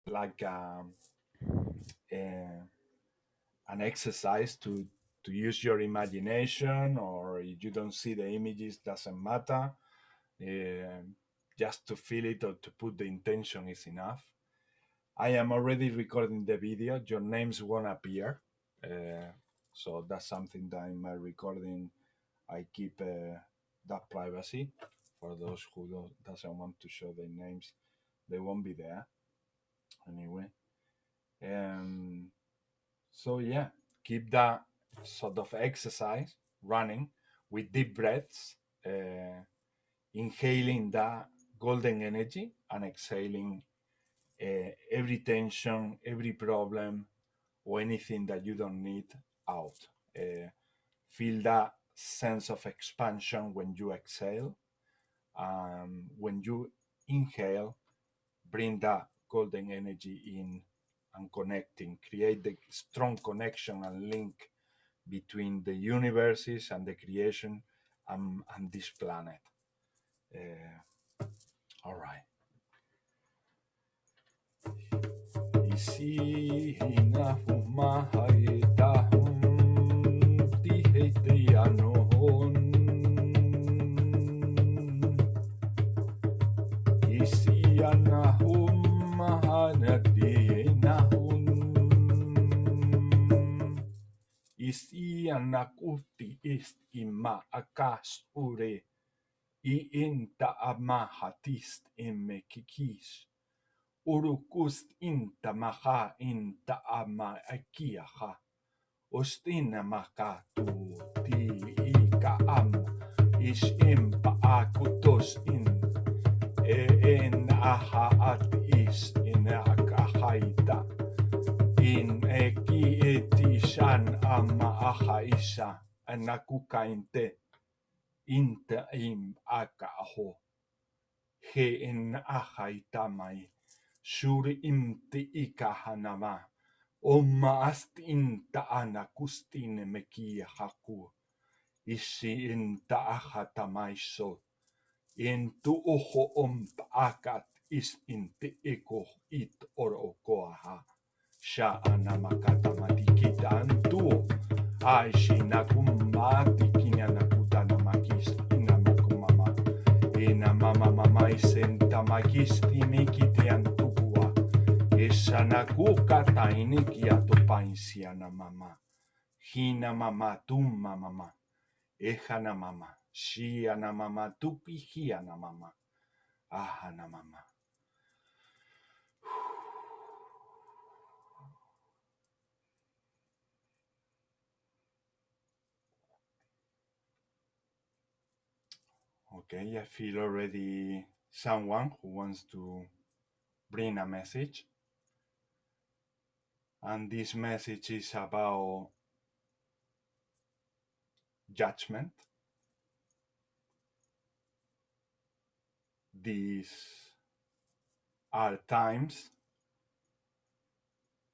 like an exercise to use your imagination, or if you don't see the images, doesn't matter. Just to feel it or to put the intention is enough. I am already recording the video. Your names won't appear. So that's something that in my recording I keep that privacy. For those who doesn't want to show their names, they won't be there anyway. So yeah, keep that sort of exercise running with deep breaths, inhaling that golden energy and exhaling every tension, every problem, or anything that you don't need out. Feel that sense of expansion when you exhale. When you inhale, bring that golden energy in and connecting, create the strong connection and link between the universes and the creation and this planet. All right. Isi hinafuma haitahum tihetianon. Isi anahum mahanadinahun. Isi anakuti ist ima akas ure. I inta amahatist imekikis. Urukust inta maha inta ama akiaha. Ostina maka tu ti ika am. Is impa akutos in. En aha at is in akahaita. In eki etishan ama aha isa. Anakukainte. Inta im aka aho. He en aha itamai. Shuri imti ikahanama. Oma ast inta anakustine mekia haku. Isi inta ahatamaiso. Intu oho akat is inti eko it orokoaha. Sha anamakata matikita antuo. Aishina kumati kinyanakuta namakis inamakumama. Ina mama mama isenta magisti mikiti antukua. Esanakuka taini kiato painsiana mama. Hina mama tumma mama. Ehana mama. Shiana mama tupi hiana mama. Ahana mama. Okay, I feel already someone who wants to bring a message. And this message is about judgment. These are times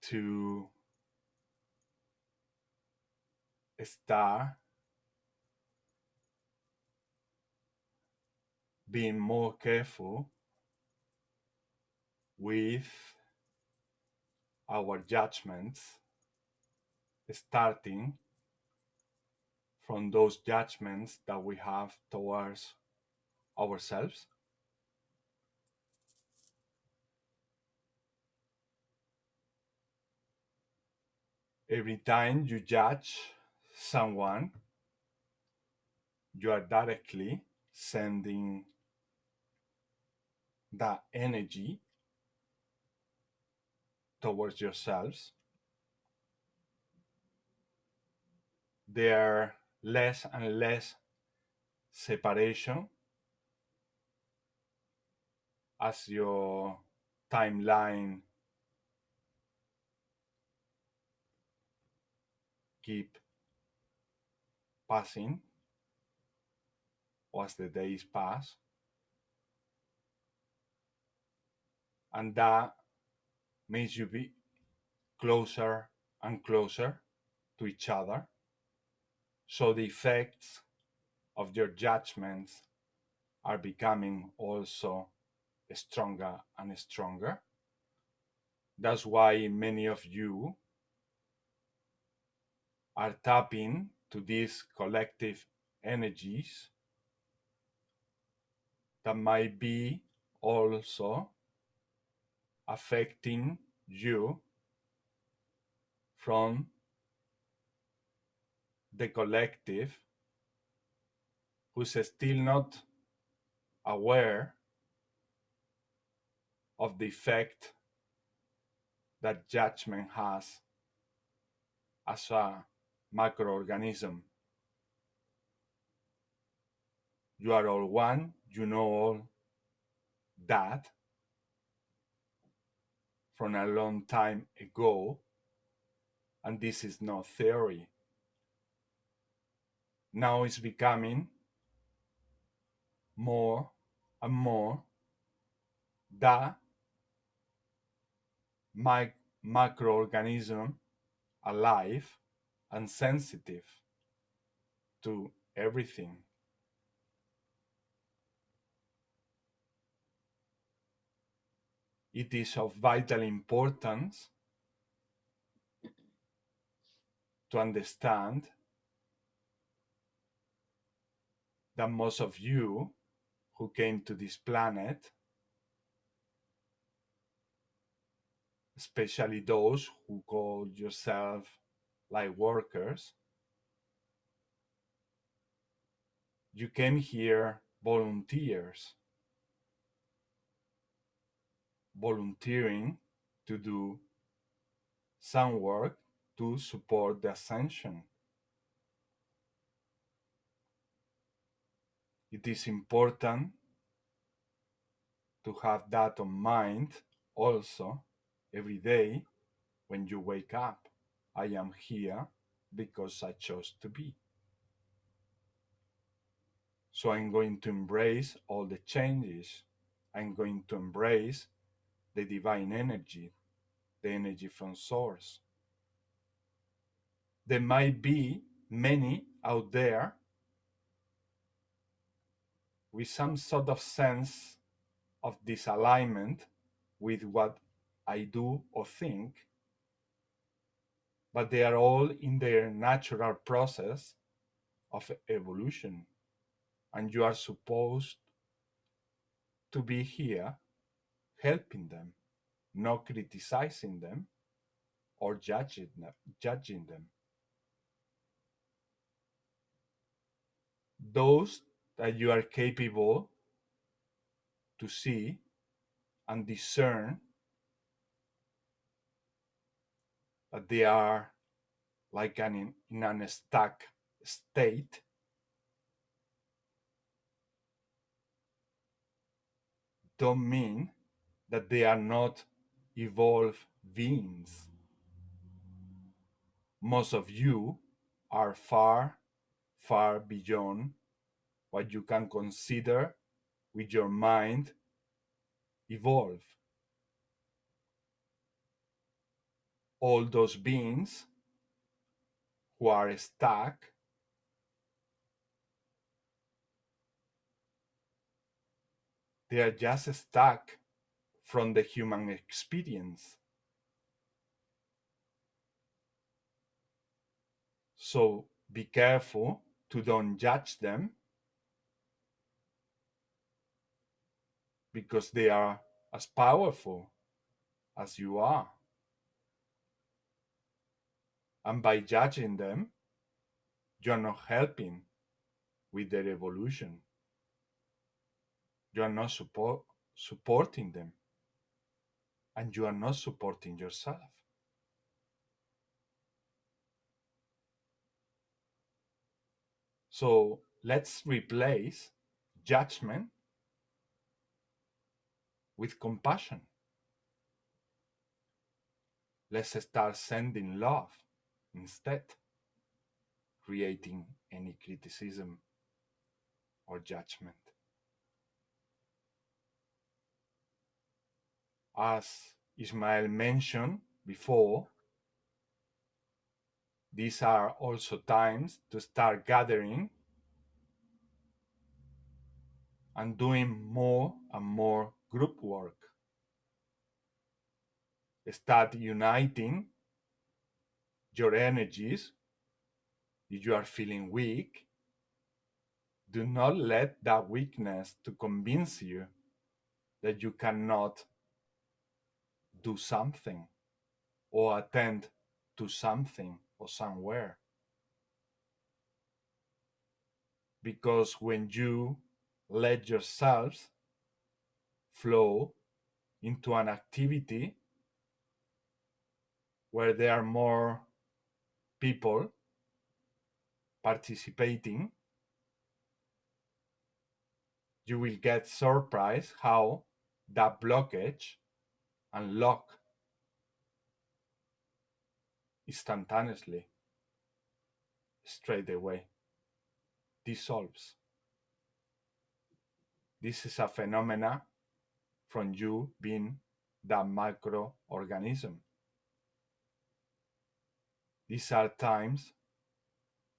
to start being more careful with our judgments, starting from those judgments that we have towards ourselves. Every time you judge someone, you are directly sending that energy towards yourselves. There are less and less separation as your timeline keep passing, or as the days pass. And that makes you be closer and closer to each other. So the effects of your judgments are becoming also stronger and stronger. That's why many of you are tapping to these collective energies that might be also affecting you from the collective who's still not aware of the effect that judgment has as a macroorganism. You are all one, you know all that from a long time ago, and this is not theory. Now it's becoming more and more that macroorganism alive and sensitive to everything. It is of vital importance to understand that most of you who came to this planet, especially those who call yourself light workers, you came here volunteering to do some work to support the ascension. It is important to have that on mind also every day when you wake up. I am here because I chose to be. So I'm going to embrace all the changes. I'm going to embrace the divine energy, the energy from source. There might be many out there with some sort of sense of disalignment with what I do or think, but they are all in their natural process of evolution. And you are supposed to be here helping them, not criticizing them or judging them. Those that you are capable to see and discern that they are like in an stuck state, don't mean that they are not evolved beings. Most of you are far, far beyond what you can consider with your mind evolve. All those beings who are stuck, they are just stuck from the human experience. So be careful to don't judge them because they are as powerful as you are. And by judging them, you're not helping with their evolution. You are not supporting them. And you are not supporting yourself. So let's replace judgment with compassion. Let's start sending love instead, creating any criticism or judgment. As Ismael mentioned before, these are also times to start gathering and doing more and more group work. Start uniting your energies. If you are feeling weak, do not let that weakness to convince you that you cannot do something or attend to something or somewhere. Because when you let yourselves flow into an activity where there are more people participating, you will get surprised how that blockage unlock instantaneously, straight away, dissolves. This is a phenomena from you being that microorganism. These are times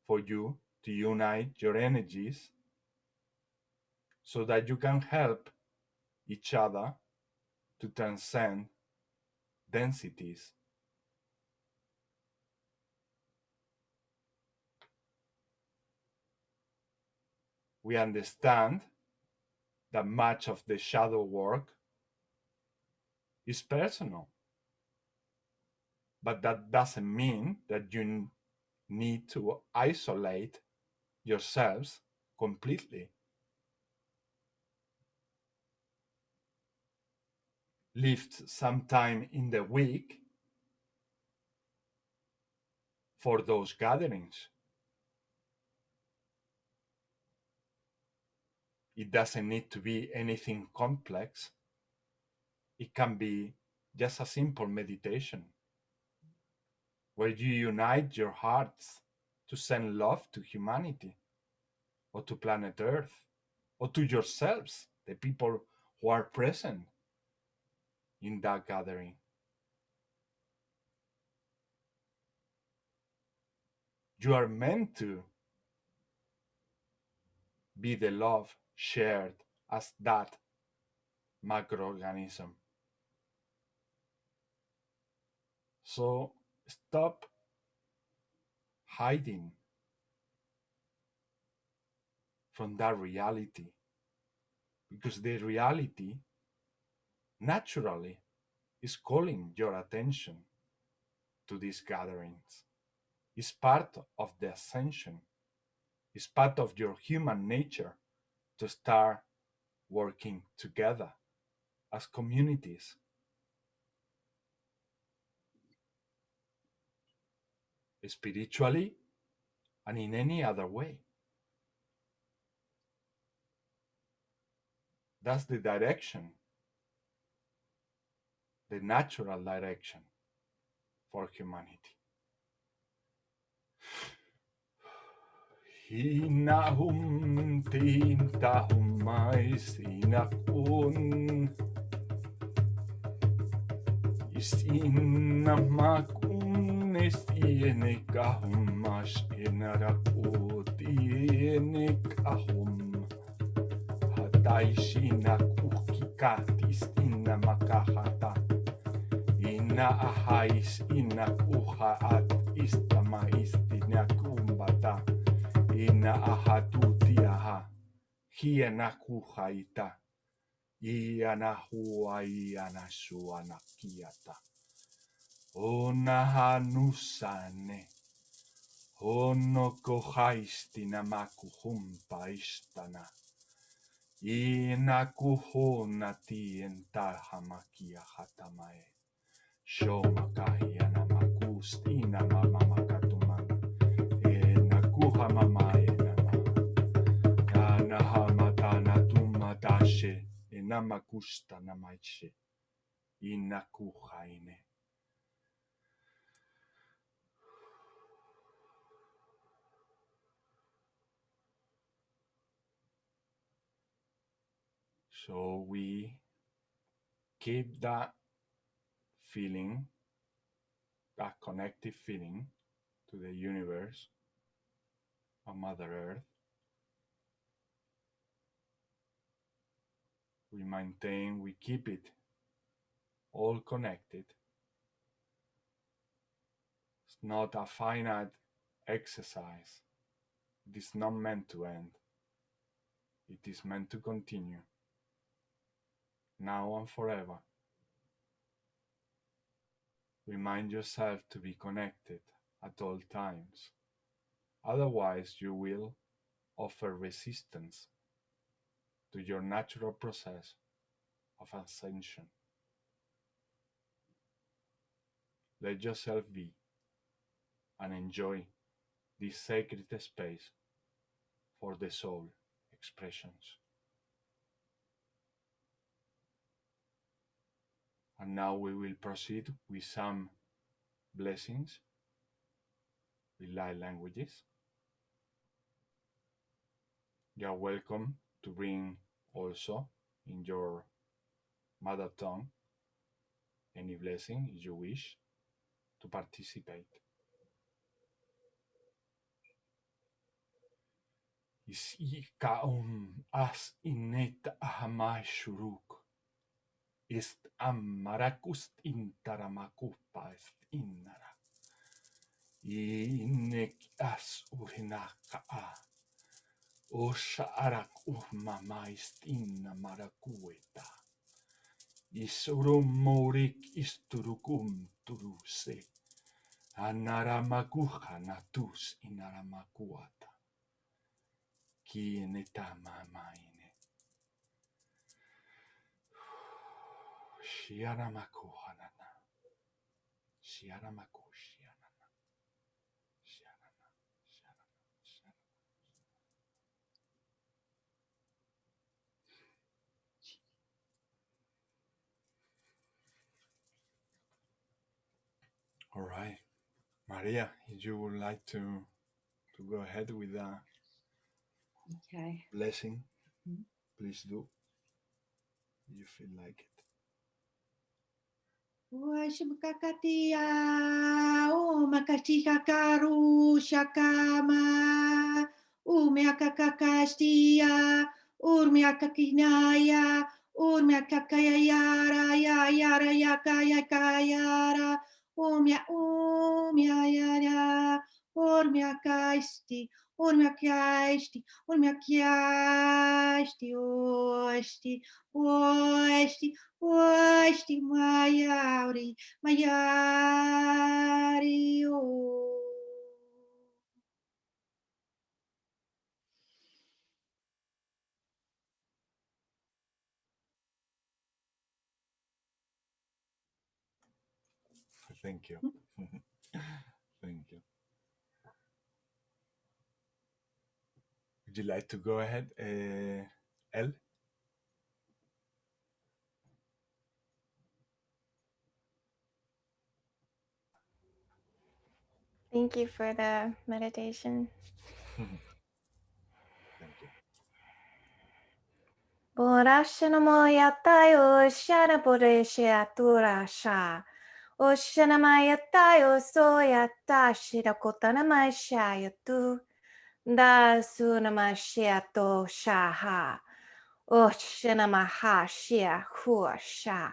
for you to unite your energies so that you can help each other to transcend densities. We understand that much of the shadow work is personal, but that doesn't mean that you need to isolate yourselves completely. Lift some time in the week for those gatherings. It doesn't need to be anything complex. It can be just a simple meditation where you unite your hearts to send love to humanity or to planet Earth or to yourselves, the people who are present in that gathering. You are meant to be the love shared as that microorganism. So stop hiding from that reality, because the reality naturally is calling your attention to these gatherings. It's part of the ascension. It's part of your human nature to start working together as communities, spiritually and in any other way. That's the direction, the natural direction for humanity. Hinahum tintahum mais inakun isinamakun estienekahum mas enarakotienekahum hataishinakuhkikatis inamakahata ina ahais inakuhaat istama istinakumbata ina ahatutiaha hianakuhaita ianahua ianasuanakiata onahanusane onokohaistinamakuhumpa istana inakuhonatientahamakia hatamae Shomakahianamakustina mamamakatuman enakuha mamaenama kanahamatanatummadashe enamakusta namaiche inakuhaine. So we keep that feeling, that connective feeling to the universe of Mother Earth. We keep it all connected It's not a finite exercise. It is not meant to end. It is meant to continue, now and forever. Remind yourself to be connected at all times. Otherwise, you will offer resistance to your natural process of ascension. Let yourself be and enjoy this sacred space for the soul expressions. And now we will proceed with some blessings with light languages. You are welcome to bring also in your mother tongue any blessing if you wish to participate. Isikaum as inet ahamai shuruk ist amarakust intaramakupa est innara. Inek as urinaka a. Osha arak mama ist inna marakueta. Isurum morik isturukum turuse. Anaramakuha natus inaramakuata. Ki netama maine. Shiaramakuhanana. Shiaramaku shianana. Shianana. Shianana. All right. Maria, if you would like to go ahead with the blessing, please do. You feel like it. Washimkakatia, makashikakaru shakama, umeakakakashtia, urmeakakinaya, urmeakakayara, yara yakayakayara, yara, urmeakaisti, urmeakaisti, urmeakaisti, osti, osti, Osti Mayari, Mayari, oh. Thank you. Thank you. Would you like to go ahead, El? Thank you for the meditation. Thank you. Borashanamo yatayo shana boreshiatura sha. Oshanamayattayo soyattashira kotanamashayatu da sunamashiato shaha Oshanamahashia huasha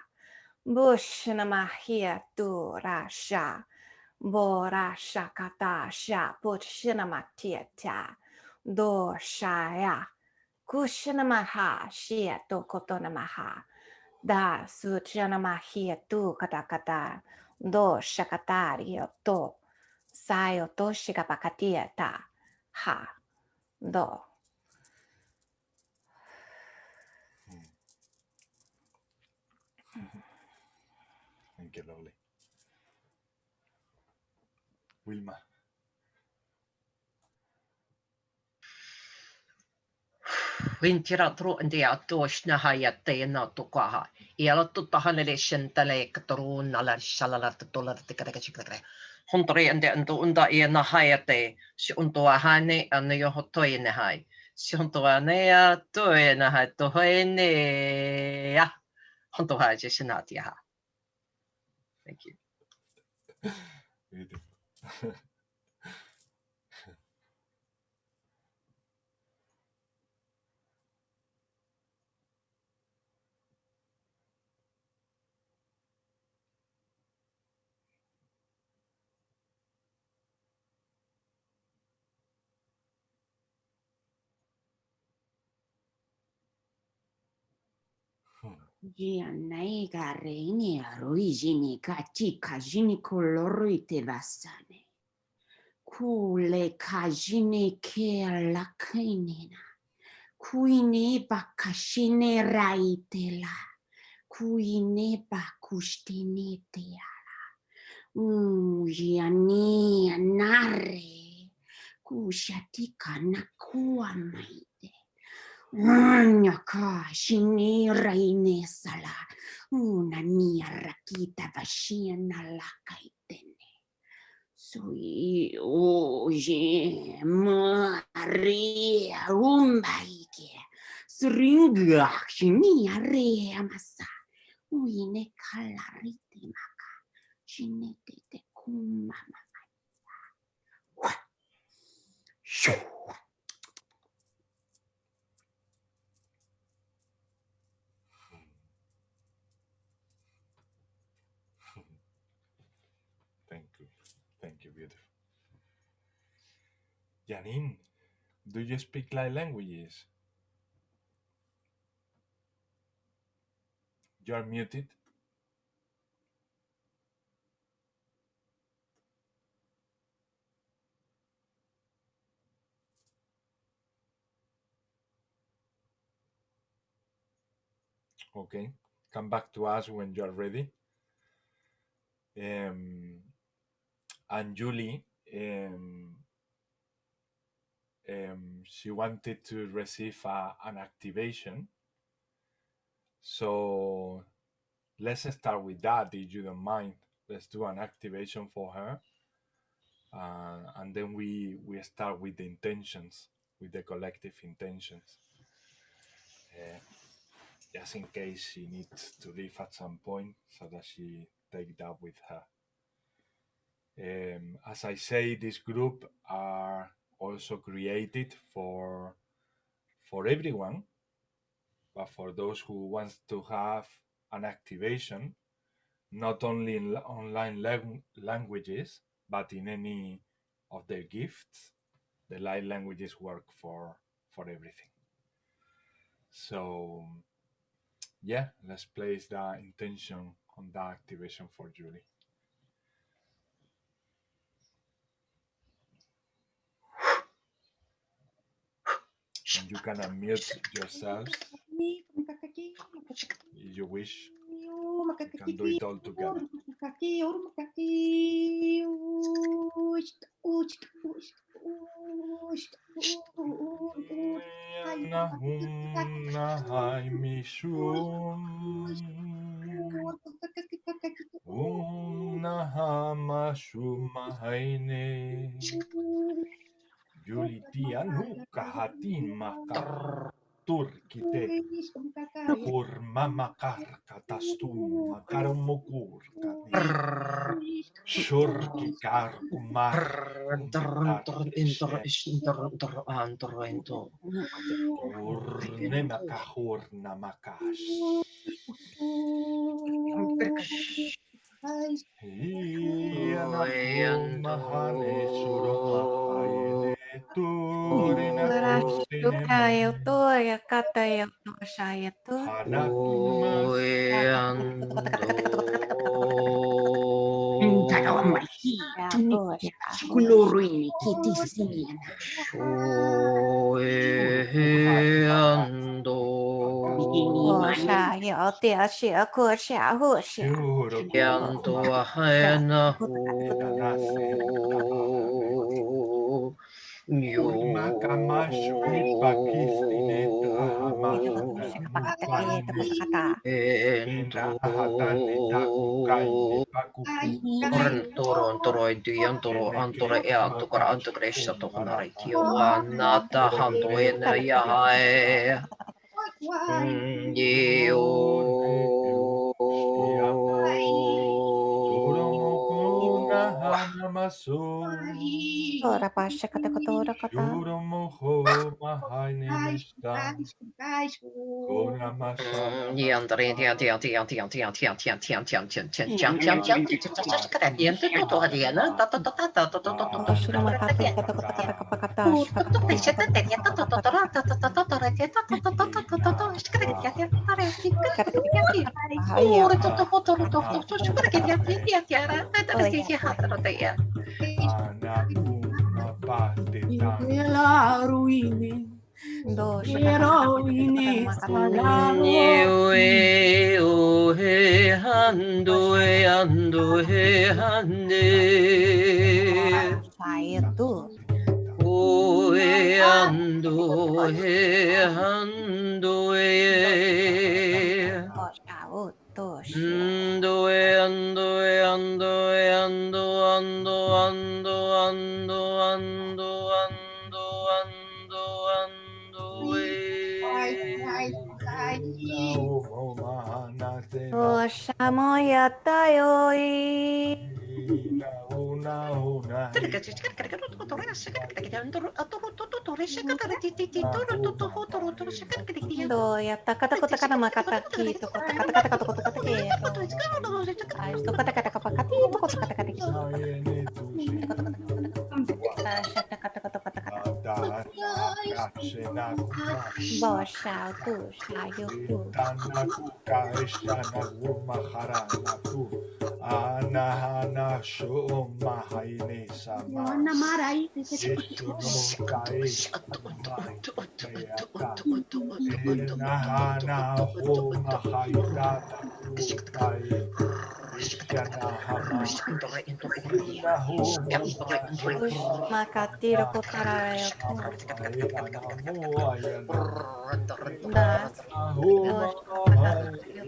Bushanamahia durasha Borashakata sha Bushanamatieta Doshaya Kushanamaha shiato kotonamaha Da sujanamahia tu katakata do shakatario to sayo to shikapakatia ta ha do. Thank you, lovely. Wilma. Wintiratro ndia toshna hayate na tokaha. Iala tutahanele shentale katorun ala shalala tolar tikakachikre. Hontre ande anto unda ia na hayate. Si unto ahane ane yo hotoine hai. Si unto anea toena hai tohoene ya. Honto hai jesinatia ha. Thank you. Beautiful. Gianai gareini aruijini kachi kajini kolorui te vasane. Kule kajini ke lakainina. Kuine bakashine raitela. Kuine bakustine teala. Giani anare. Kushatika nakua maite. Nyaka shini raine sala una mia rakita vashina lakaitene sui oje maria umbaike sringa shini are amasa uine kalarite maka shinete te kumama shoo. Thank you, beautiful. Janine, do you speak light languages? You are muted. Okay, come back to us when you are ready. And Julie, she wanted to receive an activation. So let's start with that, if you don't mind. Let's do an activation for her. And then we start with the intentions, with the collective intentions. Just in case she needs to leave at some point, so that she take that with her. As I say, this group are also created for everyone, but for those who want to have an activation, not only in online languages, but in any of their gifts, the light languages work for everything. So yeah, let's place the intention on that activation for Julie. And you can unmute yourselves if you wish. You can do it all together. Julitia nuka hatin maka turkite kurma makar katastum makar mukur kati shurki kar kumar urne makahur namakash Hiana mahane suroma haine turina Shuka turine yoto ya kata yoto shayato. Hanakimas Ya bosha. Kulurui kiti siniana. Bikini Bosha yote ashia kusha husha. Urma kamashu pakistineta hamakanamukwane ena hatane takukaine pakuku Toro antore eatokara antokresha tokonari kiuanata hantoena yahae Hanamaso. Ora pasha kata kotora kata. Shuromoho Mahaine Mesta. Konamasa. Oshira makata kata kata kata kata kata shkata itu Shamoya Tayoi Doya takata kota kata makata kito kota kata kata kata kota kata kito Ay to kata kata kapakati to kota kata kata kito Shata kata kata kata kata Bosha tu shayo tu Anahana Shoma Haine Sama Nahana Homa Haidata Makatiro kotara Das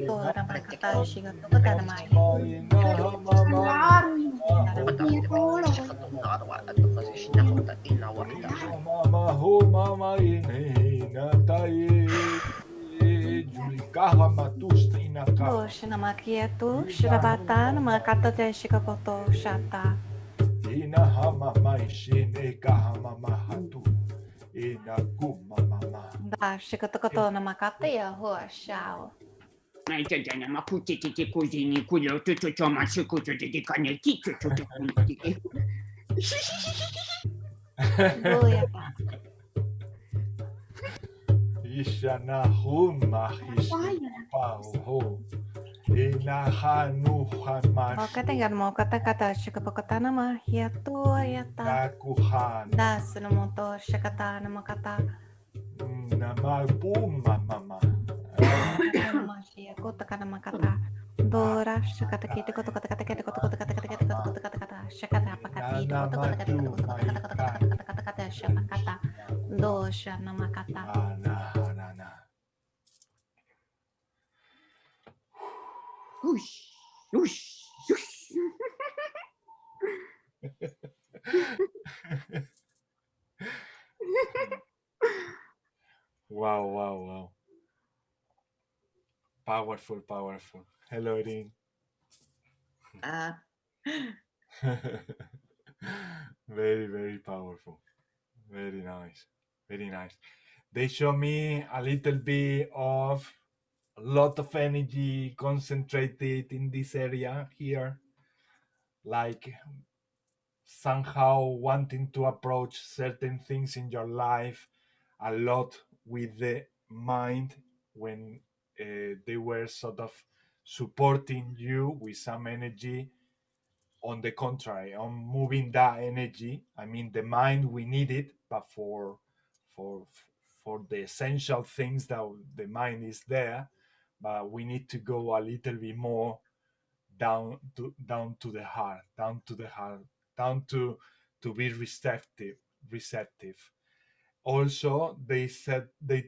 Tora makata shigato kota mai Doshina makietu shirabata makata te shikakoto shata Da shikakoto na makata ya ho shao Oke tinggal mau kata-kata shikapokata nama hiatu ayata Das nomoto shikata nama kata Aku tekan nama kata Dora shikata kita koto kata kata kita koto kata kata kata kita koto kata kata shikata apa kata itu koto kata kata kata kata siapa kata dosha nama kata Wow. Powerful. Hello, Erin. Very powerful. Very nice. They show me a little bit of a lot of energy concentrated in this area here, like somehow wanting to approach certain things in your life a lot with the mind when they were sort of supporting you with some energy. On the contrary, on moving that energy. I mean, the mind, we need it, but for the essential things that the mind is there, but we need to go a little bit more down to the heart, down to be receptive. Also, they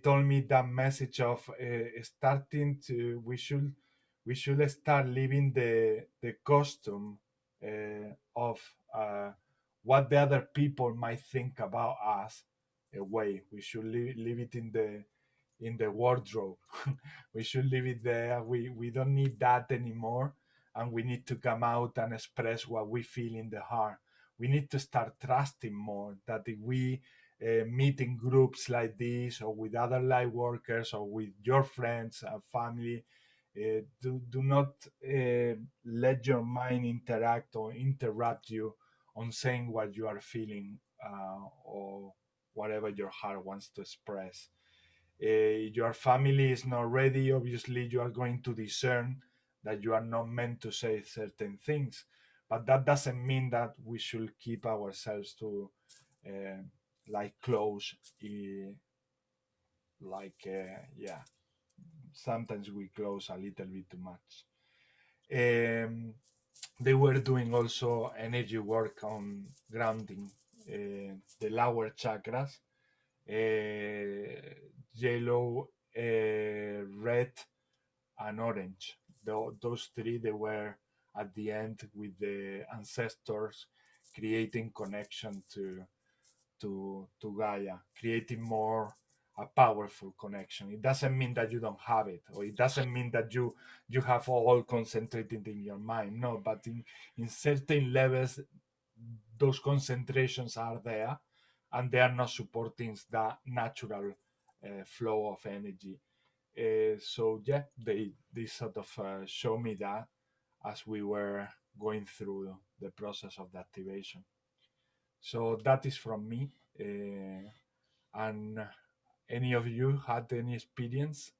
told me that message of starting to we should start living the costume of what the other people might think about us away. We should leave it in the wardrobe. We should leave it there. We don't need that anymore, and we need to come out and express what we feel in the heart. We need to start trusting more that if we meet in groups like this, or with other light workers, or with your friends and family, do not let your mind interact or interrupt you on saying what you are feeling, or whatever your heart wants to express. Your family is not ready, obviously you are going to discern that you are not meant to say certain things, but that doesn't mean that we should keep ourselves to like close, yeah, sometimes we close a little bit too much. They were doing also energy work on grounding the lower chakras, yellow, red, and orange. Those three, they were at the end with the ancestors, creating connection to Gaia, creating more a powerful connection. It doesn't mean that you don't have it, or it doesn't mean that you have all concentrated in your mind. No, but in certain levels, those concentrations are there, and they are not supporting the natural flow of energy. So yeah, they sort of show me that as we were going through the process of the activation. So that is from me. And any of you had any experience?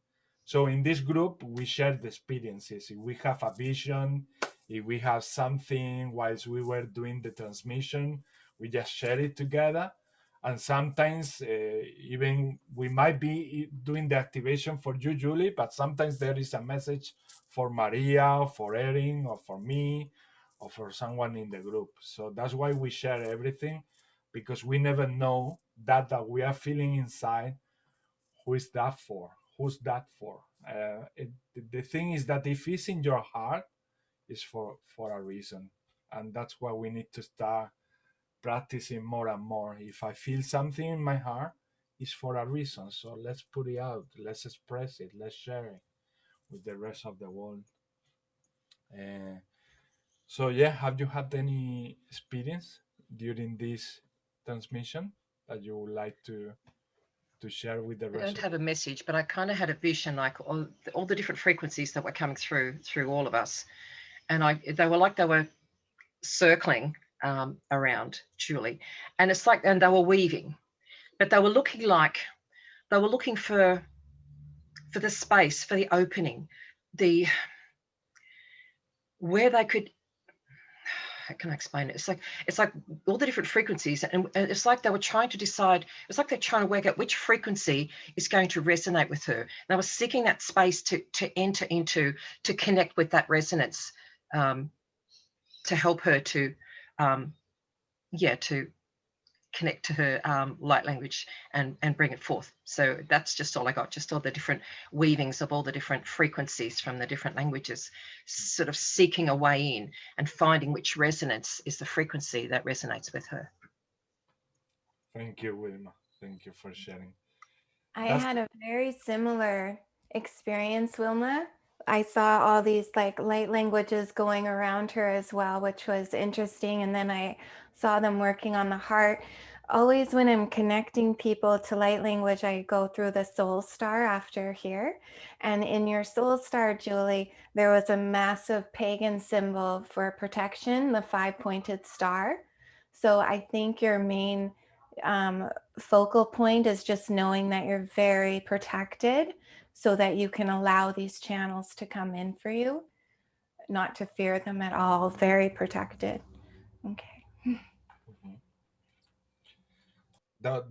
So in this group, we share the experiences. If we have a vision, if we have something whilst we were doing the transmission, we just share it together. And sometimes even we might be doing the activation for you, Julie, but sometimes there is a message for Maria, for Erin, or for me, or for someone in the group. So that's why we share everything, because we never know that we are feeling inside. Who is that for? Who's that for? The thing is that if it's in your heart, it's for a reason. And that's why we need to start practicing more and more. If I feel something in my heart, it's for a reason. So let's put it out. Let's express it. Let's share it with the rest of the world. So yeah, have you had any experience during this transmission that you would like to share with the rest? I don't have a message, but I kind of had a vision, like all the different frequencies that were coming through all of us, and they were circling around Julie, and it's like, and they were weaving, but they were looking for the space, for the opening, where they could. How can I explain it? It's like all the different frequencies, and it's like they were trying to decide. It's like they're trying to work out which frequency is going to resonate with her. They were seeking that space to enter into, to connect with that resonance, to help her to connect to her light language and bring it forth. So that's just all I got, just all the different weavings of all the different frequencies from the different languages, sort of seeking a way in and finding which resonance is the frequency that resonates with her. Thank you, Wilma. Thank you for sharing. I had a very similar experience, Wilma. I saw all these like light languages going around her as well, which was interesting. And then I saw them working on the heart. Always when I'm connecting people to light language, I go through the soul star after here. And in your soul star, Julie, there was a massive pagan symbol for protection, the 5-pointed star. So I think your main focal point is just knowing that you're very protected, so that you can allow these channels to come in for you, not to fear them at all, very protected. Okay.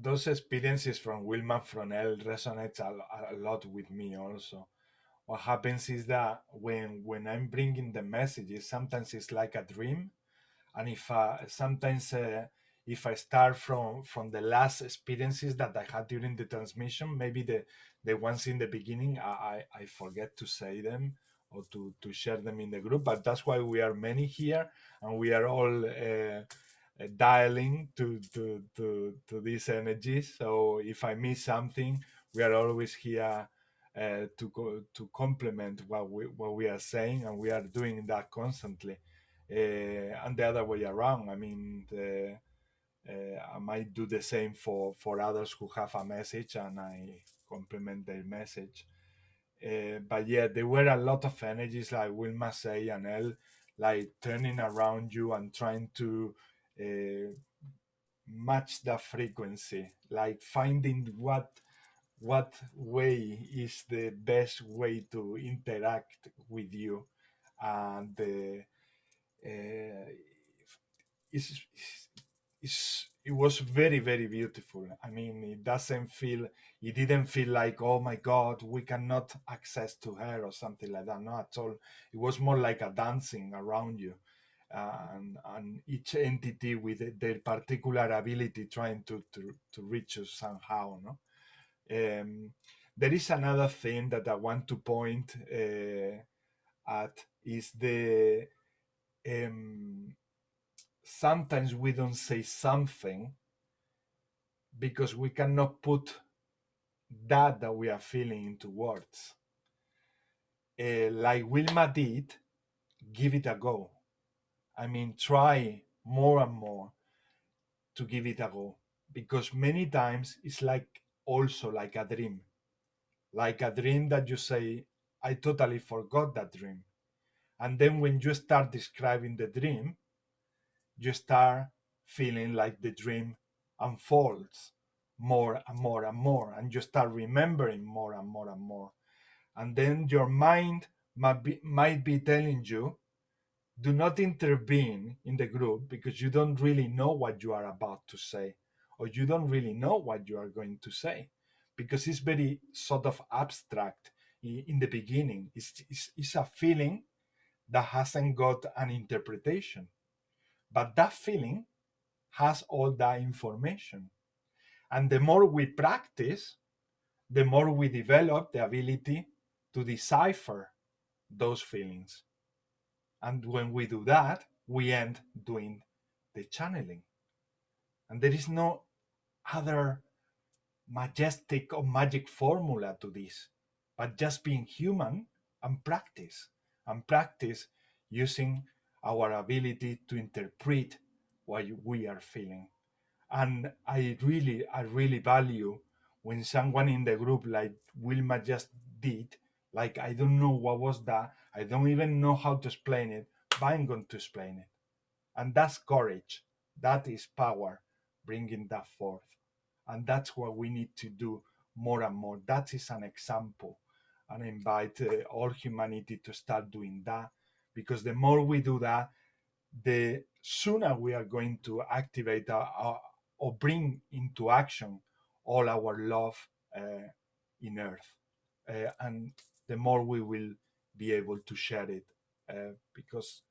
Those experiences from Wilma Fronell resonates a lot with me also. What happens is that when I'm bringing the messages, sometimes it's like a dream. And if sometimes if I start from the last experiences that I had during the transmission, maybe the ones in the beginning, I forget to say them or to share them in the group. But that's why we are many here, and we are all dialing to these energies. So if I miss something, we are always here to complement what we are saying, and we are doing that constantly. And the other way around. I mean, I might do the same for others who have a message, and I complement their message. But yeah, there were a lot of energies, like Wilma say, and El, like turning around you and trying to match the frequency, like finding what way is the best way to interact with you. And it was very, very beautiful. I mean, it didn't feel like, oh my God, we cannot access to her or something like that. Not at all. It was more like a dancing around you, and each entity with their particular ability trying to reach you somehow. No. There is another thing that I want to point at, is the sometimes we don't say something because we cannot put that we are feeling into words. Like Wilma did, give it a go. I mean, try more and more to give it a go, because many times it's also like a dream that you say, I totally forgot that dream. And then when you start describing the dream, you start feeling like the dream unfolds more and more and more, and you start remembering more and more and more. And then your mind might be telling you, do not intervene in the group, because you don't really know what you are about to say, or you don't really know what you are going to say, because it's very sort of abstract in the beginning. It's a feeling that hasn't got an interpretation, but that feeling has all that information. And the more we practice, the more we develop the ability to decipher those feelings. And when we do that, we end doing the channeling. And there is no other majestic or magic formula to this, but just being human and practice using our ability to interpret what we are feeling. And I really value when someone in the group, like Wilma just did, like, I don't know what was that, I don't even know how to explain it, but I'm going to explain it. And that's courage, that is power, bringing that forth. And that's what we need to do more and more. That is an example, and I invite all humanity to start doing that, because the more we do that, the sooner we are going to activate or bring into action all our love in earth, and the more we will be able to share it, because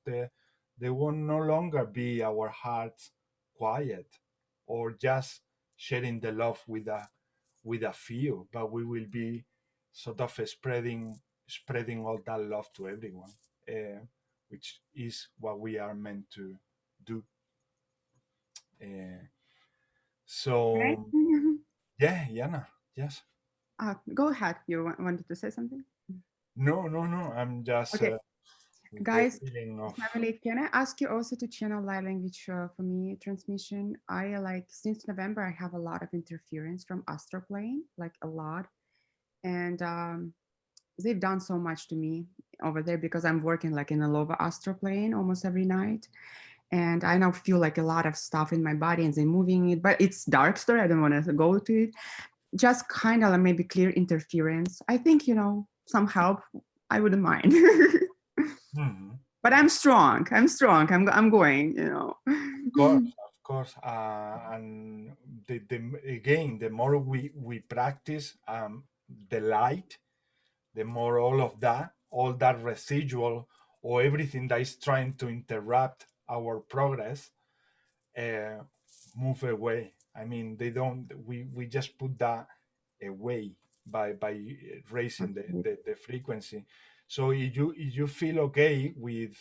they will no longer be our hearts quiet or just sharing the love with a few, but we will be sort of spreading all that love to everyone, which is what we are meant to do. So Right? yeah, Yana, yes. Go ahead. You wanted to say something? No, I'm just Okay. with Guys, the feeling of Emily, can I ask you also to channel light language for me transmission? I since November, I have a lot of interference from astral plane, like a lot. And they've done so much to me over there, because I'm working like in a lower astral plane almost every night. And I now feel like a lot of stuff in my body and then moving it, but it's dark story. I don't want to go to it. Just kind of maybe clear interference. I think, some help, I wouldn't mind. But I'm strong. I'm going, Of course. And again, the more we practice the light, the more all that residual or everything that is trying to interrupt our progress move away. I mean, we just put that away by raising the frequency. So if you feel okay with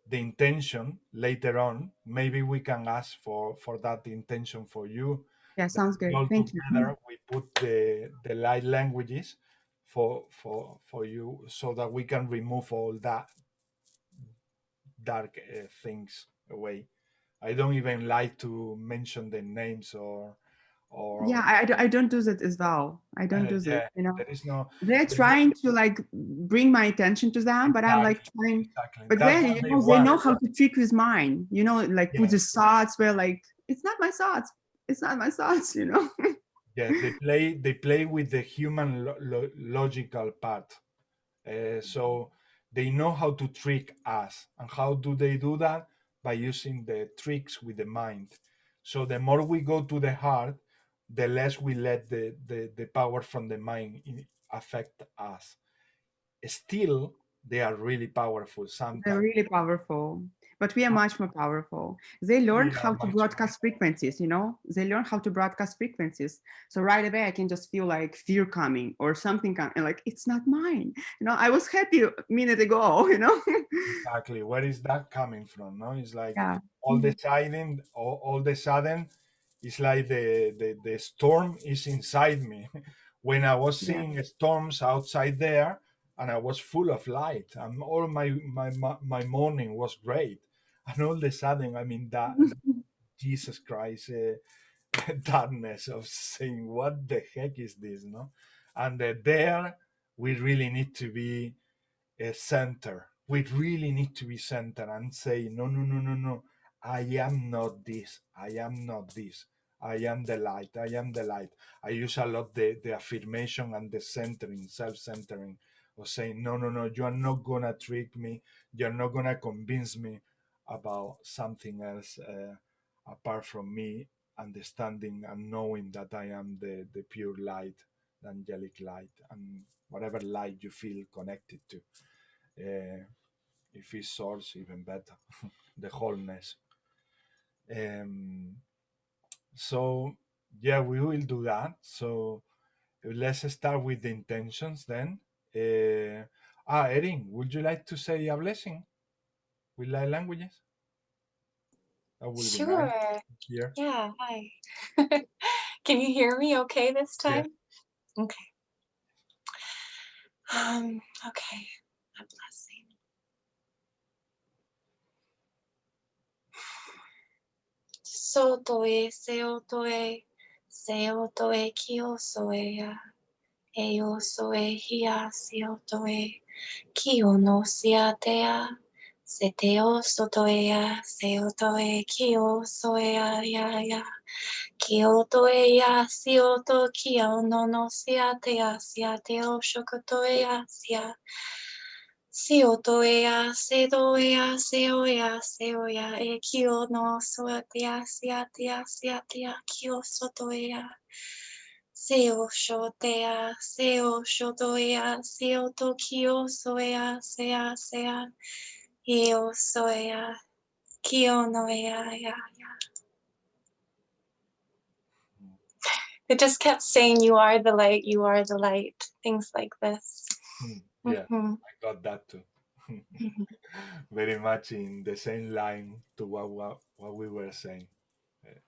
the intention later on, maybe we can ask for that intention for you. Yeah, sounds good. All Thank you. together, we put the light languages, for you, so that we can remove all that dark things away. I don't even like to mention the names or Yeah, I don't do that as well. I don't do that, yeah, there is no. They're trying to like bring my attention to them, but I'm like trying. Exactly. But That's then what they know how to trick with mine. Like with the thoughts where like it's not my thoughts. It's not my thoughts. Yeah, they play with the human logical part. So they know how to trick us. And how do they do that? By using the tricks with the mind. So the more we go to the heart, the less we let the power from the mind affect us. Still, they are really powerful sometimes. They're really powerful, but we are much more powerful. They learned how to broadcast frequencies, They learn how to broadcast frequencies. So right away, I can just feel like fear coming or something coming, and like, it's not mine. I was happy a minute ago, Exactly. Where is that coming from? No, it's like Yeah. all the sudden, it's like the storm is inside me. When I was seeing storms outside there, and I was full of light, and all my morning was great, and all of a sudden, I mean that Jesus Christ, darkness of saying, what the heck is this, no? And there we really need to be a center. We really need to be centered and say, no, no, no, no, no. I am not this. I am not this. I am the light. I am the light. I use a lot the affirmation and the centering, self-centering, of saying, no, no, no, you are not going to trick me. You're not going to convince me about something else apart from me understanding and knowing that I am the pure light, the angelic light, and whatever light you feel connected to. If it's source, even better. The wholeness. So yeah, we will do that. So let's start with the intentions then. Erin, would you like to say a blessing with light languages? That will be Sure. nice to hear. Yeah, hi. Can you hear me okay this time? Yeah. Okay. Okay. A blessing. Sotoe, seotoe, seotoe, kiosoea, eosoe, hia, seotoe, kiono, siatea, seteo, sotoea, seotoe, kiosoea, ya. Kyotoea sioto kio nono siatea siateo shokotoea sia. Siotoea sedoea seoea e kio no soatea siatea kio sotoea. Seo shotoea sioto kio soea sea. Io soea kio noea ya. It just kept saying, you are the light, things like this. Yeah, I got that too. Very much in the same line to what we were saying.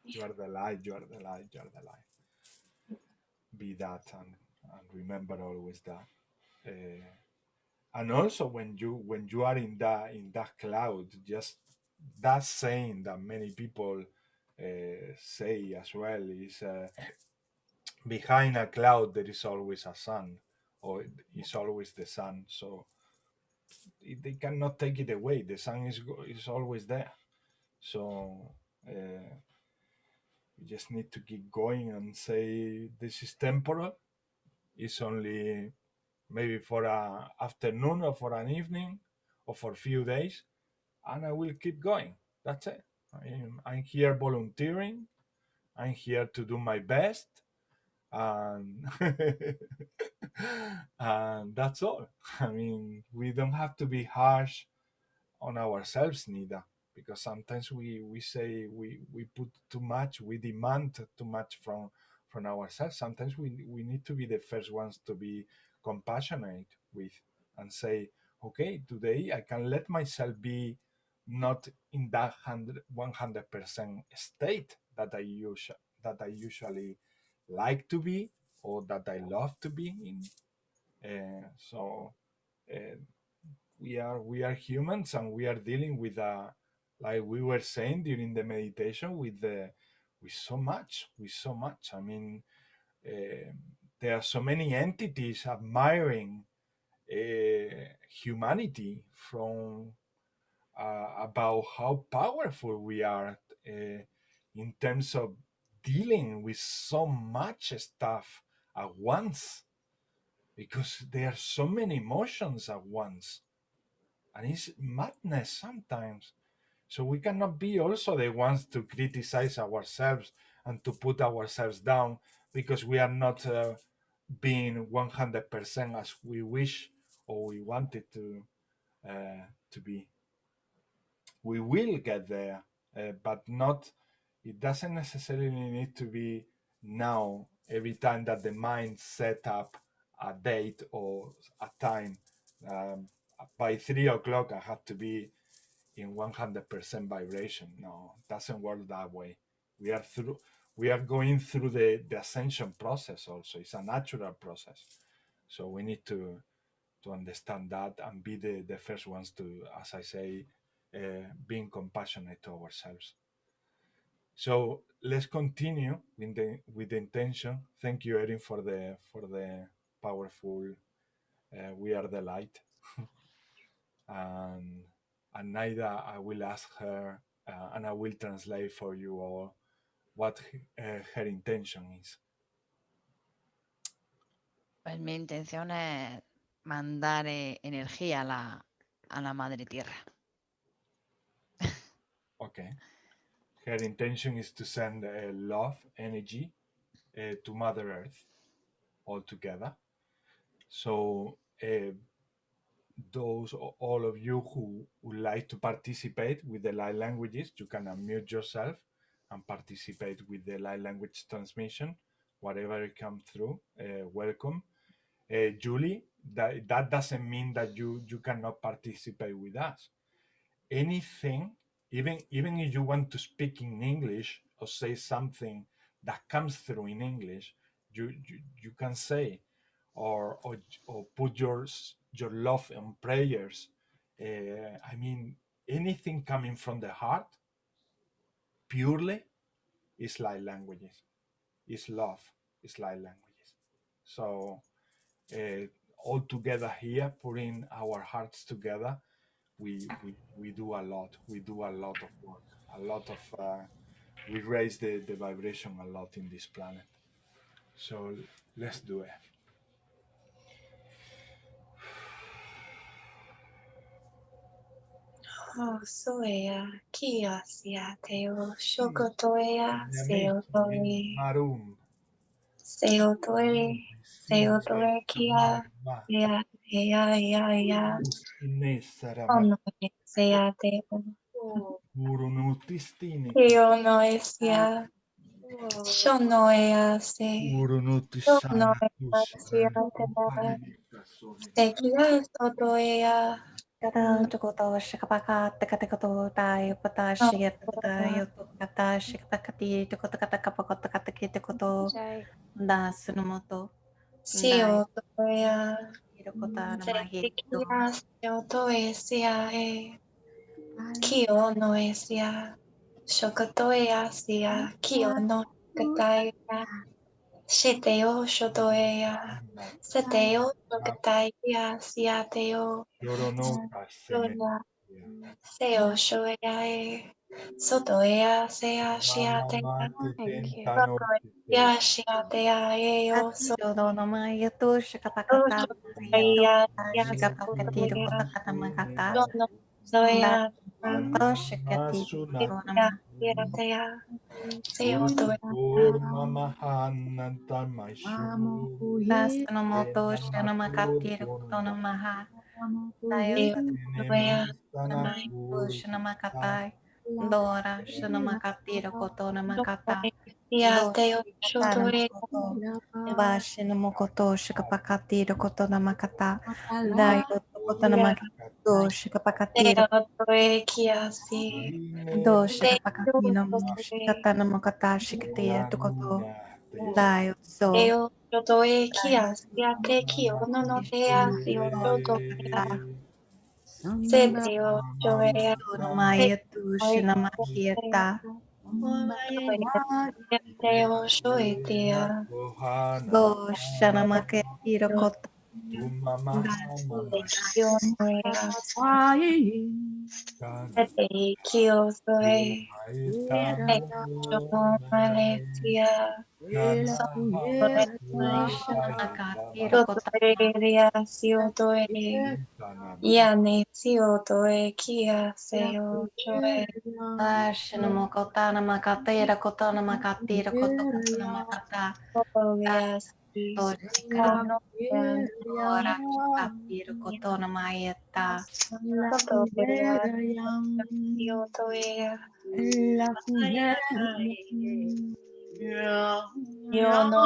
You are the light, you are the light, you are the light. Be that and remember always that. And also when you are in that cloud, just that saying that many people say as well is behind a cloud there is always a sun, or it's always the sun. So they cannot take it away. The sun is always there. So we just need to keep going and say this is temporal. It's only maybe for an afternoon or for an evening or for a few days, and I will keep going. That's it. I'm here volunteering. I'm here to do my best, and and that's all. I mean, we don't have to be harsh on ourselves neither, because sometimes we say we put too much, we demand too much from ourselves. Sometimes we need to be the first ones to be compassionate with and say, okay, today I can let myself be not in that 100% state that I usually like to be or that I love to be in. So we are humans, and we are dealing with like we were saying during the meditation, with so much. I mean, there are so many entities admiring humanity from about how powerful we are in terms of dealing with so much stuff at once, because there are so many emotions at once, and it's madness sometimes. So we cannot be also the ones to criticize ourselves and to put ourselves down because we are not being 100% as we wish or we wanted to be. We will get there, but not. It doesn't necessarily need to be now. Every time that the mind set up a date or a time, by 3 o'clock I have to be in 100% vibration. No, it doesn't work that way. We are going through the ascension process also. It's a natural process. So we need to understand that and be the first ones to, as I say, being compassionate to ourselves. So let's continue with the intention. Thank you, Erin, for the powerful "We Are the Light." and Naida, I will ask her, and I will translate for you all what her intention is. Pues mi intención es mandar energía a la Madre Tierra. Okay. Her intention is to send love, energy to Mother Earth altogether. So those, all of you who would like to participate with the light languages, you can unmute yourself and participate with the light language transmission, whatever it comes through. Welcome. Julie, that doesn't mean that you cannot participate with us. Anything, even if you want to speak in English or say something that comes through in English, you can say, or put your love and prayers. I mean, anything coming from the heart purely is light languages. It's love, it's light languages. So all together here, putting our hearts together, we do a lot. We do a lot of work. A lot of we raise the vibration a lot in this planet. So let's do it. Oh, soya, kia sia teo, shokotoya, seotoe, Marum. seotoe, seotoe, kia, ya, ya, ya, ya, onoe, sea teo, kio noe sia, shonoea se, shonoea sia teo, sekia sotoea, Kata chokoto shikapaka tekatekoto tai pata shigata yoto kata shikatakati tokoto kata kapakoto kataki tokoto da sunomoto dai seotoea, hirokota namahi sekia seotoe sia e, kio noe sia, shokotoea sia, kio no kataia, shiteo shotoea, seteo shokataia sia teo, soya, seo shoea e, sotoea sea shiatea, sotoea shiatea e o ati so, dodo namahi to shikapakata yoto sotoea sia shikapakati sotoea, rokota kata makata sono da soea, to shikati to sia nama shiatea, seo toea, da sunomoto shinamakati rokoto namaha dayo seo toea, Namai Pushanamakatai, Dora Shanamakati Rokoto Namakata, sia teo Doshikatana shotoea, Mokoto, Bashinamokoto Shikapakati Rokoto Namakata, Dayo Tokoto Namakito Shikapakati seo toe kia si, Doshikapakati seo Namo toea, Shikatana Makata Shikatia Tokoto, Dayo So, seo shoto e kia sia te ki ono no te a si o shoto e a se te o sho e a te Maya tu o e shinamakieta. te o sho e te a Do shanamaketiro do koto. te ki ono e a se te ki o so e te sho male sia so e Shanamakatiro shoto koto. e ria si o to e Iane sio toe kia seo joe Shanamakotana makatera kotana makatiro koto kotana makata. oya si Doshika. ono ya Ora katiro kotona mayeta. toto ya sio toe yo no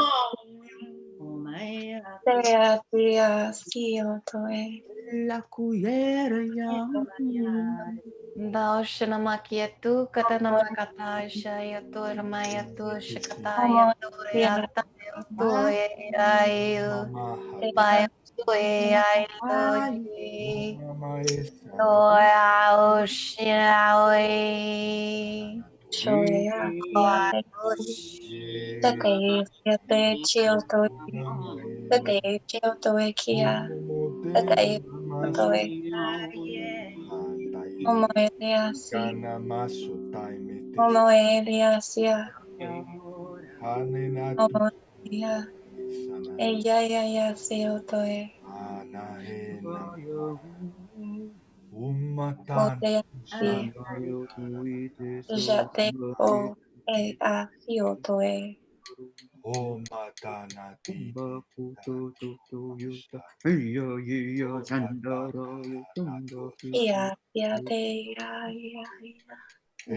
sea tia sio toe Daushana makietu katana makata shayato ramayatu shikataya como ya toyata to ayu te pai to ayu toya shiaoi shoya te te chio toe te chio toe kia te toe como eliasi como eliasia como ya ella ya ya se otoe ote si ya te o e a si otoe ya ya te ya ya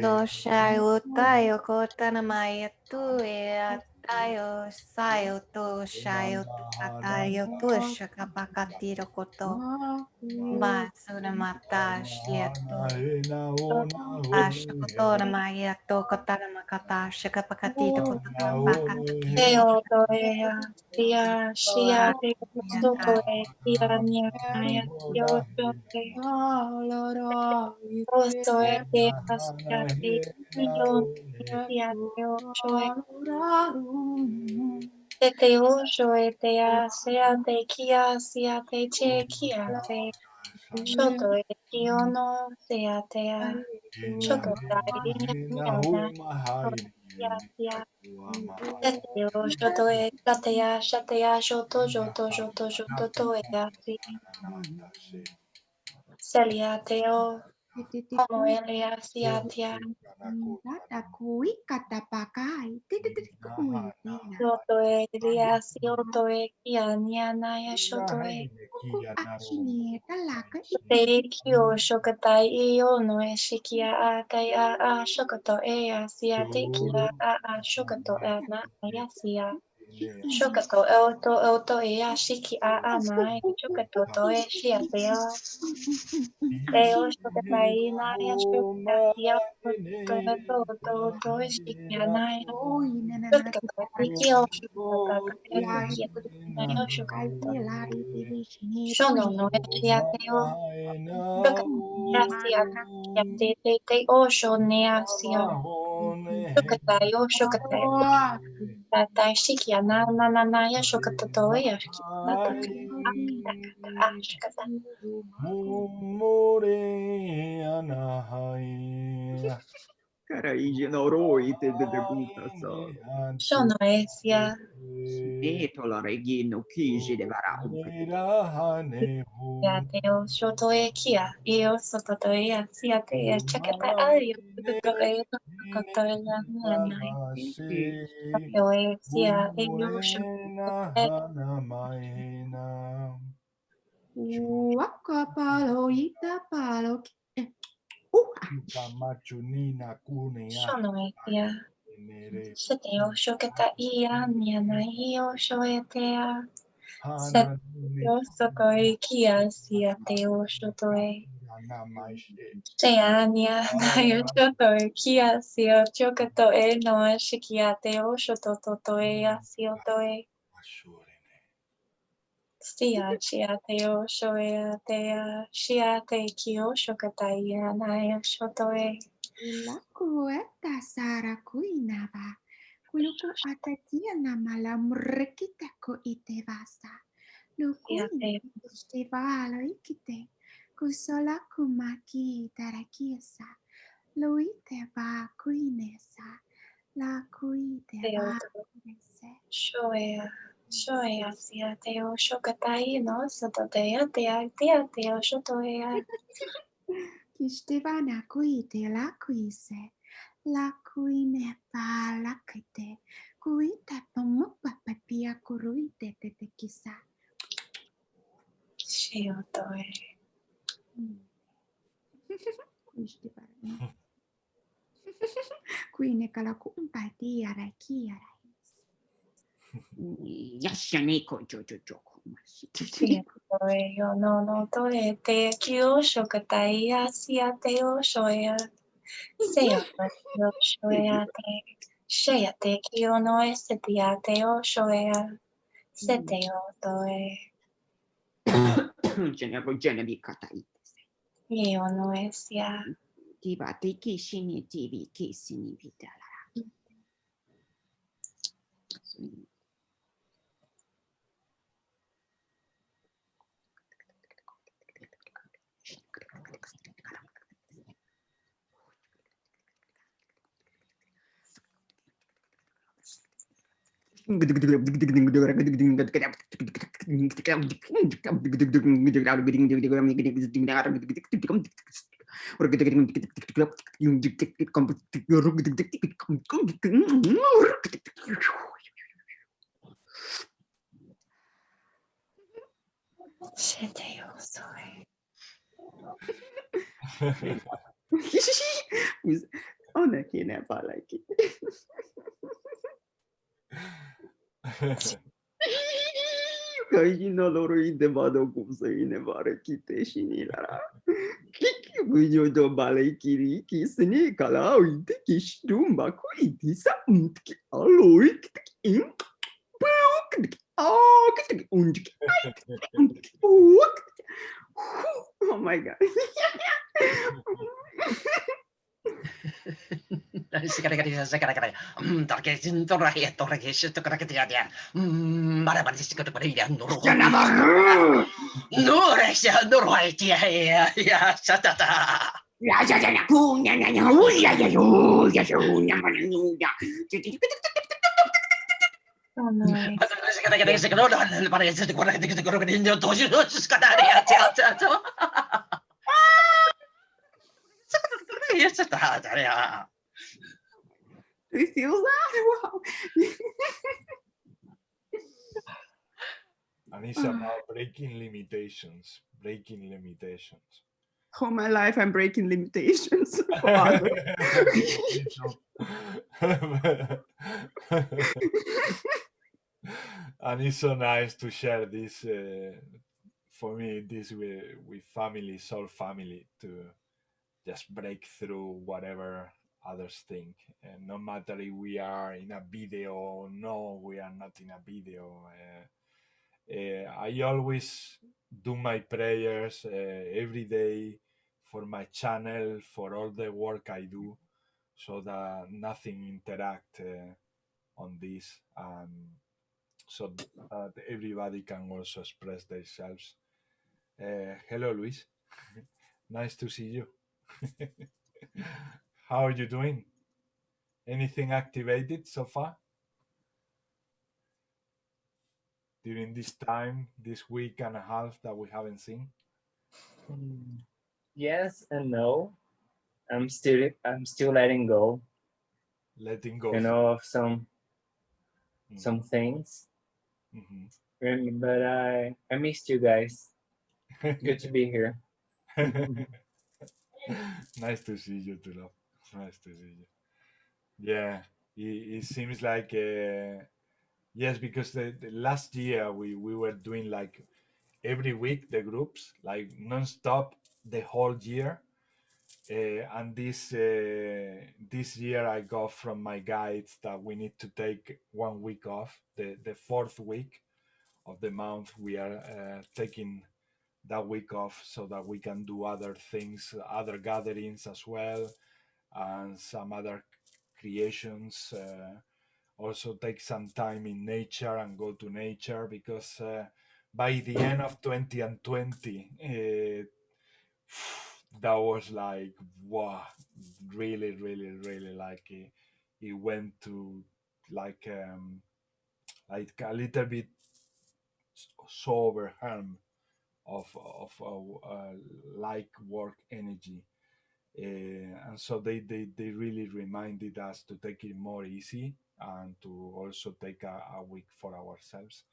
doshayu tayo kotana mayatu tayo sayo to shayo to katayo to shakapakatiro koto basuna mata shieto Ashkotora Maya Tokotana Makata Shakapakatito te Kotakapakatito otoe ya ya shia te sotoe ya nya ya yo sotoe otoe te asia te yo ya te otoe te ojo e te a se a te kia se a te che kia te shoto e ki ono se a te a shoto tai nia na ya ya te o shoto e te a shoto joto joto joto to e a si selia te o como ele a si a te a shoto e le a si oto e kia nia na ya shoto e Teikyo shokatai iyo no e shikia a tai a shokato e a sia teikia a shokato e na ya sia shokato e oto e a shiki a na e shokato to e shia te a e o shokatai na ya shokia tia to e to e shikia na ya shokato e teikyo shokato e shikia na ya shokato shono no e shia te o Gracias, te osho ne asia. Shokatai o shokatai. Tatai shikia na ya shokatato ya shikia. Takata shikata. Shono esia. Ya te o shoto e kia. E o sototo e asia te e chakata ai o sototo e no sototo e ya nai. O e sia e o shoto e. Shono esia. Shite o shokata ia niana i o shoetea. Set o soto e kia sia te o shoto e. Sheania na o shoto e kia sia chokato e no shikia te o shoto toto e a sia to e. Sia chia teo shoea tea shia te kyo shokatai anaya shotoe. Laku eta sara kuinava. Kuluku atatia namala mrekite ko ite vasa. Sia Lukuin te estivala ikite. Kusola kumaki tarakiesa. Luite va kuinesa. La kuite teo va to kuinese. shoea. Shoea sia teo shokatai no sototea tea teo shotoea. Kishtivana kuite la kuise. La kuine va la kite. Kuite pomopa papia kuruite te kisa. Shiotoe. Kuine kala kumpatia rakia. Yashaneko jojo. Shiotoe yo no toe te kyo shokatai asia teo shoea. Sea yo shoea te. Shea te kyo no esetia teo shoea. Seteo toe. Genevi katai. Yo no esia. Diva te kishini divi kisini vitala. Seteo toe. Ona che ne parla chi. Gaijino loro ide vado kusei ne bare kite shinirara. Kiki bujo do bale kiri kisni kala uite kishtumba kuiti sa untki aloi kiti puk kiti untki oh my god. Oh no. Do you feel that? Wow. And it's about breaking limitations. All my life I'm breaking limitations. And it's so nice to share this for me this with family, soul family, to just break through whatever others think, and no matter if we are in a video or no, we are not in a video. I always do my prayers every day for my channel, for all the work I do, so that nothing interact on this, so that everybody can also express themselves. Hello, Luis. Nice to see you. How are you doing? Anything activated so far during this time, this week and a half that we haven't seen? Yes and no. I'm still letting go. Letting go. You know, of some things. Mm-hmm. But I missed you guys. Good to be here. Nice to see you too, love. Nice to see you. Yeah, it seems like yes, because the last year we were doing like every week the groups, like non-stop the whole year. And this year I got from my guides that we need to take 1 week off, the fourth week the month, we are taking that week off so that we can do other things, other gatherings as well, and some other creations. Also take some time in nature and go to nature, because by the end of 2020, that was like, wow, really, really, really, like it went to like a little bit so overwhelmed of like work energy. And so they really reminded us to take it more easy and to also take a week for ourselves.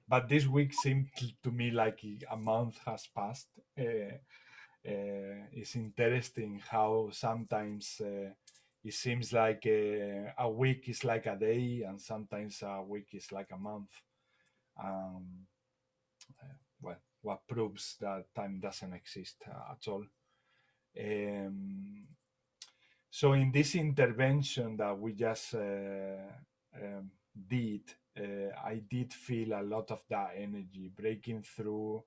But this week seemed to me like a month has passed. It's interesting how sometimes it seems like a week is like a day, and sometimes a week is like a month. Well, what proves that time doesn't exist at all. So in this intervention that we just did, I did feel a lot of that energy breaking through,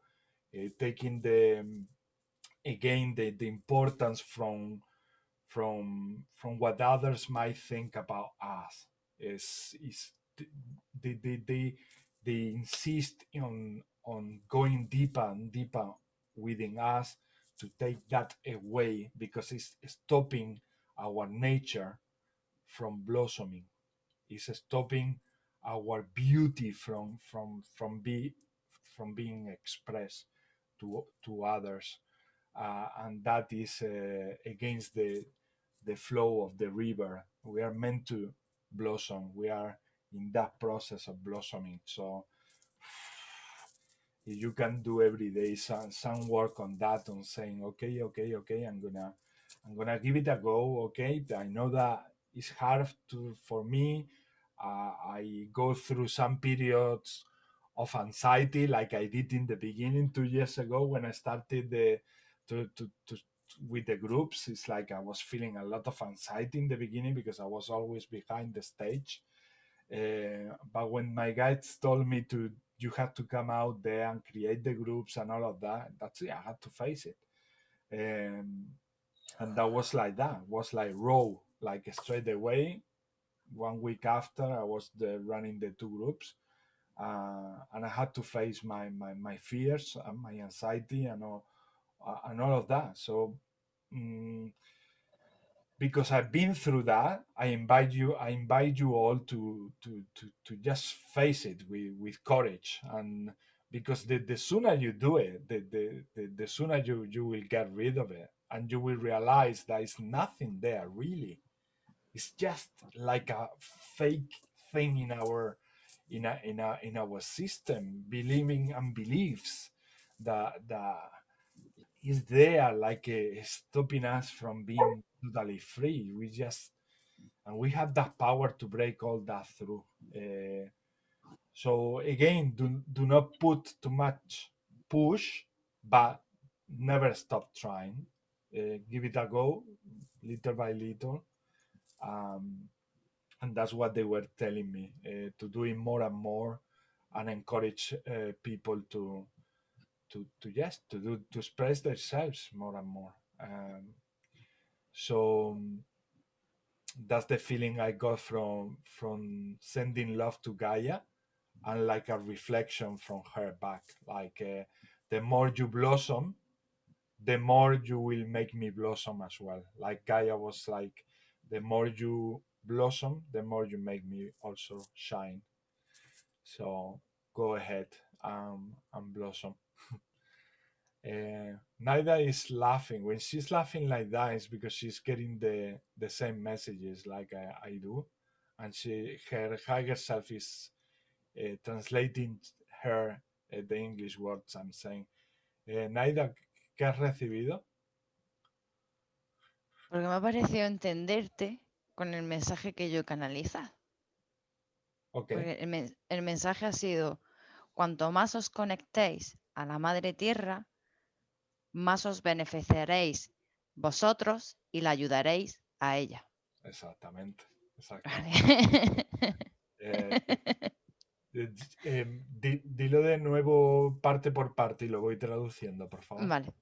taking again the importance from what others might think about us. Is they insist on going deeper and deeper within us to take that away, because it's stopping our nature from blossoming. It's stopping our beauty from being expressed to others, and that is against the flow of the river. We are meant to blossom. We are in that process of blossoming. So if you can do every day some work on that, on saying, okay, I'm gonna give it a go. Okay, I know that it's hard for me. I go through some periods of anxiety, like I did in the beginning 2 years ago when I started with the groups. It's like I was feeling a lot of anxiety in the beginning because I was always behind the stage. But when my guides told me you have to come out there and create the groups and all of that, that's it. I had to face it. And that was like that. It was like raw, like straight away. 1 week after, I was running the 2 groups. And I had to face my fears and my anxiety and all of that. So because I've been through that, I invite you all to just face it with courage. And because the sooner you do it, the sooner you will get rid of it, and you will realize there is nothing there really. It's just like a fake thing in our system, believing and beliefs that is there, like stopping us from being totally free. We have that power to break all that through. So again, do not put too much push, but never stop trying. Give it a go, little by little. And that's what they were telling me, to do it more and more, and encourage people to express themselves more and more. So that's the feeling I got from sending love to Gaia, and like a reflection from her back. Like the more you blossom, the more you will make me blossom as well. Like Gaia was like, the more you blossom, the more you make me also shine. So go ahead and blossom. Naida is laughing. When she's laughing like that, it's because she's getting the same messages like I do, and her higher self is translating her the English words I'm saying. Naida, ¿qué has recibido? Porque me ha parecido entenderte con el mensaje que yo canaliza. Okay. Porque el mensaje ha sido: cuanto más os conectéis a la Madre Tierra, más os beneficiaréis vosotros y la ayudaréis a ella. Exactamente. Vale. Dilo de nuevo parte por parte y lo voy traduciendo, por favor. Vale.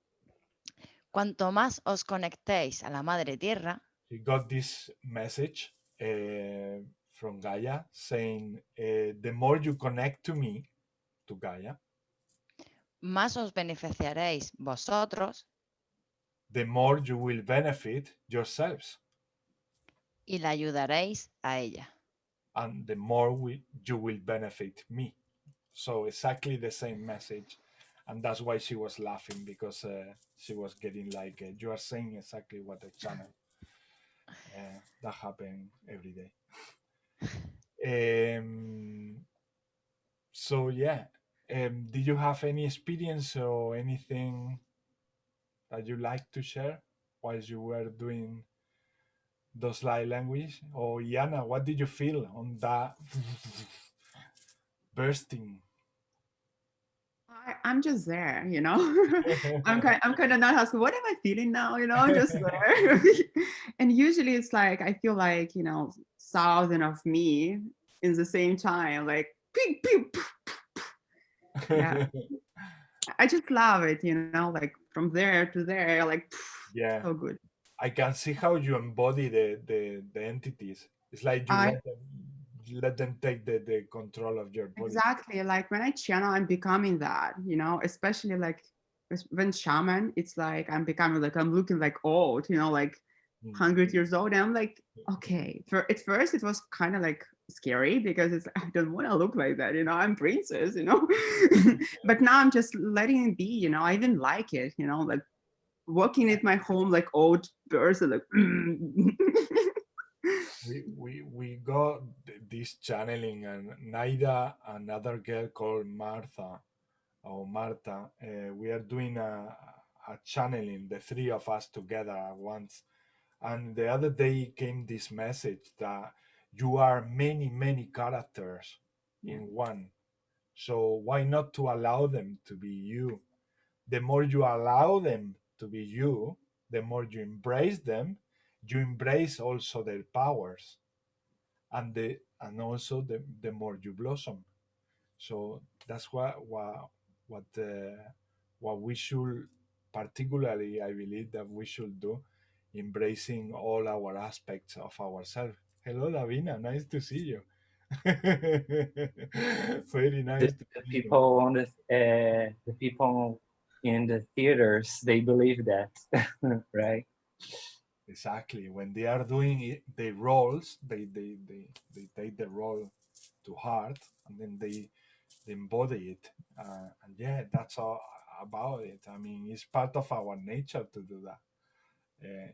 Cuanto más os conectéis a la Madre Tierra, We got this message from Gaia saying, the more you connect to me, to Gaia, más os beneficiaréis vosotros the more you will benefit yourselves, y la ayudaréis a ella. and the more you will benefit me. So exactly the same message. And that's why she was laughing, because she was getting like, you are saying exactly what the channel. That happens every day. So yeah, did you have any experience or anything that you like to share while you were doing those light language? Or Iana, what did you feel on that bursting? I'm just there, you know. I'm kind of not asking, what am I feeling now? You know, I'm just there. And usually it's like I feel like, you know, thousand of me in the same time, like pew, pew, pew, pew, pew. Yeah. I just love it, you know, like from there to there, like Yeah, so good. I can see how you embody the entities. It's like you let them take the control of your body. Exactly. Like when I channel, I'm becoming that, you know, especially like when shaman, it's like I'm becoming like, I'm looking like old, you know, like 100 years old. And I'm like, okay. At first it was kind of like scary because it's, I don't want to look like that, you know, I'm princess, you know. But now I'm just letting it be, you know, I even like it, you know, like walking at my home like old person, like we got this channeling, and Naida, another girl called Martha, we are doing a channeling, the three of us together at once. And the other day came this message that you are many characters in one. So why not to allow them to be you? The more you allow them to be you, the more you embrace them, you embrace also their powers, and also the more you blossom. So that's what we should, particularly I believe that we should do, embracing all our aspects of ourselves. Hello, Davina, nice to see you. Very nice to see you. The people in the theaters, they believe that, right? Exactly. When they are doing it, the roles, they take the role to heart, and then they embody it. And yeah, that's all about it. I mean, it's part of our nature to do that.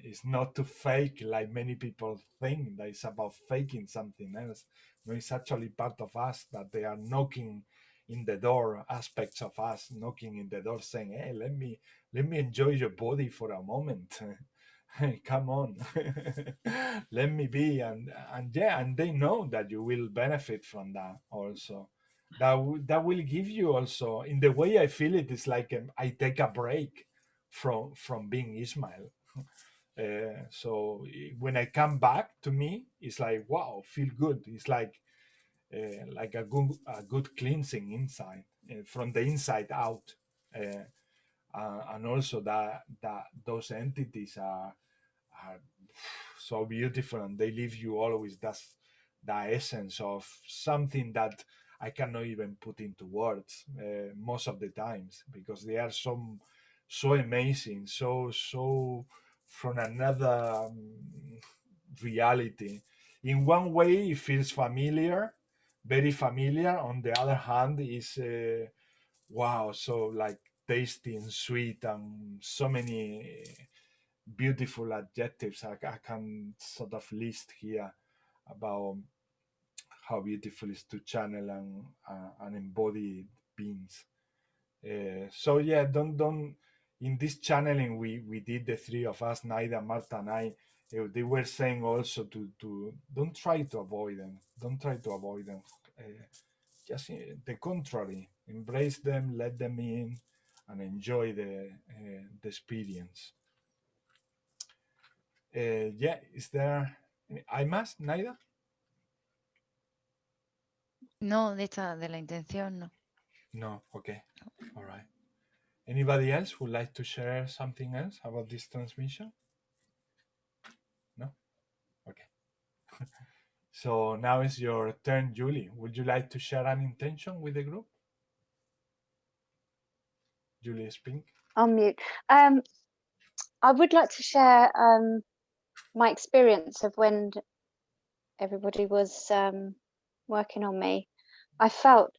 It's not to fake like many people think that it's about faking something else. No, it's actually part of us, that they are knocking in the door, aspects of us knocking in the door, saying, hey, let me enjoy your body for a moment. Come on. Let me be. And yeah, and they know that you will benefit from that also. That will give you also, in the way I feel it, is like I take a break from being Ismail. So when I come back to me, it's like, wow, feel good. It's like a good cleansing inside, from the inside out. And also that those entities are so beautiful, and they leave you always that essence of something that I cannot even put into words most of the times, because they are so amazing, so from another reality. In one way, it feels familiar, very familiar. On the other hand, is wow, so like tasty and sweet, and so many beautiful adjectives I can sort of list here about how beautiful it is to channel and embody beings. So yeah, don't in this channeling we did, the three of us, Naida, Marta, and I. They were saying also to don't try to avoid them. Don't try to avoid them. Just the contrary, embrace them, let them in, and enjoy the experience. Yeah, is there? I must, Naida? No, de la intención, no. No, okay, all right. Anybody else would like to share something else about this transmission? No? Okay. So now is your turn, Julie. Would you like to share an intention with the group? Julie Spink. On mute. I would like to share my experience of when everybody was working on me. I felt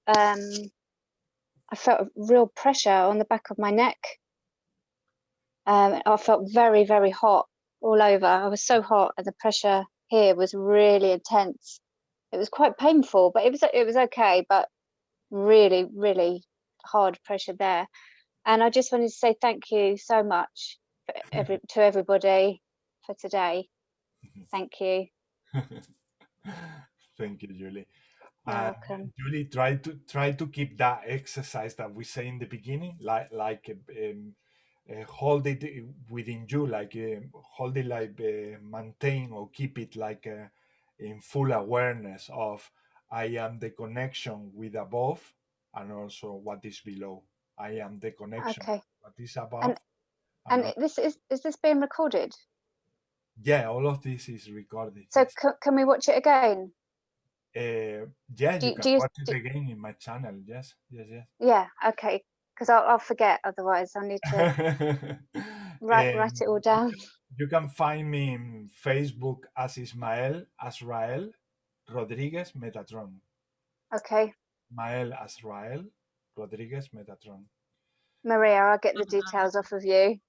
real pressure on the back of my neck. I felt very, very hot all over. I was so hot, and the pressure here was really intense. It was quite painful, but it was okay. But really, really hard pressure there. And I just wanted to say thank you so much to everybody for today. Thank you. Thank you, Julie. You're welcome. Julie, try to keep that exercise that we say in the beginning, like hold it within you, like hold it, like maintain or keep it like in full awareness of I am the connection with above and also what is below. I am the connection. Okay. What is above? And this is this being recorded? Yeah, all of this is recorded. So yes. can we watch it again? Yeah, you can watch it again in my channel. Yes. Yeah, okay. Because I'll forget otherwise. I need to write it all down. You can find me in Facebook as Ismael Azrael Rodriguez Metatron. Okay. Ismael Azrael Rodriguez Metatron. Maria, I'll get the details off of you.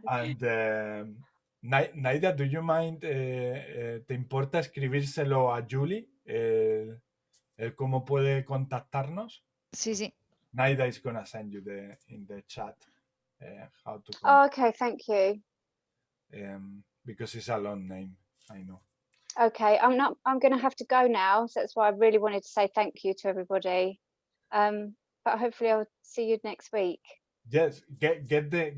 And Naida, do you mind, ¿te importa escribírselo a Julie? ¿Cómo puede contactarnos? Sí. Naida is gonna send you in the chat how to contact. Oh, okay, thank you. Because it's a long name, I know. Okay, I'm gonna have to go now, so that's why I really wanted to say thank you to everybody. But hopefully I'll see you next week. Yes, get the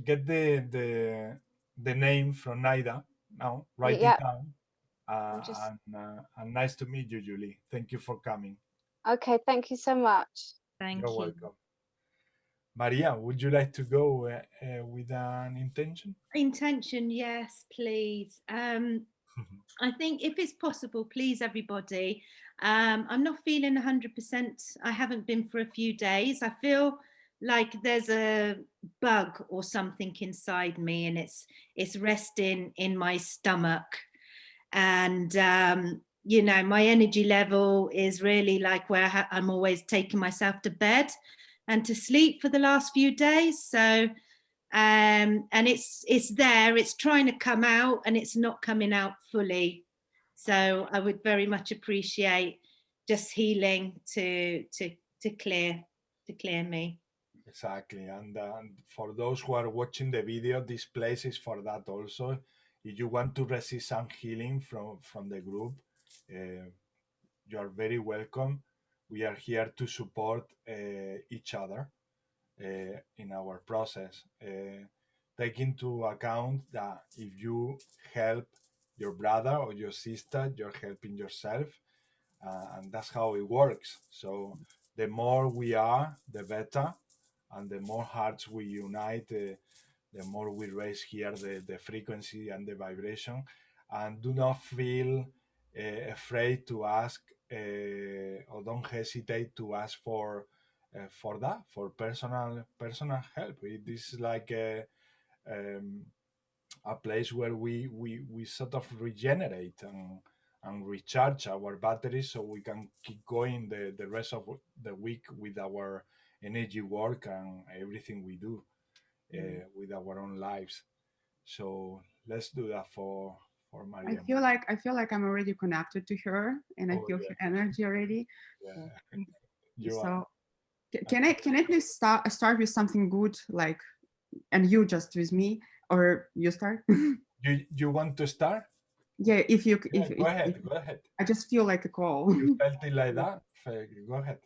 name from Naida now. Write it down. And nice to meet you, Julie. Thank you for coming. Okay, thank you so much. You're welcome. Maria, would you like to go with an intention? Intention, yes, please. I think if it's possible, please, everybody. I'm not feeling 100%. I haven't been for a few days. I feel like there's a bug or something inside me, and it's resting in my stomach. And you know, my energy level is really like where I'm always taking myself to bed and to sleep for the last few days. So and it's there, it's trying to come out, and it's not coming out fully. So I would very much appreciate just healing to clear me. Exactly. And for those who are watching the video, this place is for that also. If you want to receive some healing from the group, you are very welcome. We are here to support each other in our process. Take into account that if you help your brother or your sister, you're helping yourself, and that's how it works. So the more we are, the better, and the more hearts we unite, the more we raise here the frequency and the vibration. And do not feel afraid to ask, or don't hesitate to ask for personal help. This is like a place where we sort of regenerate and recharge our batteries, so we can keep going the rest of the week with our energy work and everything we do with our own lives. So let's do that for Maria. I feel like I'm already connected to her, and I feel her energy already. Yeah. So can I please start with something good, like, and you just with me, or you start? You want to start? Yeah, if you go ahead. I just feel like a call. You felt it like that? Go ahead.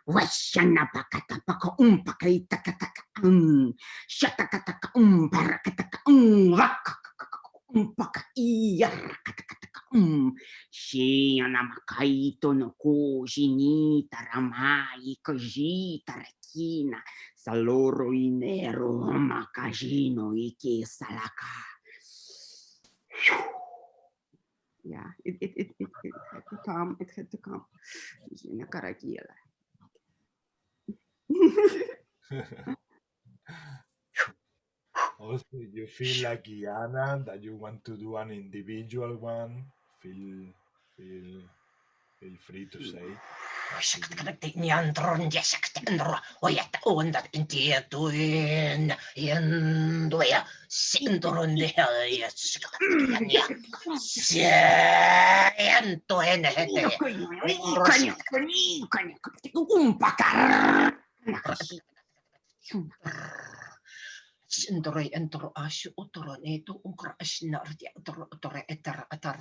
Washana pakata paka pakaita kataka shatakataka parakataka paka iya katakataka shiana makaito no kujini taramai koji tarakina saloro inero makajino iki salaka. Yeah, it had to come. It had to come. Жена Карагела. Also, you feel like Guyana that you want to do an individual one, feel free to say. Sindore entro ashu utoro neto unkra ashnardi utoro etar atar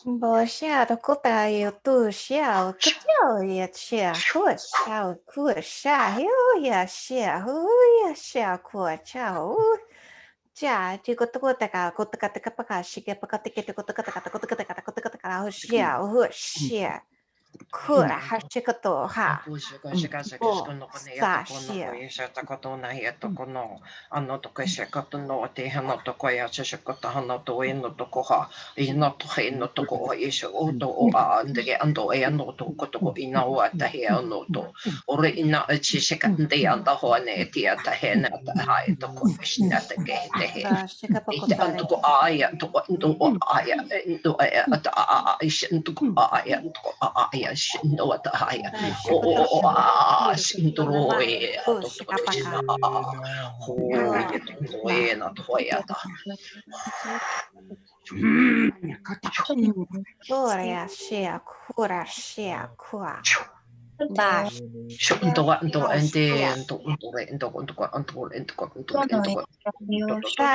Bo xiao ku ta yu tu xiao ku jiao ye xia ku xiao ku xia yu ya xia hu ya xia ku chao ja ji ku tu ta ka ku ta ka ta ka pa ka shi ke pa ka ti ke ku ta ka ta ka ku ta ka ta ka ku ta ka ta ka hu xiao hu xia ku ra ha shi ka to ha sa xia Gloria xia kura xia kua ba da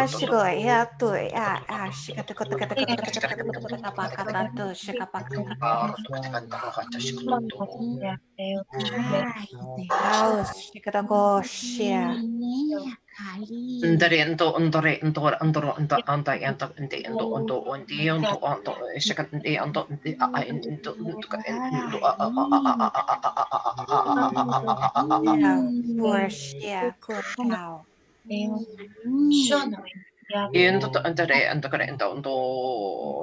shi go ya tu ya a shi ka ta ka ta ka ta ka ta ka ta ka ta ka pa ka ta tu shi ka pa ka ta au shi ka ta go xia kura xia kura chao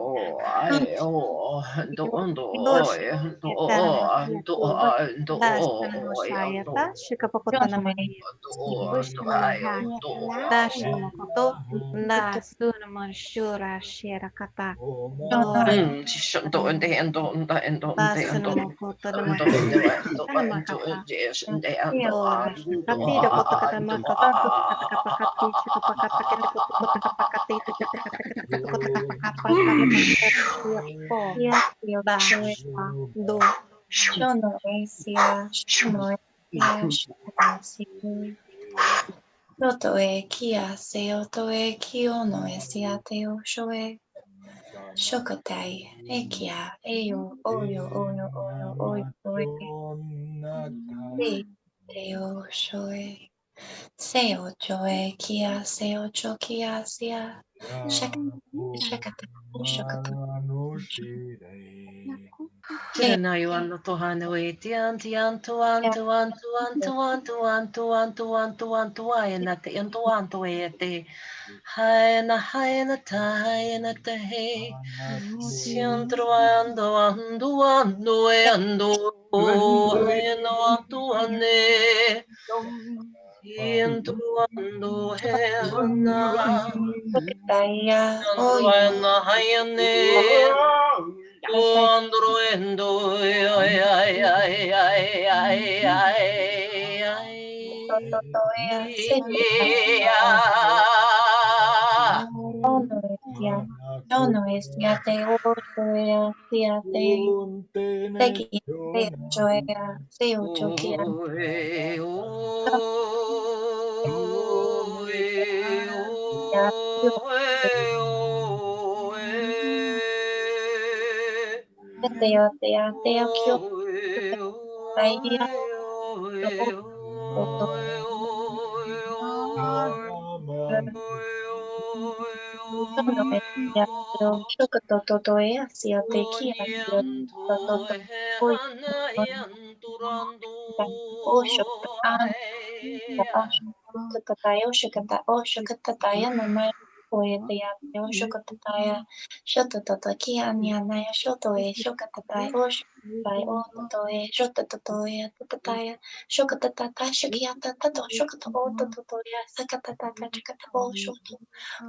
Roto e kia se oto e kio no e sia te o shoe. Shokotai e kia e o oyo oyo oyo oyo oe. Te o shoe. Se o joe kia se o jo kia sia. Shakata shakata. Tēnā i ana tohana e te anti antu antu antu antu antu antu antu antu antu aena te antu antu e te haena ta haena te he siantro ando ando ando e ando haena atu ane siantro ando he ana ando ana haene Androendo, ay, ay, ay, ay, ay, ay, ay. Ono esia te otoea sia te teki te joea se utokia. Te kyo idea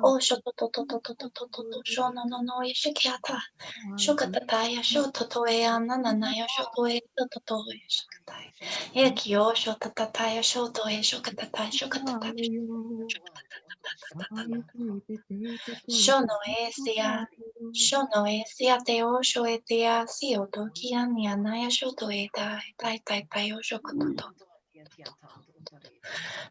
Oh, shono no no ishikiata. Shokatataya shototoea nananaya shotoe shototoe shokatai. Ekyo shotatataya shotoe shokatataya shokatataya. Shono esia te osho etea sioto kia nianaya shotoe tai tai tai osho kototo.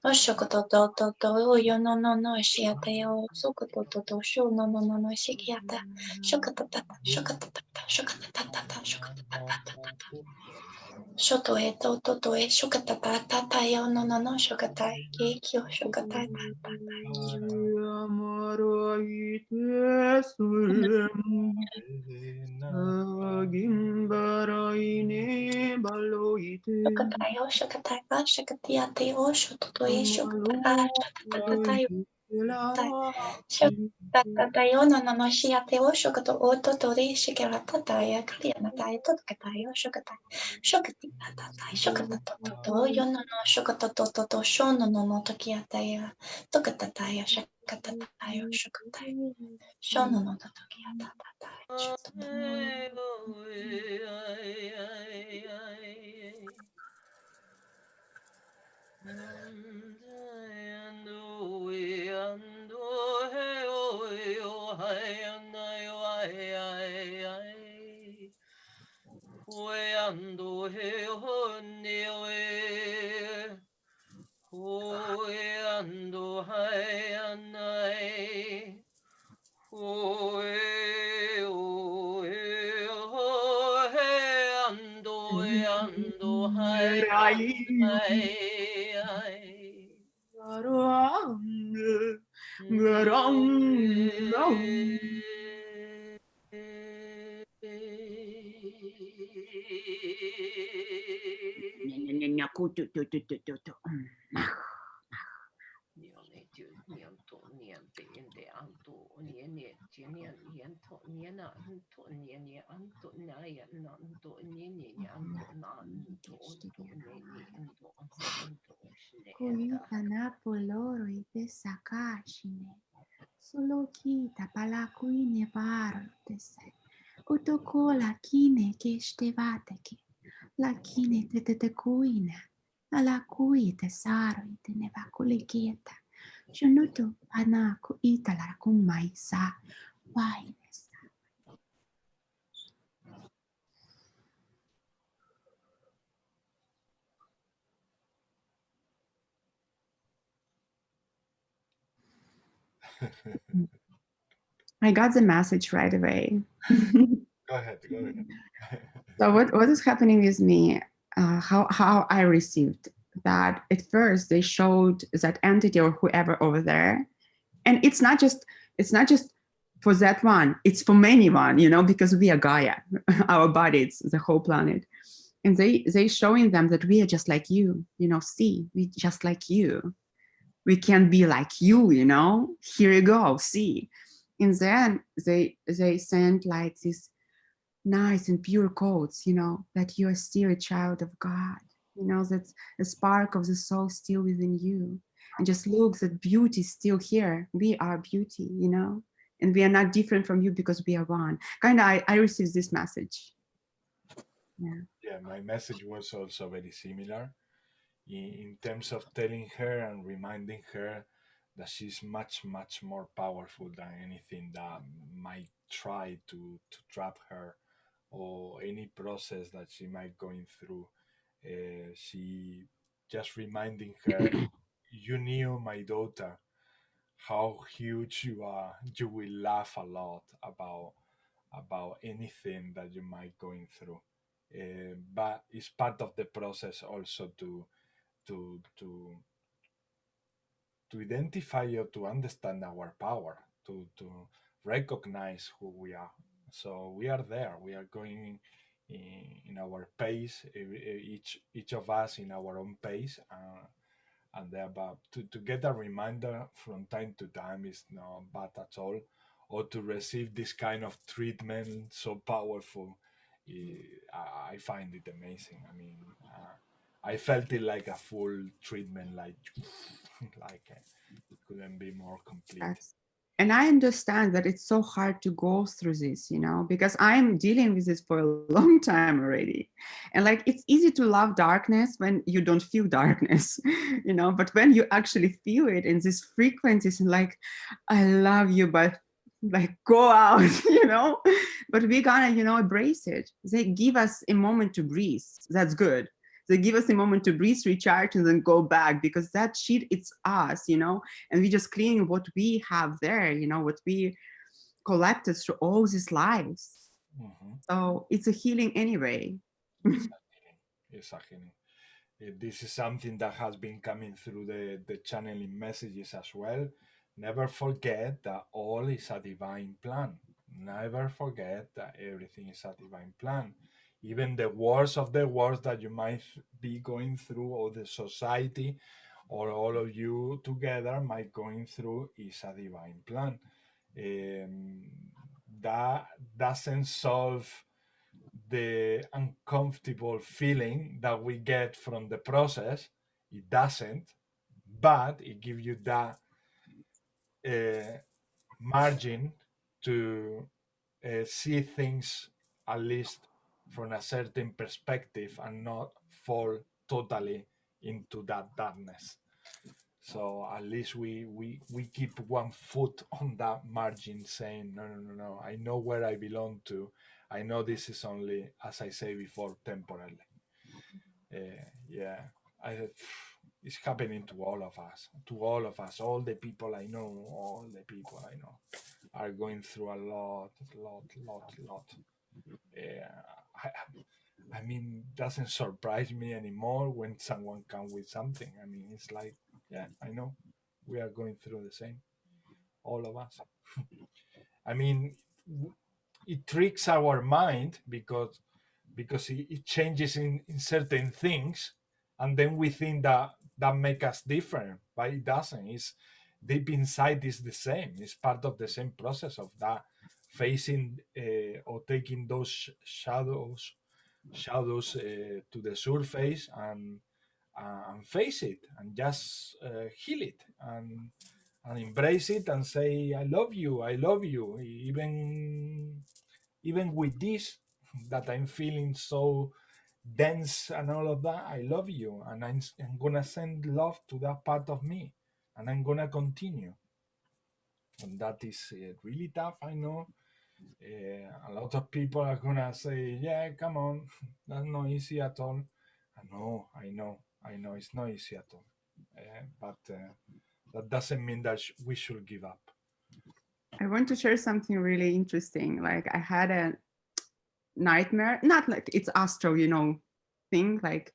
Oshokototo yo no no no shiate o sokototo sho no no no no shikiata shokatata shokatata shokatata shokatata shoto e to e shokatata tata yo no no no shokatai kyo shokatata shokatai o shokatai ka shokatia te o shoto e shokatata Tatayona namashiate o shokato oto tori shikerataya klianataya totakayo shokata shokati tatai shokata toto yono no shokato toto shono no no tokiataya tokatataya shakatatayo shokatai shono no tokiataya Poloro e pesacashine solo kita palakuine parte se utokola kine ke stevate ke la kine te kuina ala kui te saro te neva kulikieta junuto panaku itala kumai sa waines. I got the message right away. Go ahead. So what is happening with me, how I received that at first they showed that entity or whoever over there. And it's not just for that one, it's for many one, because we are Gaia, our body, it's the whole planet. And they showing them that we are just like you, see, we just like you. We can be like you, here you go, see. And then they sent like this nice and pure quotes, that you are still a child of God, that a spark of the soul still within you. And just look, that beauty is still here. We are beauty, and we are not different from you because we are one. I received this message. Yeah, my message was also very similar. in terms of telling her and reminding her that she's much, much more powerful than anything that might try to trap her, or any process that she might going through. She just reminding her, you knew, my daughter, how huge you are. You will laugh a lot about anything that you might going through. But it's part of the process also to to to identify or to understand our power, to recognize who we are. So we are there. We are going in our pace, each of us in our own pace, and there. But to get a reminder from time to time is not bad at all, or to receive this kind of treatment so powerful. I find it amazing. I mean, I felt it like a full treatment, like like it couldn't be more complete. Yes. And I understand that it's so hard to go through this, you know, because I'm dealing with this for a long time already. And like, it's easy to love darkness when you don't feel darkness, you know, but when you actually feel it in these frequencies, and like, I love you, but like, go out, you know, but we're gonna, you know, embrace it. They give us a moment to breathe. That's good. They give us a moment to breathe, recharge, and then go back, because that shit, it's us, you know, and we just clean what we have there, you know, what we collected through all these lives. So it's a healing anyway. It's a healing. This is something that has been coming through the channeling messages as well. Never forget that all is a divine plan. Never forget that everything is a divine plan. Even the worst of the worst that you might be going through, or the society, or all of you together might going through, is a divine plan. That doesn't solve the uncomfortable feeling that we get from the process. It doesn't, but it gives you that margin to see things at least from a certain perspective, and not fall totally into that darkness. So at least we keep one foot on that margin, saying, no, I know where I belong to. I know this is only, as I say before, temporarily. It's happening to all of us. All the people I know, are going through a lot. I mean, doesn't surprise me anymore when someone comes with something. I mean, it's like, yeah, I know we are going through the same, all of us. I mean, it tricks our mind because it changes in certain things, and then we think that make us different, but it doesn't. It's deep inside is the same. It's part of the same process of that, facing or taking those shadows to the surface, and face it, and just heal it, and embrace it, and say, I love you, even with this that I'm feeling so dense and all of that. I love you, and I'm gonna send love to that part of me, and I'm gonna continue. And that is really tough, I know. A lot of people are gonna say, yeah, come on, that's not easy at all. I know it's not easy at all. But that doesn't mean that we should give up. I want to share something really interesting. Like, I had a nightmare, not like it's astral, you know, thing, like,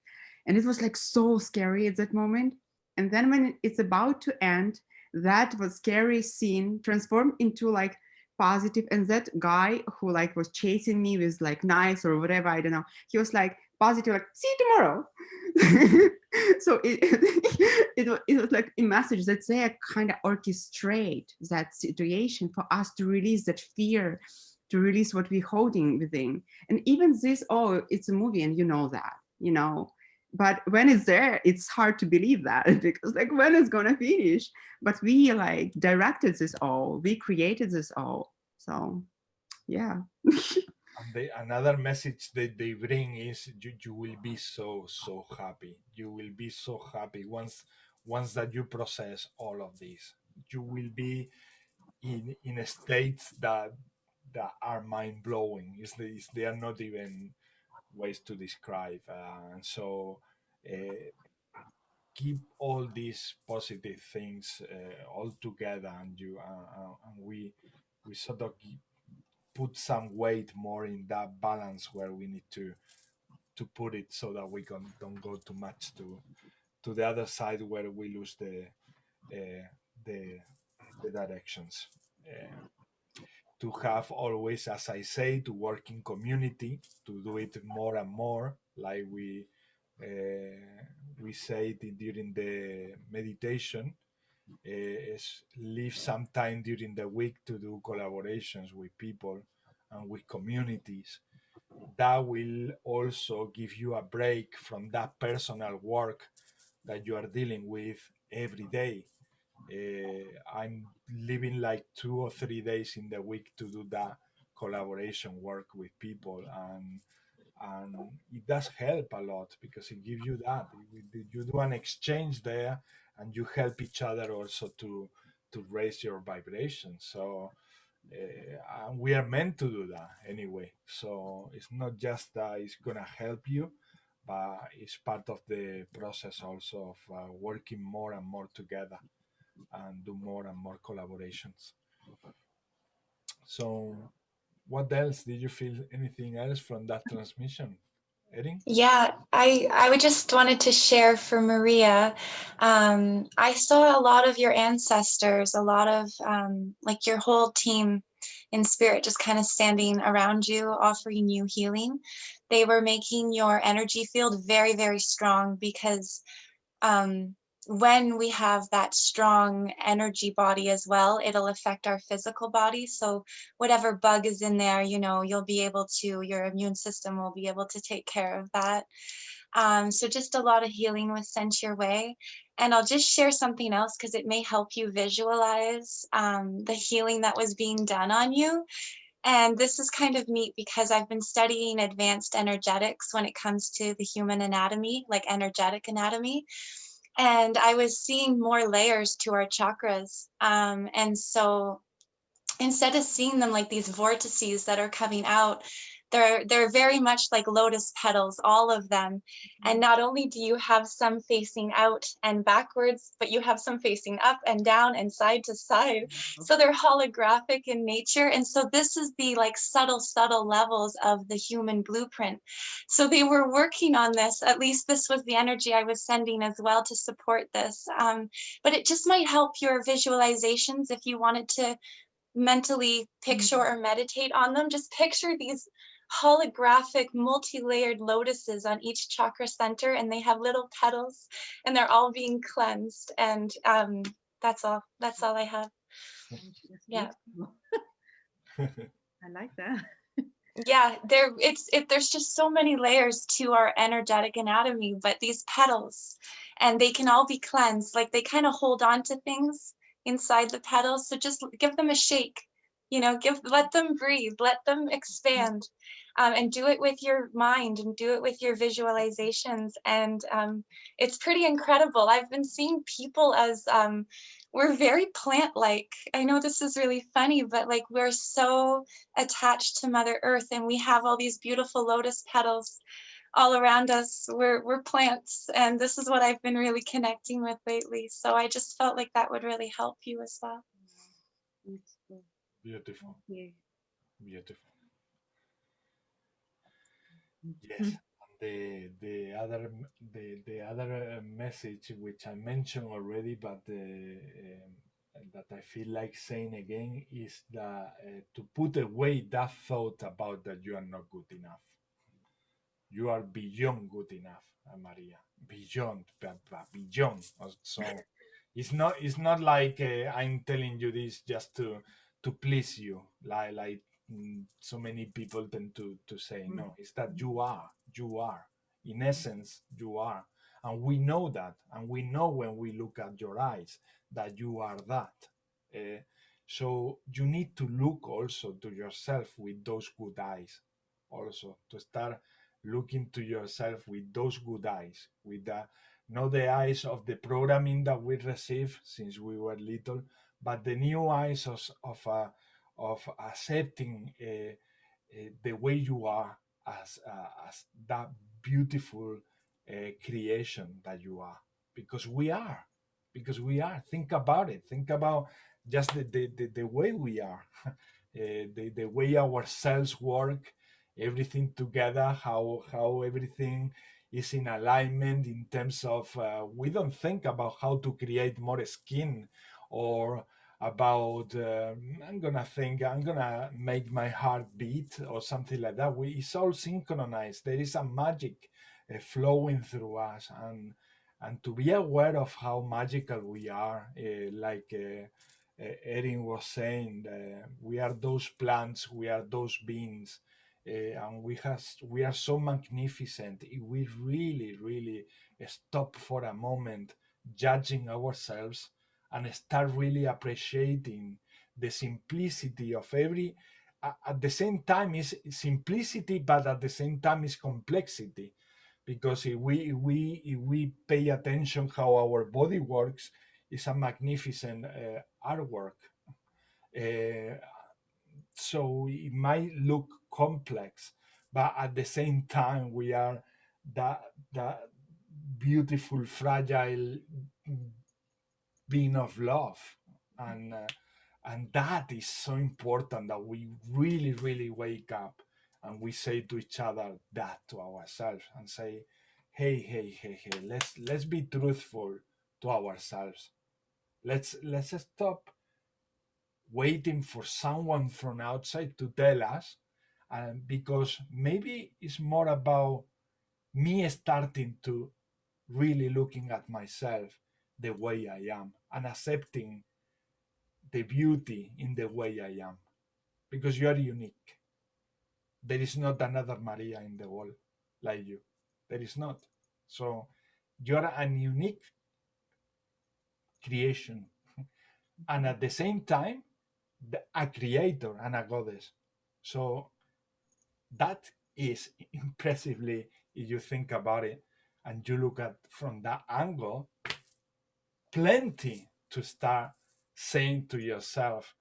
and it was like so scary at that moment. And then when it's about to end, that was scary scene transformed into like positive, and that guy who like was chasing me with like knives or whatever, I don't know, he was like positive, like, see you tomorrow. So it was like a message that they kind of orchestrate that situation for us to release that fear, to release what we're holding within. And even this, oh, it's a movie, and you know that, you know, but when it's there, it's hard to believe that, because like, when it's gonna finish? But we like directed this all, we created this all. So yeah. And another message that they bring is you will be so happy. You will be so happy once that you process all of this. You will be in states that are mind blowing. They are not even ways to describe. And so keep all these positive things all together, and we sort of put some weight more in that balance where we need to put it, so that we don't go too much to the other side where we lose the directions. To have always, as I say, to work in community, to do it more and more, like we say it during the meditation. Leave some time during the week to do collaborations with people and with communities. That will also give you a break from that personal work that you are dealing with every day. I'm leaving like 2 or 3 days in the week to do that collaboration work with people, and it does help a lot, because it gives you that you do an exchange there, and you help each other also to raise your vibration. So and we are meant to do that anyway, so it's not just that it's gonna help you, but it's part of the process also of working more and more together and do more and more collaborations. So what else did you feel? Anything else from that transmission, Erin? Yeah, I would just wanted to share for Maria. I saw a lot of your ancestors, a lot of like your whole team in spirit just kind of standing around you, offering you healing. They were making your energy field very, very strong, because when we have that strong energy body as well, it'll affect our physical body. So whatever bug is in there, you know, you'll be able to, your immune system will be able to take care of that. So just a lot of healing was sent your way. And I'll just share something else, because it may help you visualize the healing that was being done on you. And this is kind of neat, because I've been studying advanced energetics when it comes to the human anatomy, like energetic anatomy. And I was seeing more layers to our chakras. And so instead of seeing them like these vortices that are coming out, they're very much like lotus petals, all of them. And not only do you have some facing out and backwards, but you have some facing up and down and side to side. So they're holographic in nature. And so this is the like subtle levels of the human blueprint. So they were working on this, at least this was the energy I was sending as well to support this. But it just might help your visualizations if you wanted to mentally picture or meditate on them. Just picture these holographic multi-layered lotuses on each chakra center, and they have little petals, and they're all being cleansed. And that's all I have. Yeah. I like that. Yeah, there's just so many layers to our energetic anatomy, but these petals, and they can all be cleansed. Like they kind of hold on to things inside the petals. So just give them a shake, you know, let them breathe, let them expand, and do it with your mind and do it with your visualizations. And it's pretty incredible. I've been seeing people as we're very plant-like. I know this is really funny, but like we're so attached to Mother Earth, and we have all these beautiful lotus petals all around us. We're plants, and this is what I've been really connecting with lately. So I just felt like that would really help you as well. Beautiful. Yeah. Beautiful. Yes. The other message, which I mentioned already, but that I feel like saying again, is that to put away that thought about that you are not good enough. You are beyond good enough, Maria. Beyond, beyond. So it's not like I'm telling you this just to please you, like so many people tend to say. No, it's that you are in essence, you are, and we know that, and we know when we look at your eyes that you are that. So you need to look also to yourself with those good eyes, also, to start looking to yourself with those good eyes, with not the eyes of the programming that we received since we were little, but the new eyes of accepting the way you are as that beautiful creation that you are, because we are. Think about it. Think about just the way we are, the way our cells work, everything together, how everything is in alignment in terms of we don't think about how to create more skin, or about I'm gonna make my heart beat or something like that. It's all synchronized. There is a magic flowing through us, and to be aware of how magical we are, like Erin was saying, we are those plants, we are those beings, and we are so magnificent if we really stop for a moment judging ourselves and start really appreciating the simplicity of every. At the same time, is simplicity, but at the same time is complexity, because if we pay attention how our body works, it's a magnificent artwork. So it might look complex, but at the same time we are that beautiful, fragile being of love, and that is so important, that we really wake up and we say to each other that to ourselves, and say, hey, let's be truthful to ourselves. Let's stop waiting for someone from outside to tell us, because maybe it's more about me starting to really looking at myself the way I am, and accepting the beauty in the way I am, because you are unique. There is not another Maria in the world like you. There is not. So you are a unique creation, and at the same time a creator and a goddess. So that is impressively, if you think about it and you look at from that angle, plenty to start saying to yourself,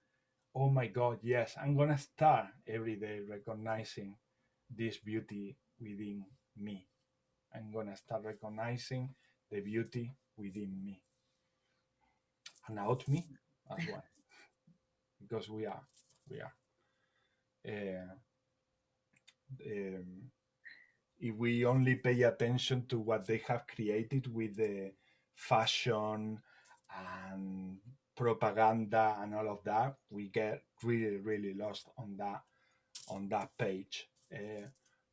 oh my God, yes, I'm gonna start every day recognizing this beauty within me. I'm gonna start recognizing the beauty within me and out me as well, because we are. If we only pay attention to what they have created with the fashion and propaganda and all of that, we get really lost on that page.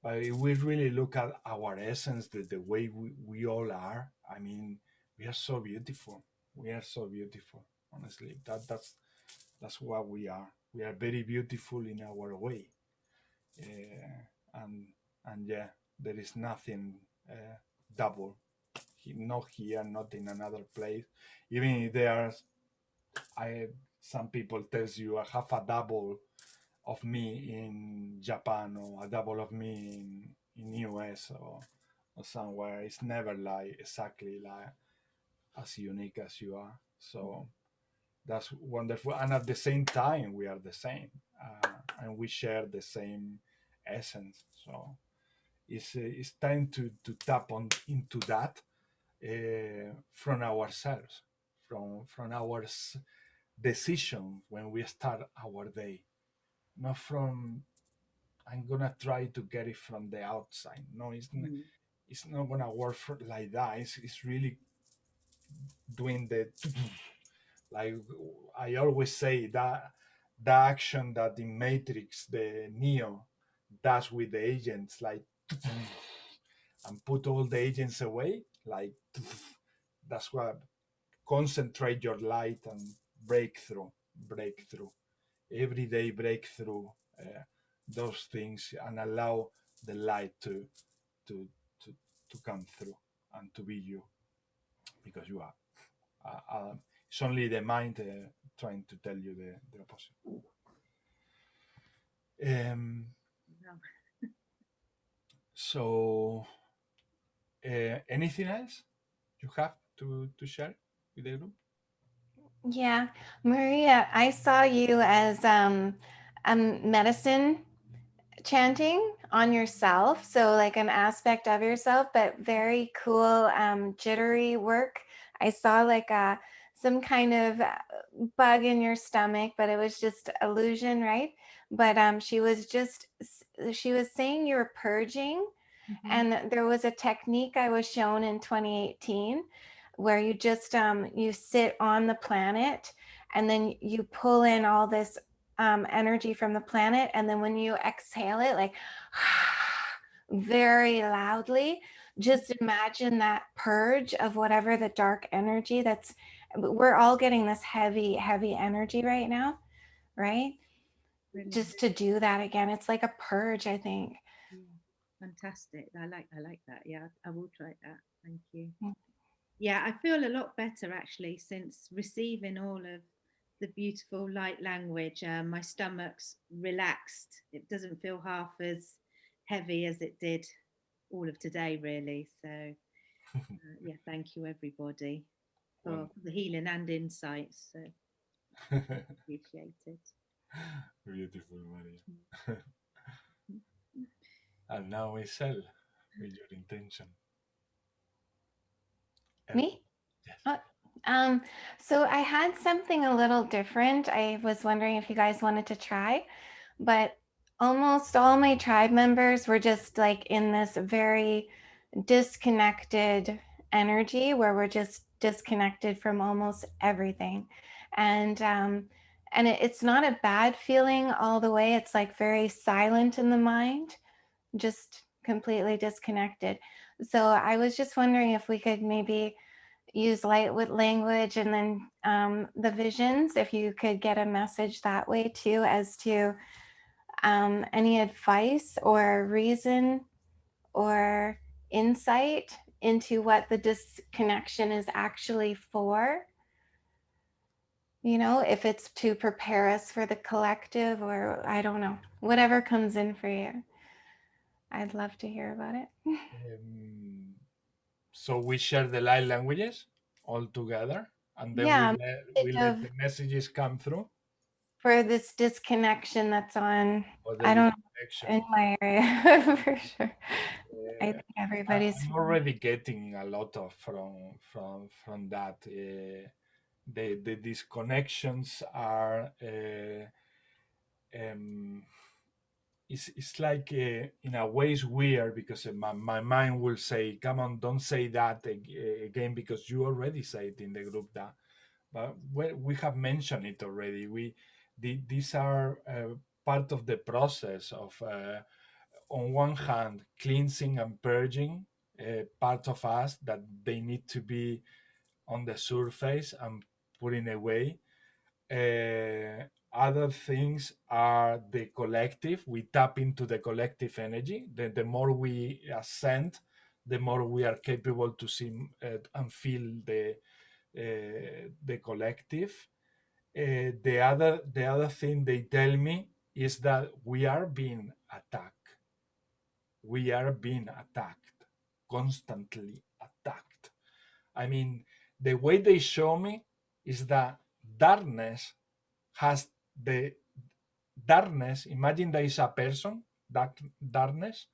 But if we really look at our essence, the way we all are, I mean, we are so beautiful. We are so beautiful, honestly. That's what we are. We are very beautiful in our way. And yeah, there is nothing double, not here, not in another place. Even if there's, some people tells you I have a double of me in Japan, or a double of me in US, or somewhere. It's never like exactly like as unique as you are. So that's wonderful, and at the same time we are the same, and we share the same essence. So it's time to tap into that, from ourselves, from our decision when we start our day, not from I'm gonna try to get it from the outside. No, it's not gonna work like that. It's really doing the like I always say, that the action that in Matrix the Neo does with the agents, like and put all the agents away, like that's what concentrate your light and breakthrough everyday breakthrough, those things, and allow the light to to come through and to be you, because you are. It's only the mind trying to tell you the opposite. So, anything else you have to share with the group? Yeah, Maria, I saw you as medicine chanting on yourself, so like an aspect of yourself, but very cool jittery work. I saw like some kind of bug in your stomach, but it was just illusion, right? But she was saying you were purging. And there was a technique I was shown in 2018 where you just you sit on the planet and then you pull in all this energy from the planet, and then when you exhale it, like very loudly, just imagine that purge of whatever the dark energy that's, we're all getting this heavy energy right now, right? Brilliant. Just to do that again, it's like a purge, I think. Fantastic. I like that. Yeah, I will try that. Thank you. Yeah, I feel a lot better actually since receiving all of the beautiful light language. My stomach's relaxed. It doesn't feel half as heavy as it did all of today, really. So yeah, thank you everybody for the healing and insights. So appreciated. Beautiful, Maria. And now Isel, with your intention. Me? Yes. So I had something a little different. I was wondering if you guys wanted to try, but almost all my tribe members were just like in this very disconnected energy where we're just disconnected from almost everything. And it's not a bad feeling all the way. It's like very silent in the mind, just completely disconnected. So I was just wondering if we could maybe use light with language and then the visions, if you could get a message that way too, as to any advice or reason or insight into what the disconnection is actually for. You know, if it's to prepare us for the collective, or I don't know, whatever comes in for you. I'd love to hear about it. So we share the light languages all together, and then Yeah, we let the messages come through. For this disconnection that's on, I don't know, in my area for sure. I think everybody's. I'm already getting a lot of from that. The disconnections are. It's like in a way it's weird because my mind will say, come on, don't say that again, because you already said it in the group that, but we have mentioned it already. These are part of the process of on one hand cleansing and purging part of us that they need to be on the surface and putting away. Other things are the collective. We tap into the collective energy. The more we ascend, the more we are capable to see and feel the collective. The other thing they tell me is that we are being attacked. We are being attacked, constantly attacked. I mean, the way they show me is that darkness has the darkness. Imagine there is a person, darkness,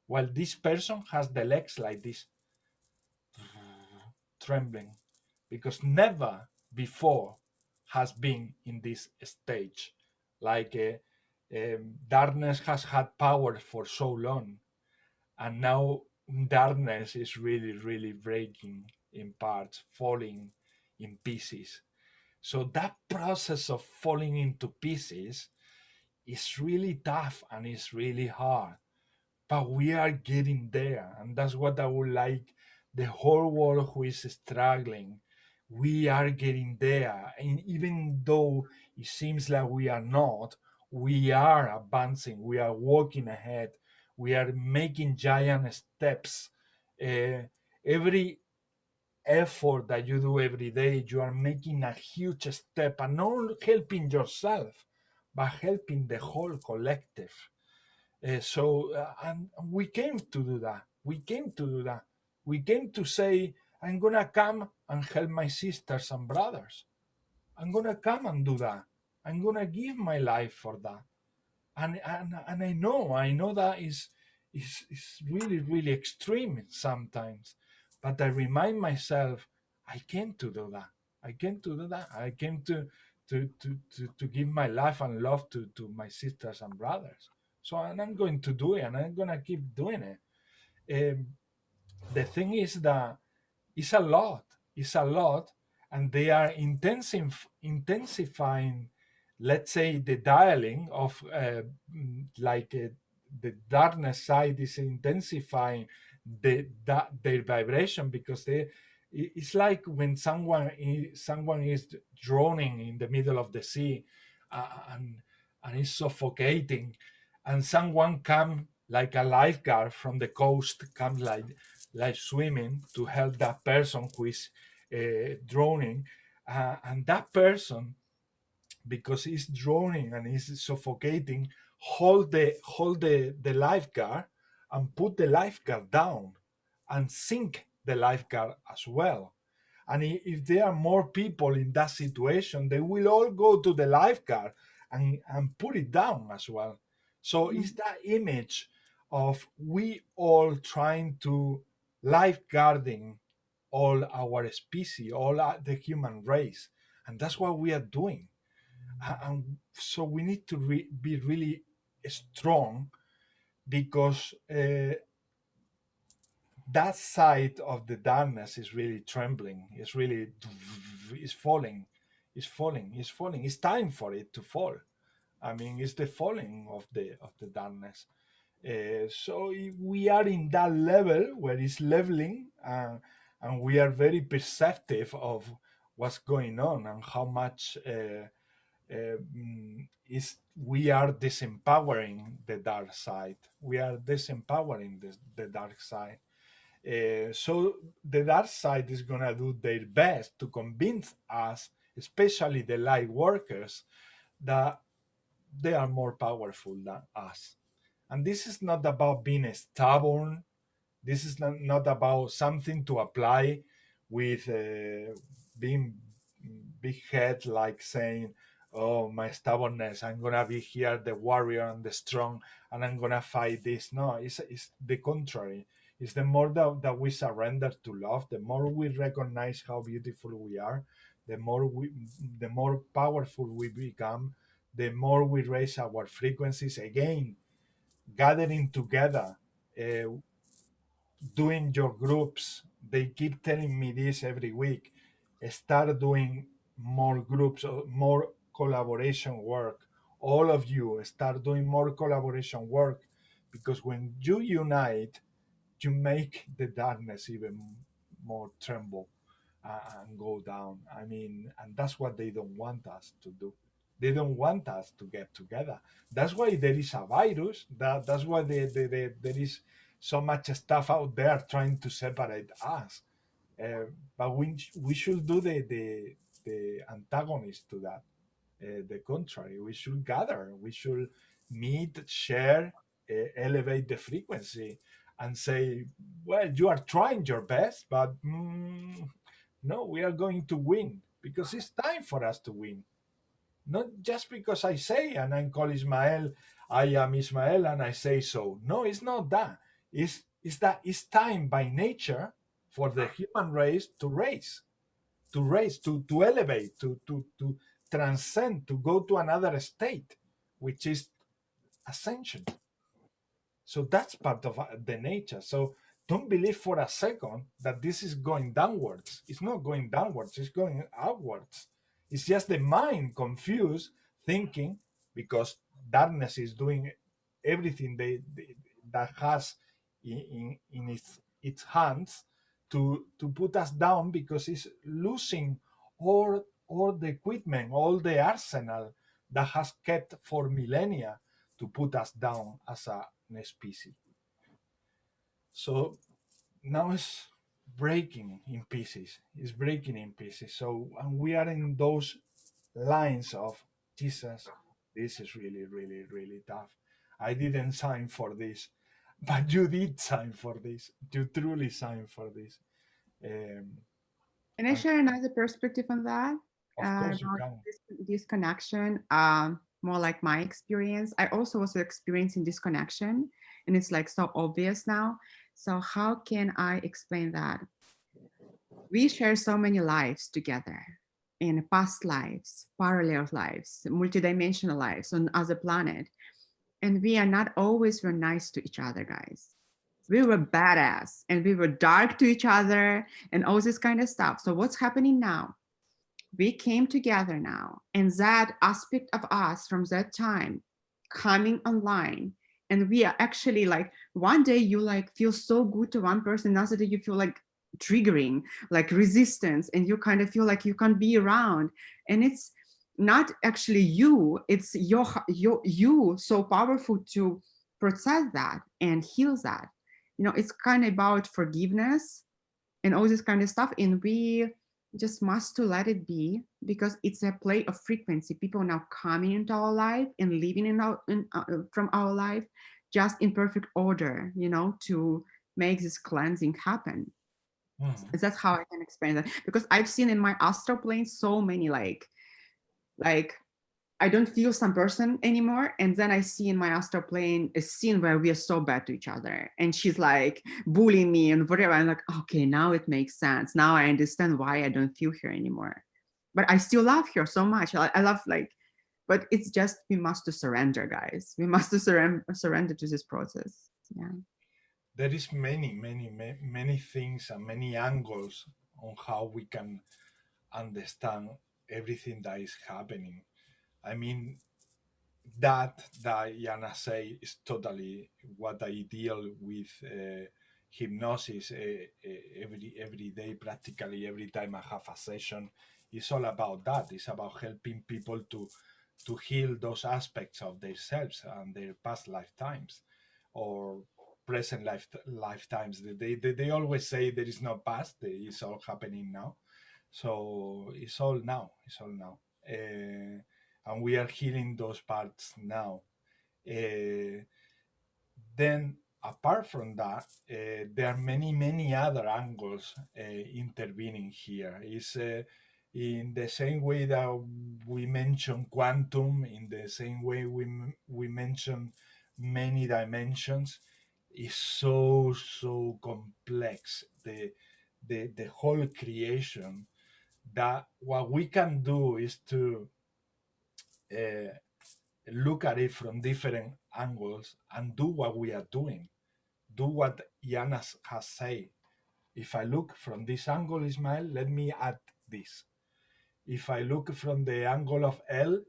while this person has the legs like this, trembling, because never before has been in this stage. Like darkness has had power for so long, and now darkness is really breaking in parts, falling in pieces. So that process of falling into pieces is really tough and it's really hard, but we are getting there. And that's what I would like the whole world who is struggling. We are getting there. And even though it seems like we are not, we are advancing, we are walking ahead, we are making giant steps. Every effort that you do every day, you are making a huge step, and not helping yourself, but helping the whole collective. And we came to do that. We came to do that. We came to say, I'm gonna come and help my sisters and brothers. I'm gonna come and do that. I'm gonna give my life for that. And I know that is really, really extreme sometimes. But I remind myself, I came to do that. I came to do that. I came to give my life and love to my sisters and brothers. So I'm going to do it, and I'm gonna keep doing it. The thing is that it's a lot. It's a lot, and they are intensifying, let's say, the dialing of the darkness side is intensifying their vibration, because it's like when someone is drowning in the middle of the sea, and is suffocating, and someone come like a lifeguard from the coast, comes like swimming to help that person who is drowning, and that person, because he's drowning and he's suffocating, hold the lifeguard and put the lifeguard down and sink the lifeguard as well. And if there are more people in that situation, they will all go to the lifeguard and put it down as well. So it's that image of we all trying to lifeguarding all our species, all the human race. And that's what we are doing. And so we need to be really strong, because that side of the darkness is really trembling. It's really it's falling. It's falling. It's falling. It's time for it to fall. I mean, it's the falling of the darkness. So we are in that level where it's leveling, and we are very perceptive of what's going on and how much is we are disempowering the dark side. We are disempowering the dark side. So the dark side is going to do their best to convince us, especially the light workers, that they are more powerful than us. And this is not about being stubborn. This is not about something to apply with being big head, like saying, oh, my stubbornness, I'm going to be here, the warrior and the strong, and I'm going to fight this. No, it's the contrary. It's the more that we surrender to love, the more we recognize how beautiful we are, the more powerful we become, the more we raise our frequencies again, gathering together, doing your groups. They keep telling me this every week. Start doing more groups, more collaboration work. All of you start doing more collaboration work, because when you unite, you make the darkness even more tremble and go down. I mean, and that's what they don't want us to do. They don't want us to get together. That's why there is a virus. That's why there is so much stuff out there trying to separate us. But we should do the antagonist to that. The contrary, we should gather. We should meet, share, elevate the frequency, and say, well, you are trying your best, but no, we are going to win, because it's time for us to win. Not just because I say, and I'm called Ismael, I am Ismael, and I say so. No, it's not that. It's that it's time by nature for the human race to raise, to elevate, to transcend, to go to another state, which is ascension. So that's part of the nature. So don't believe for a second that this is going downwards. It's not going downwards, it's going outwards. It's just the mind confused, thinking, because darkness is doing everything that has in its hands to put us down, because it's losing all the equipment, all the arsenal that has kept for millennia to put us down as a species. So now it's breaking in pieces. It's breaking in pieces. So, and we are in those lines of Jesus. This is really, really, really tough. I didn't sign for this, but you did sign for this. You truly signed for this. Can I share another perspective on that? Of course you About can. disconnection, more like my experience. I also was experiencing disconnection, and it's like so obvious now. So how can I explain that? We share so many lives together, in past lives, parallel lives, multidimensional lives on other planet. And we are not always very nice to each other, guys. We were badass and we were dark to each other and all this kind of stuff. So what's happening now? We came together now, and that aspect of us from that time coming online, and we are actually like, one day you like feel so good to one person, another day you feel like triggering, like resistance, and you kind of feel like you can't be around. And it's not actually you, it's you so powerful to process that and heal that. You know, it's kind of about forgiveness and all this kind of stuff. And we just must to let it be, because it's a play of frequency. People now coming into our life and living from our life just in perfect order, you know, to make this cleansing happen. That's how I can explain that, because I've seen in my astral plane so many like I don't feel some person anymore, and then I see in my astral plane a scene where we are so bad to each other, and she's like bullying me and whatever. I'm like, okay, now it makes sense. Now I understand why I don't feel her anymore, but I still love her so much. I love like, but it's just we must to surrender, guys. We must to surrender to this process. Yeah. There is many things and many angles on how we can understand everything that is happening. I mean, that Yana say is totally what I deal with hypnosis every day, practically every time I have a session. It's all about that. It's about helping people to heal those aspects of themselves and their past lifetimes or present lifetimes. They always say there is no past, it's all happening now. So it's all now. And we are healing those parts now. Then apart from that, there are many other angles intervening here. Is in the same way that we mention quantum, in the same way we mention many dimensions, is so complex, the whole creation, that what we can do is to look at it from different angles and do what we are doing. Do what Yana has said. If I look from this angle, Ismael, let me add this. If I look from the angle of L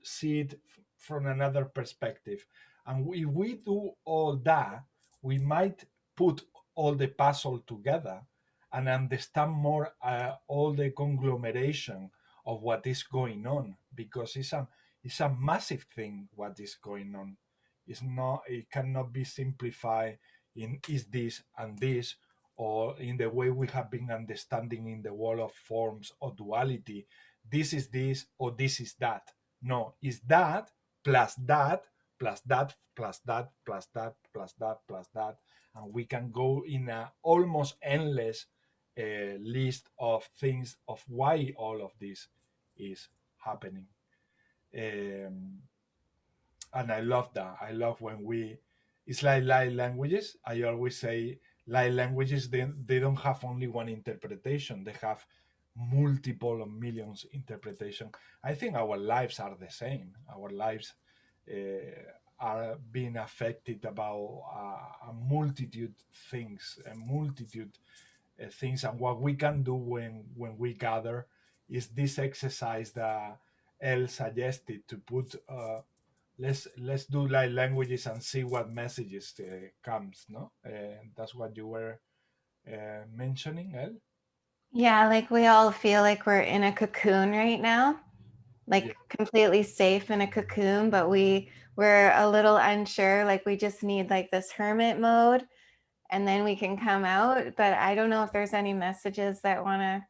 see it from another perspective. And if we do all that, we might put all the puzzle together and understand more all the conglomeration of what is going on, because it's a massive thing what is going on. It cannot be simplified in is this and this, or in the way we have been understanding in the world of forms or duality. This is this or this is that. No, it's that plus that plus that plus that plus that plus that plus that, and we can go in a almost endless list of things of why all of this is happening. And I love that. I love when it's like light languages. I always say light languages, they don't have only one interpretation. They have multiple millions interpretation. I think our lives are the same. Our lives are being affected about a multitude things, things. And what we can do when we gather is this exercise that Elle suggested, to put let's do light languages and see what messages comes. No, that's what you were mentioning, Elle. Yeah, like we all feel like we're in a cocoon right now, like completely safe in a cocoon, but we're a little unsure, like we just need like this hermit mode and then we can come out. But I don't know if there's any messages that want to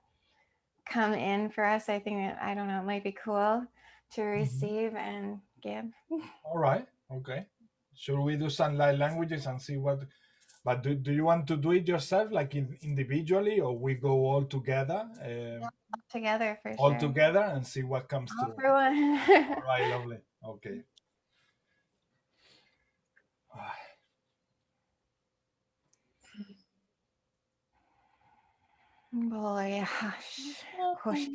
come in for us. I think that, I don't know, it might be cool to receive and give. All right. Okay. Should we do some light languages and see what? But do you want to do it yourself, like individually, or we go all together? Together for All sure. together and see what comes All through. for one. All right, lovely. Okay. Boy, hush. Hush.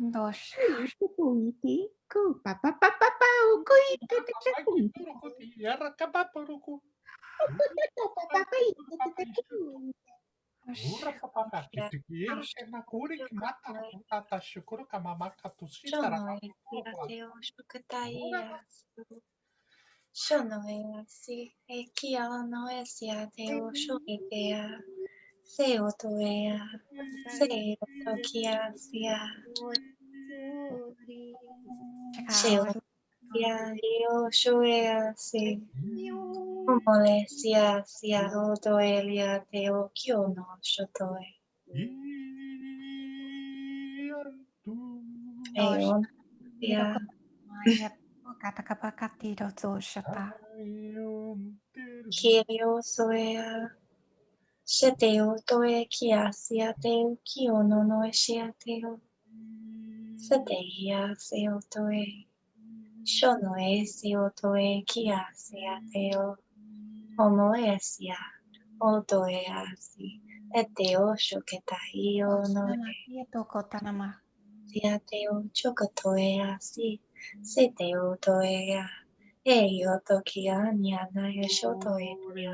Dosh. Shono si e kia no e sia te o shoitea se o toea se o to kia sia se o kia e o shoea si umole sia o toelia te o kio no shotoe e on sia Kirio soea Seteo toe kia sia teo kio no no e sia teo. Seteia seo toe. Shono e seo toe kia sia teo. Homo e sia. O toe asi. E teo shoketai o no e. Sia teo chokotoe asi. Seteo toe a. E yo tokia niana e shotoe tia.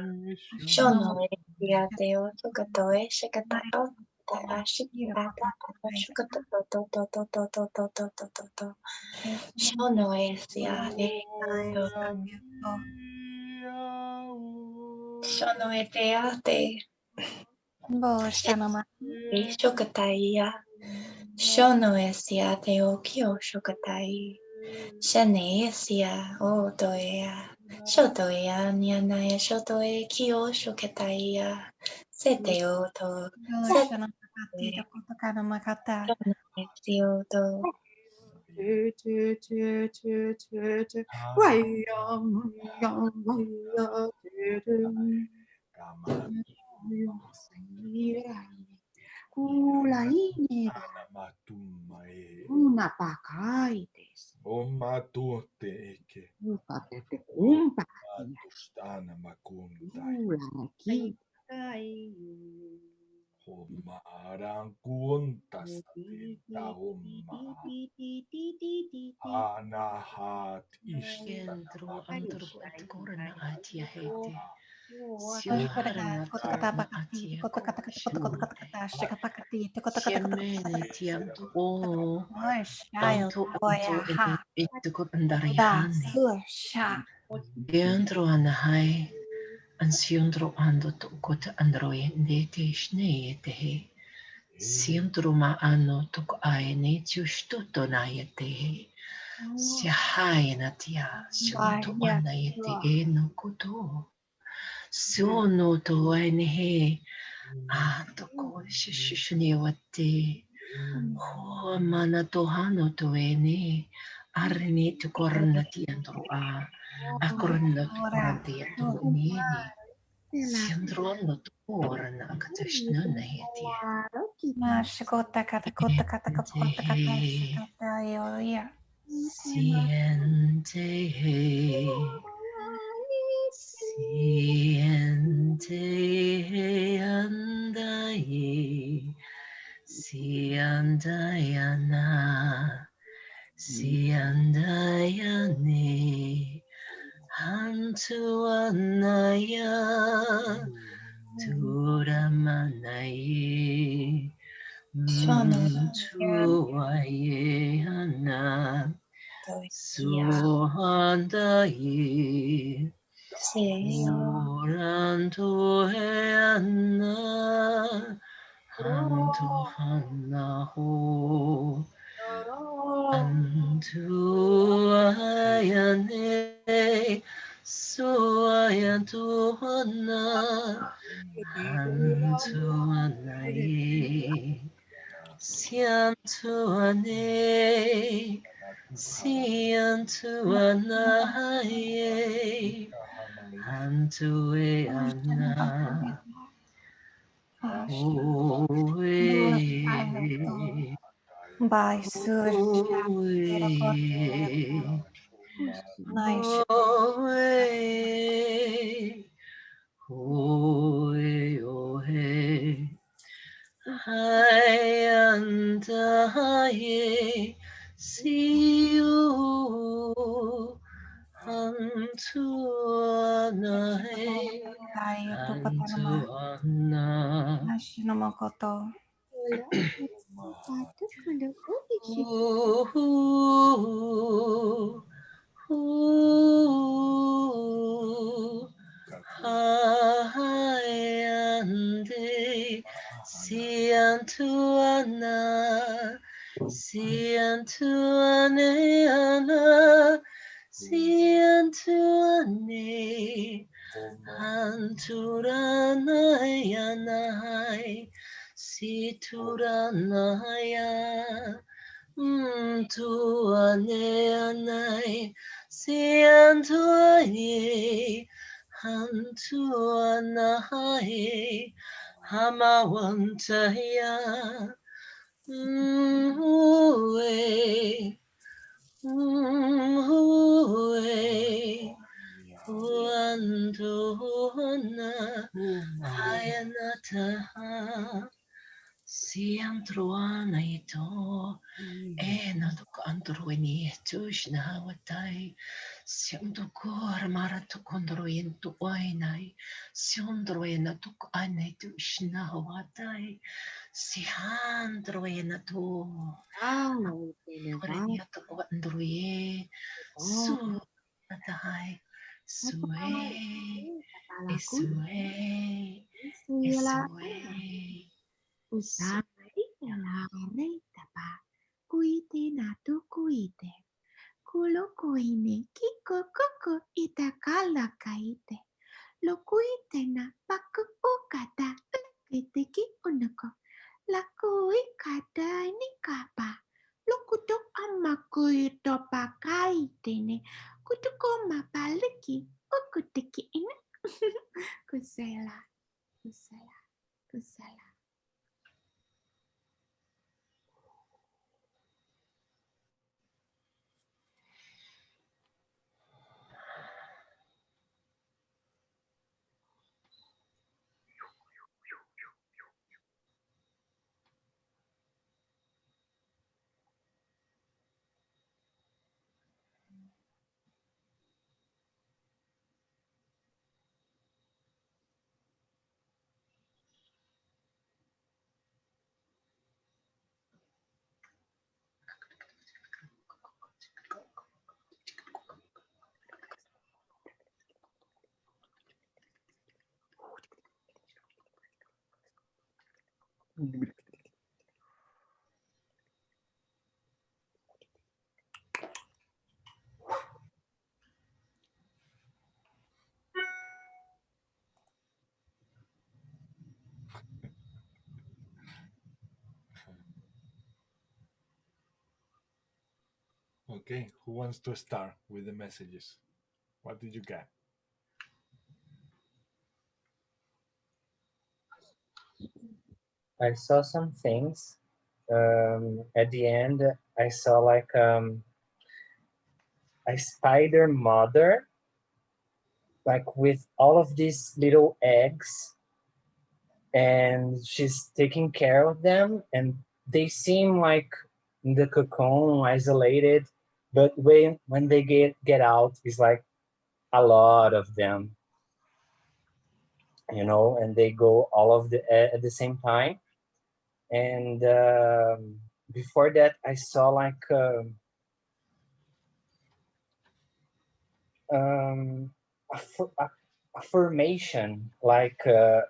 Shono e sia teo chokotoe shikatai o. Shono e sia e Shono e te ate e shokatai Shono e sia te o kyo shokatai Shane e sia o toea Shoto e a niana e shoto e kyo shokatai Se te o to Se te o to Una pakaites. Omatuteke. Ukatete kumpati. Matustana makuntai. Ulaki. Homma arankuntas ta homma. Anahat Entro andro et korna atia hete. Shemene tianto o tanto anto et korndariane. Entro anahai ansiondro ando to kota androe nete shnete he. Sientro ma ano to aene tiusto tonayete he. Siahayana tia sionto anayete eno koto. Sono to aene he. Ato ko shishuniwate. Ho mana to hano to ene. Arne to korna tiandro a. Akorna to korna tiandro nieni. Siandrono to korna akatashna nahetia. Siente andai siandayana siandayane hantu anaya turamanaye tuaye ana suhandaye Oranto heana, anto hana ho, antu ayane, so ayantu hana, antu anaye, Siantuane, Siantuanaye, Antue Anna, Oe, By Sur Oe, Nice. Oe, Oe, Oe, Hayandaye, Siu, Antuanae, Antuana. Nashinomokoto. Ooh, ooh, Hayande, Siantuana, Siantuane, Ana, Siantuane, Anturanaya, Situranaya. Tuane anai, siantuane, hantuanae, hamawantaya, uwe, uwe, uantuana, hayanataha. Siantruana ito, natuk andruini tushna watai, siandukor maratu kondruin tu oinai, siandruina tuk ane tushna watai, siandruina tu, orinia tu andruye, su watai, sue, isue, isue. Usari lare tapa kuite natu kuite kulo kuine kiko koko itakala kaite lo kuite na paku ukata kite ki unako la kui kata ni kapa lo kuto ama kuito pakaite ne kutuko mapaliki ukutiki ina kusela kusela kusela. Okay, who wants to start with the messages? What did you get? I saw some things. At the end, I saw like a spider mother, like with all of these little eggs, and she's taking care of them, and they seem like in the cocoon, isolated, but when they get out, it's like a lot of them, you know, and they go all of the at the same time. And before that, I saw like a formation, like a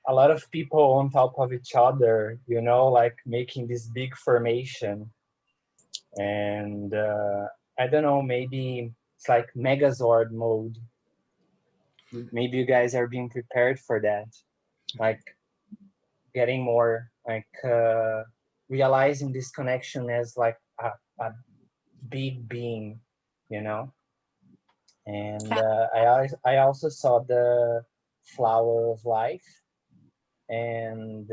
lot of people on top of each other, you know, like making this big formation. And I don't know, maybe it's like Megazord mode. Maybe you guys are being prepared for that, like getting more like realizing this connection as like a big being, you know. And I also saw the flower of life, and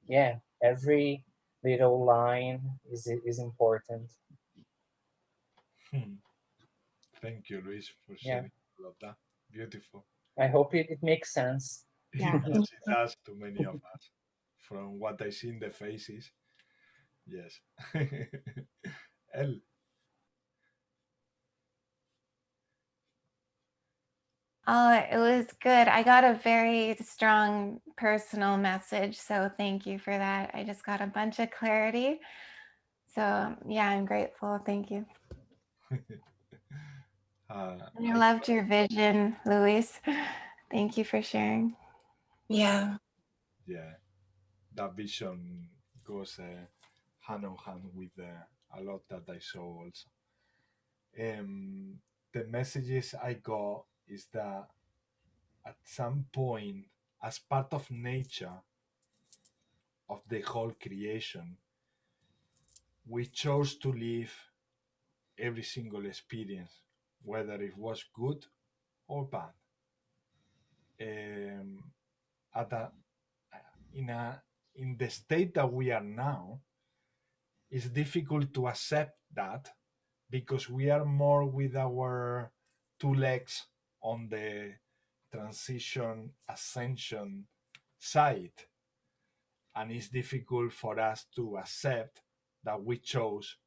yeah, every little line is important. Thank you, Luis, for Yeah. sharing all of that. Beautiful. I hope it makes sense. Yeah. It does to many of us. From what I see in the faces, yes. El, Oh, it was good. I got a very strong personal message, so thank you for that. I just got a bunch of clarity. So yeah, I'm grateful. Thank you. I loved your vision, Luis. Thank you for sharing. Yeah. yeah, that vision goes hand in hand with a lot that I saw also. The messages I got is that at some point, as part of nature, of the whole creation, we chose to live every single experience, whether it was good or bad. At a, in the state that we are now, it's difficult to accept that because we are more with our two legs on the transition ascension side, and it's difficult for us to accept that we chose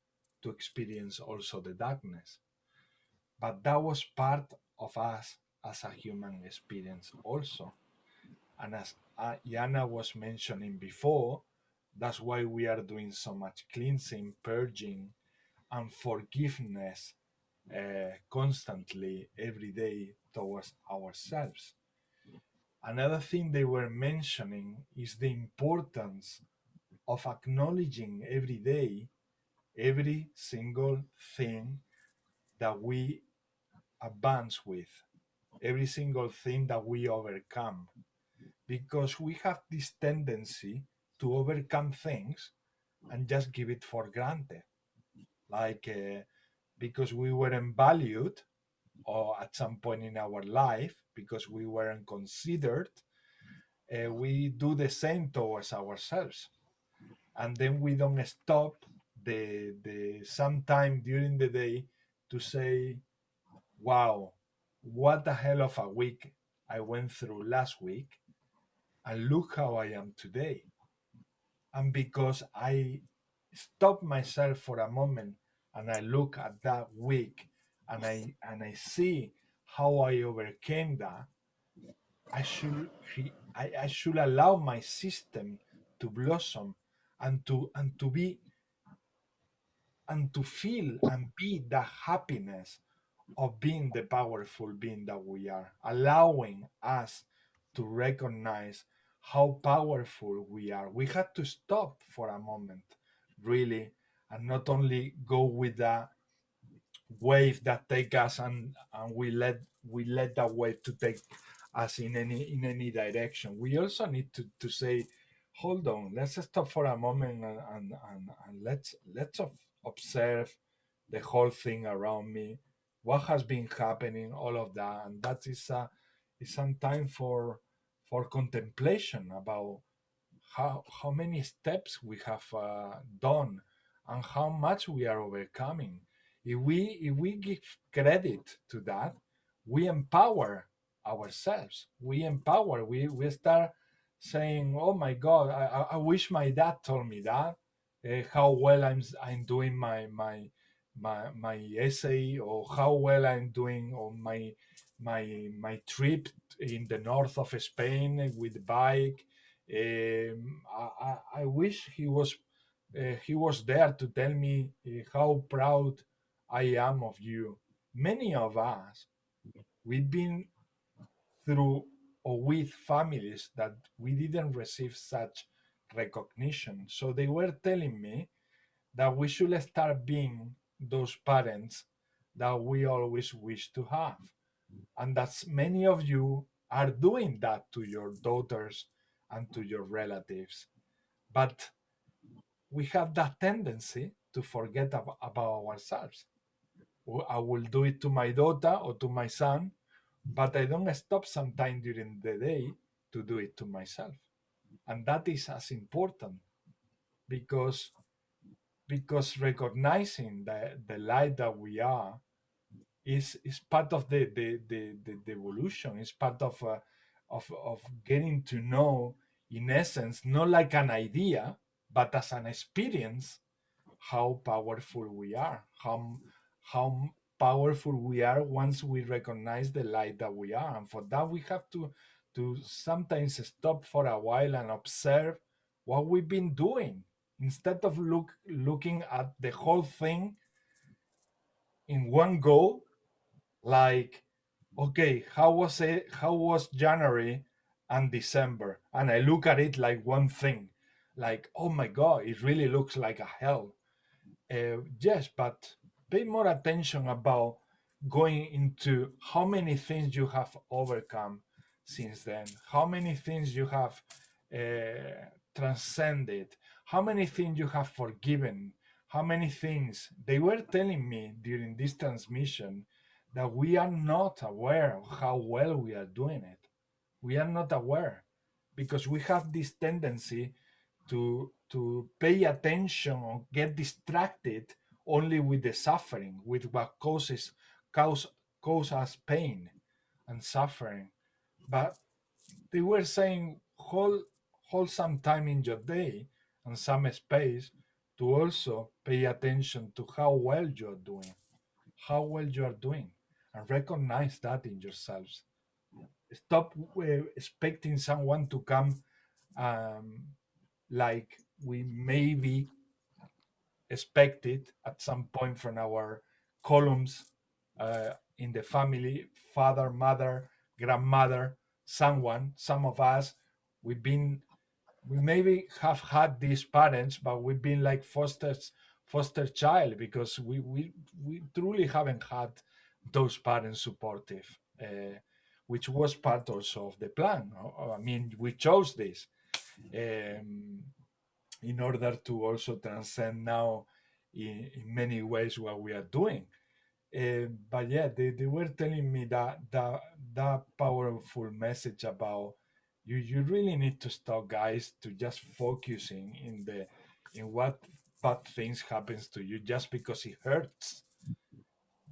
to experience also the darkness. But that was part of us as a human experience also. And as Yana was mentioning before, that's why we are doing so much cleansing, purging, and forgiveness constantly every day towards ourselves. Another thing they were mentioning is the importance of acknowledging every day every single thing that we advance with, every single thing that we overcome, because we have this tendency to overcome things and just give it for granted, like because we weren't valued or at some point in our life, because we weren't considered, we do the same towards ourselves, and then we don't stop the sometime during the day to say, wow, what the hell of a week I went through last week, and look how I am today. And because I stop myself for a moment and I look at that week and I see how I overcame that, I should allow my system to blossom and to be and to feel and be the happiness of being the powerful being that we are, allowing us to recognize how powerful we are. We had to stop for a moment, really, and not only go with the wave that take us, and we let that wave to take us in any direction. We also need to say, hold on, let's stop for a moment, and let's observe the whole thing around me, what has been happening, all of that. And that is some time for contemplation about how many steps we have done and how much we are overcoming. If we give credit to that, we empower ourselves. We start saying, oh my god, I wish my dad told me that, how well I'm doing my essay, or how well I'm doing on my trip in the north of Spain with the bike. I wish he was there to tell me how proud I am of you. Many of us, we've been through or with families that we didn't receive such recognition. So they were telling me that we should start being those parents that we always wish to have. And that many of you are doing that to your daughters and to your relatives. but we have that tendency to forget about ourselves. I will do it to my daughter or to my son, but I don't stop sometime during the day to do it to myself. And that is as important, because recognizing the light that we are is part of the evolution. It's part of getting to know, in essence, not like an idea, but as an experience, how powerful we are, how powerful we are once we recognize the light that we are. And for that, we have to sometimes stop for a while and observe what we've been doing, instead of looking at the whole thing in one go. Like, okay, how was January and December? And I look at it like one thing, like, oh my God, it really looks like a hell. Yes, but pay more attention about going into how many things you have overcome since then, how many things you have transcended, how many things you have forgiven, how many things. They were telling me during this transmission that we are not aware of how well we are doing it. We are not aware, because we have this tendency to pay attention or get distracted only with the suffering, with what cause us pain and suffering. But they were saying, hold some time in your day and some space to also pay attention to how well you're doing, and recognize that in yourselves. Stop expecting someone to come, like we maybe expected at some point from our columns in the family, father, mother, grandmother, someone. Some of us, we maybe have had these parents, but we've been like foster child, because we truly haven't had those parents supportive, which was part also of the plan. I mean, we chose this in order to also transcend now in many ways what we are doing. But yeah, they were telling me that powerful message about you really need to stop, guys, to just focusing in what bad things happens to you just because it hurts.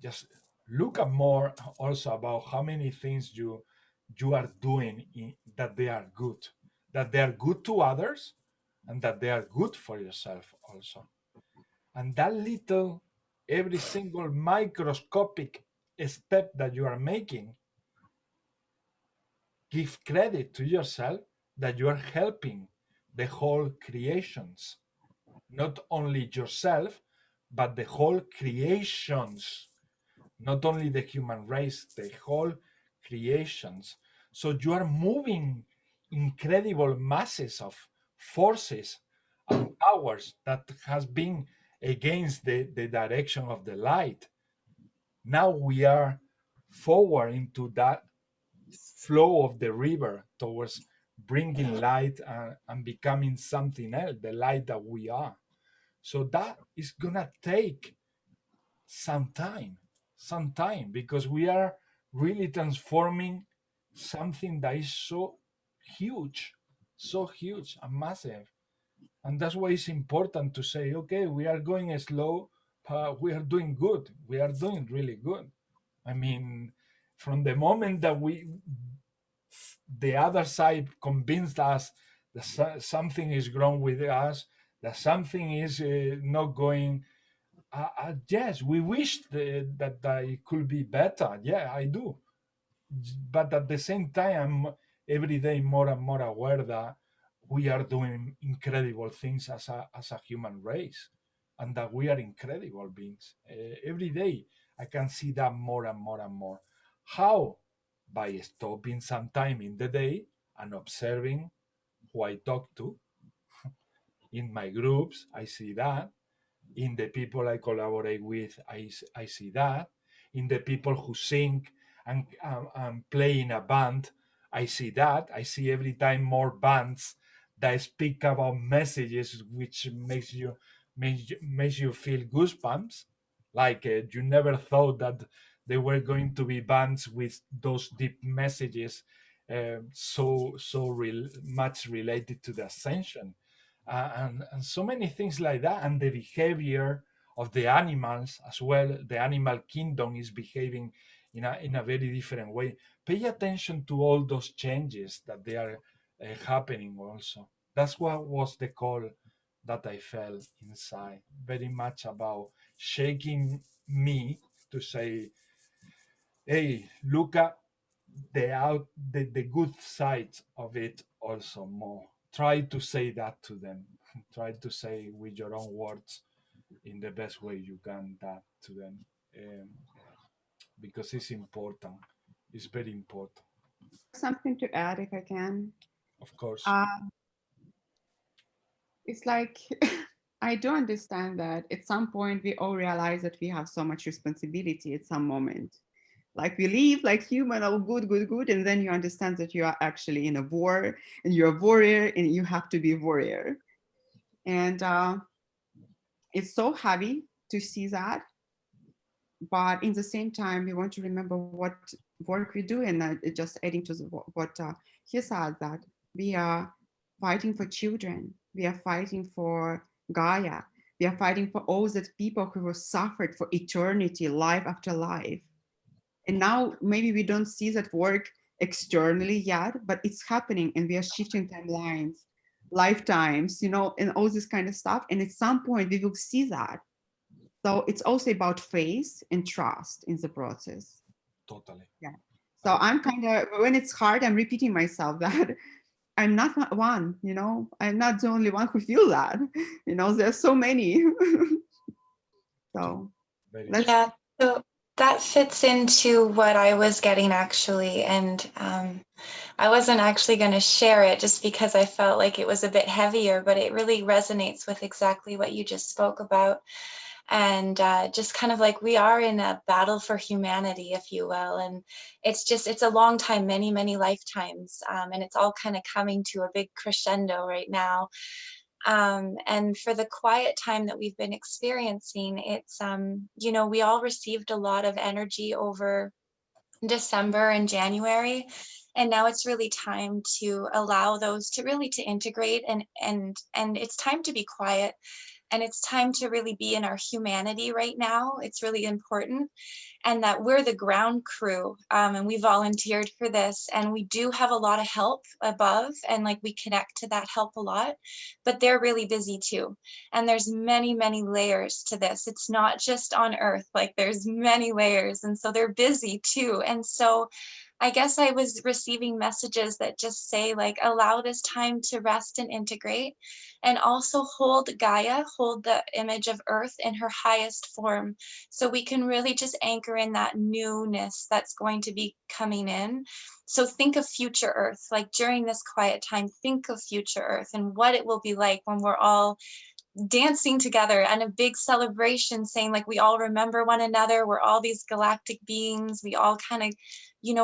Just look at more also about how many things you are doing that they are good to others, and that they are good for yourself also. And that little, every single microscopic step that you are making, give credit to yourself that you are helping the whole creations, not only yourself, but the whole creations, not only the human race, the whole creations. So you are moving incredible masses of forces and powers that has been against the direction of the light. Now we are forward into that flow of the river towards bringing light and becoming something else, the light that we are. So that is gonna take some time, because we are really transforming something that is so huge and massive. And that's why it's important to say, okay, we are going slow, but we are doing good. We are doing really good. I mean, from the moment that the other side convinced us that something is wrong with us, that something is not going. Yes, we wish that it could be better. Yeah, I do. But at the same time, I'm every day more and more aware that we are doing incredible things as a human race, and that we are incredible beings. Every day, I can see that more and more and more. How? By stopping some time in the day and observing who I talk to. In my groups, I see that. In the people I collaborate with, I see that. In the people who sing and play in a band, I see that. I see every time more bands that speak about messages which makes you feel goosebumps, like you never thought that there were going to be bands with those deep messages, so much related to the ascension, and so many things like that, and the behavior of the animals as well. The animal kingdom is behaving in a very different way. Pay attention to all those changes that they are happening also. That's what was the call that I felt inside, very much about shaking me to say, hey, look at the good side of it also more. Try to say that to them. Try to say with your own words in the best way you can that to them, because it's important. It's very important. Something to add, if I can. Of course. It's like I do understand that at some point we all realize that we have so much responsibility at some moment. Like we live like human, oh, good, and then you understand that you are actually in a war, and you're a warrior, and you have to be a warrior. And it's so heavy to see that, but in the same time, we want to remember what work we do, and just adding to what he said, that we are fighting for children, we are fighting for Gaia, we are fighting for all the people who were suffered for eternity, life after life. And now maybe we don't see that work externally yet, but it's happening, and we are shifting timelines, lifetimes, and all this kind of stuff. And at some point we will see that. So it's also about faith and trust in the process. Totally. Yeah. So I'm kind of, when it's hard, I'm repeating myself that I'm not one, I'm not the only one who feel that, there's so many. So yeah, so that fits into what I was getting actually. And I wasn't actually going to share it just because I felt like it was a bit heavier, but it really resonates with exactly what you just spoke about. And just kind of like we are in a battle for humanity, if you will. And it's a long time, many, many lifetimes. And it's all kind of coming to a big crescendo right now. And for the quiet time that we've been experiencing, it's, we all received a lot of energy over December and January. And now it's really time to allow those to really to integrate, and it's time to be quiet. And it's time to really be in our humanity right now. It's really important. And that we're the ground crew, and we volunteered for this, and we do have a lot of help above, and like we connect to that help a lot, but they're really busy too. And there's many, many layers to this. It's not just on Earth, like there's many layers, and so they're busy too. And so I guess I was receiving messages that just say like, allow this time to rest and integrate, and also hold Gaia, hold the image of Earth in her highest form, so we can really just anchor in that newness that's going to be coming in. So think of future Earth, like during this quiet time, think of future Earth and what it will be like when we're all dancing together and a big celebration, saying like we all remember one another, we're all these galactic beings, we all kind of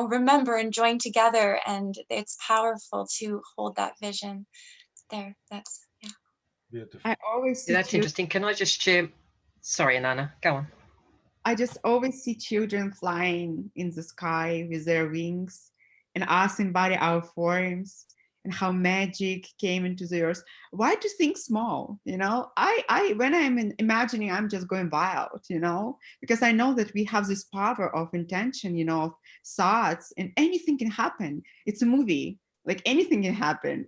remember and join together, and it's powerful to hold that vision there. That's beautiful. I always see that's interesting. Can I just share? Sorry, Anana, go on. I just always see children flying in the sky with their wings, and us embody our forms, and how magic came into the earth. Why to think small? I when I'm imagining, I'm just going wild, because I know that we have this power of intention, of thoughts, and anything can happen. It's a movie, like anything can happen.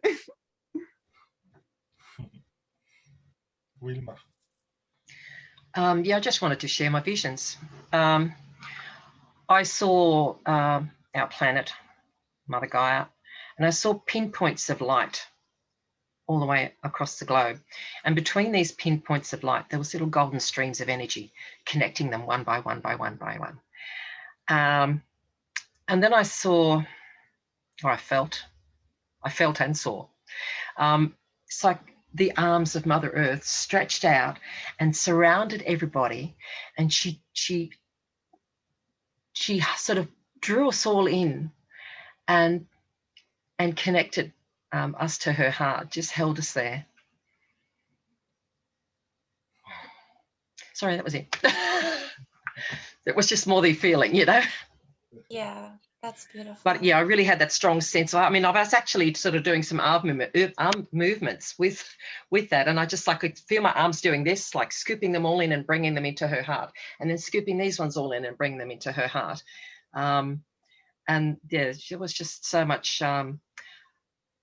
Wilma. Yeah, I just wanted to share my visions. I saw our planet, Mother Gaia, and I saw pinpoints of light all the way across the globe. And between these pinpoints of light, there was little golden streams of energy connecting them one by one by one by one. And then I saw, or I felt and saw, it's like the arms of Mother Earth stretched out and surrounded everybody, and she sort of drew us all in and connected us to her heart, just held us there. Sorry, that was it. It was just more the feeling, you know. Yeah, that's beautiful. But yeah, I really had that strong sense. I mean, I was actually sort of doing some arm movements with that, and I just like could feel my arms doing this, like scooping them all in and bringing them into her heart, and then scooping these ones all in and bringing them into her heart. And yeah, it was just so much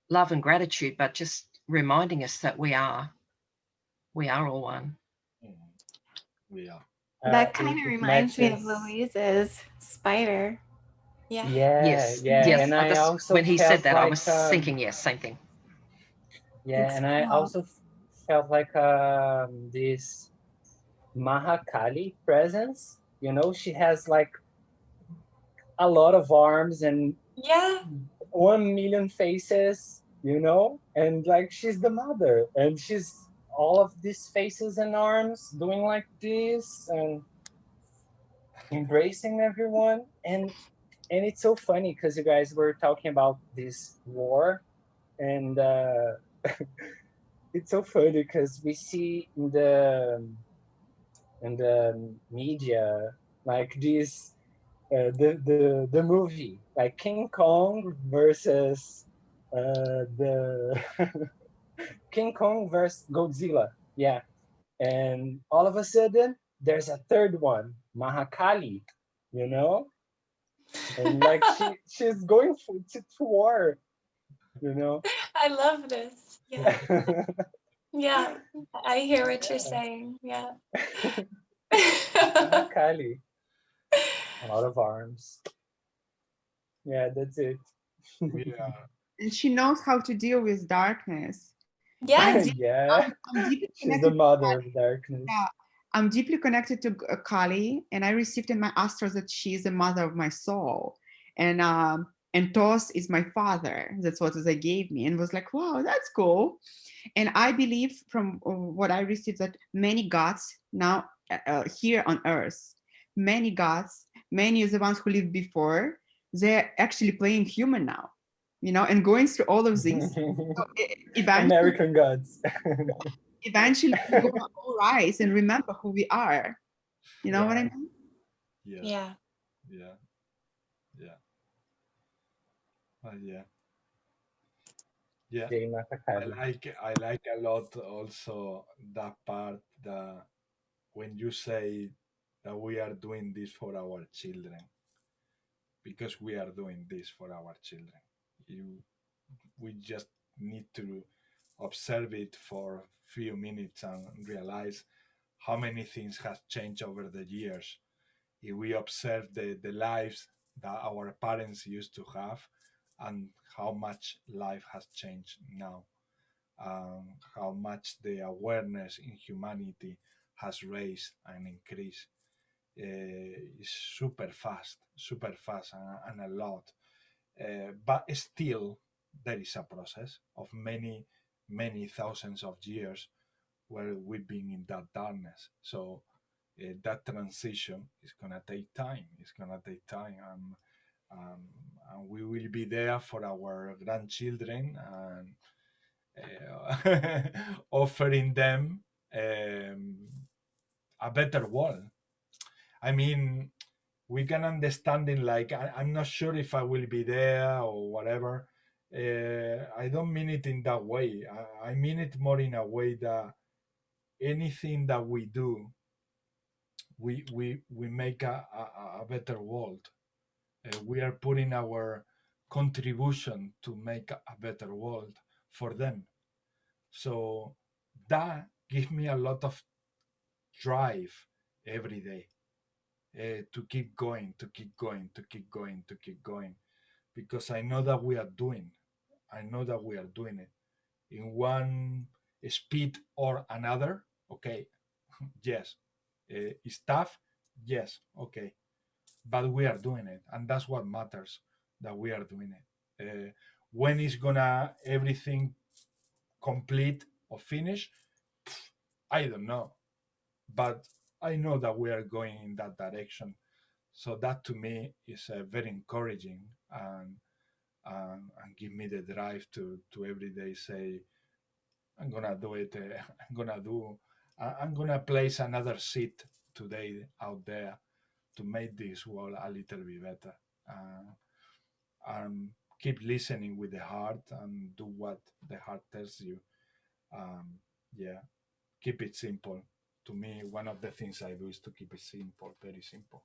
love and gratitude, but just reminding us that we are all one. We are. That kind of reminds me of matches. Louise's spider. Yeah. Yes. And I just, also when he said that, like, I was thinking, yes, same thing. Yeah, It's and I cool. also felt like this Mahakali presence. You know, she has like a lot of arms and 1 million faces, you know, and like she's the mother, and she's all of these faces and arms doing like this and embracing everyone. And it's so funny because you guys were talking about this war, and it's so funny because we see in the media like this the movie like King Kong versus the King Kong versus Godzilla, yeah, and all of a sudden there's a third one, Mahakali, you know, and like she's going to war, you know. I love this. Yeah. Yeah, I hear what you're saying. Yeah. Mahakali, a lot of arms. Yeah, that's it. Yeah. And she knows how to deal with darkness. Yes. Yeah. I'm deeply She's connected the mother of darkness. Yeah, I'm deeply connected to Kali, and I received in my astros that she is the mother of my soul, and Tos is my father. That's what they gave me, and was like, wow, that's cool. And I believe from what I received that many gods now here on earth, many gods, many of the ones who lived before, they're actually playing human now, you know, and going through all of these. So American gods. Eventually we're gonna all rise and remember who we are. You know what I mean? Yeah. Yeah. Yeah. I like a lot also that part that when you say that we are doing this for our children, because we are doing this for our children. We just need to observe it for a few minutes and realize how many things have changed over the years. If we observe the lives that our parents used to have and how much life has changed now, how much the awareness in humanity has raised and increased, is super fast and a lot. But still, there is a process of many thousands of years where we've been in that darkness. So that transition is gonna take time. It's gonna take time, and we will be there for our grandchildren and offering them a better world. I mean, we can understand it like I'm not sure if I will be there or whatever. I don't mean it in that way. I mean it more in a way that anything that we do, we make a better world. We are putting our contribution to make a better world for them. So that gives me a lot of drive every day. To keep going, because I know that we are doing. It in one speed or another. Okay, yes, it's tough. Yes, okay, but we are doing it, and that's what matters. That we are doing it. When is gonna everything complete or finish? I don't know, but I know that we are going in that direction. So that to me is very encouraging, and give me the drive to every day say, I'm gonna do it. I'm gonna place another seed today out there to make this world a little bit better. Keep listening with the heart and do what the heart tells you. Yeah, keep it simple. To me, one of the things I do is to keep it simple, very simple.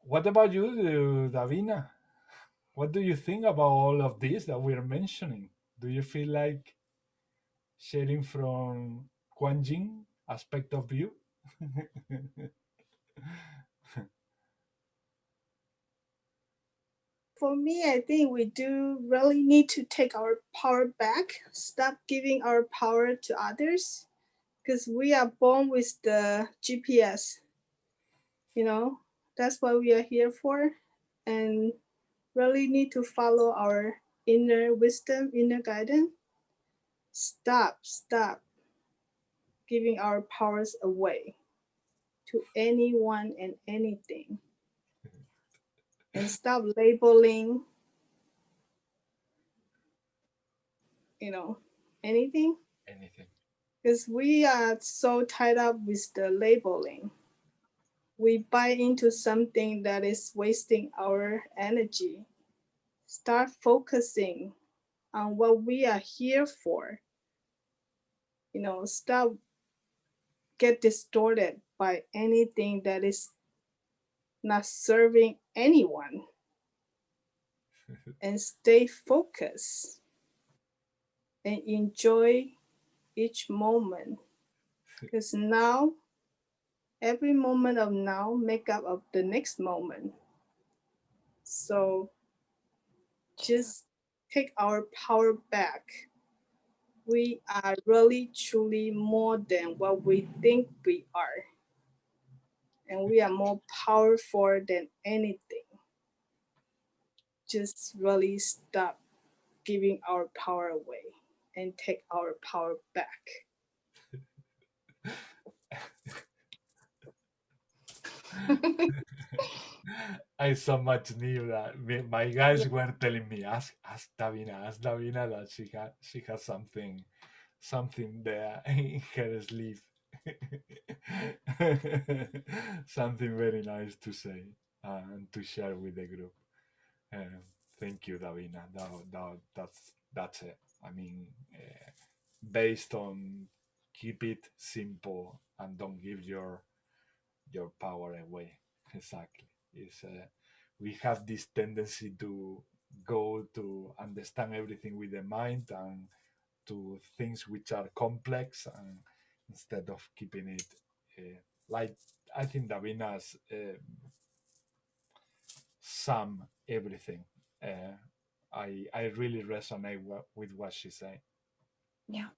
What about you, Davina? What do you think about all of this that we're mentioning? Do you feel like sharing from Kuan Yin aspect of view? For me, I think we do really need to take our power back, stop giving our power to others, because we are born with the GPS. You know, that's what we are here for, and really need to follow our inner wisdom, inner guidance. Stop giving our powers away to anyone and anything. And stop labeling, anything. Anything. Because we are so tied up with the labeling. We buy into something that is wasting our energy. Start focusing on what we are here for. Stop get distorted by anything that is not serving anyone. And stay focused and enjoy each moment. Because now, every moment of now make up of the next moment. So just take our power back. We are really, truly more than what we think we are. And we are more powerful than anything. Just really stop giving our power away and take our power back. I so much knew that. My guys were telling me, ask Davina that she has something there in her sleeve. Something very nice to say and to share with the group. Thank you, Davina. That's it. I mean, based on keep it simple and don't give your power away. Exactly. We have this tendency to go to understand everything with the mind and to things which are complex, and instead of keeping it like I think Davina's sum everything. I really resonate with what she's saying. Yeah.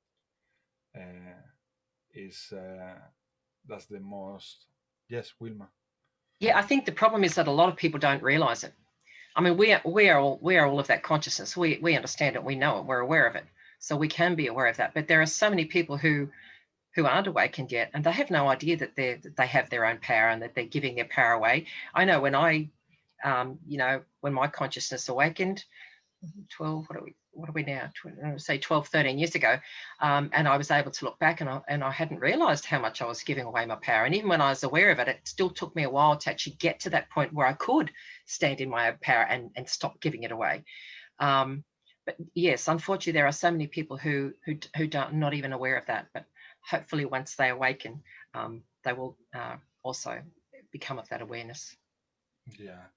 That's the most. Yes, Wilma. Yeah, I think the problem is that a lot of people don't realize it. I mean, we are all of that consciousness. We understand it, we know it, we're aware of it, so we can be aware of that. But there are so many people who aren't awakened yet, and they have no idea that they have their own power and that they're giving their power away. I know when when my consciousness awakened, 12, what are we now? Say 12, 13 years ago, and I was able to look back and I hadn't realized how much I was giving away my power. And even when I was aware of it, it still took me a while to actually get to that point where I could stand in my power and stop giving it away. But yes, unfortunately, there are so many people who don't, not even aware of that. But hopefully, once they awaken, they will also become of that awareness. Yeah.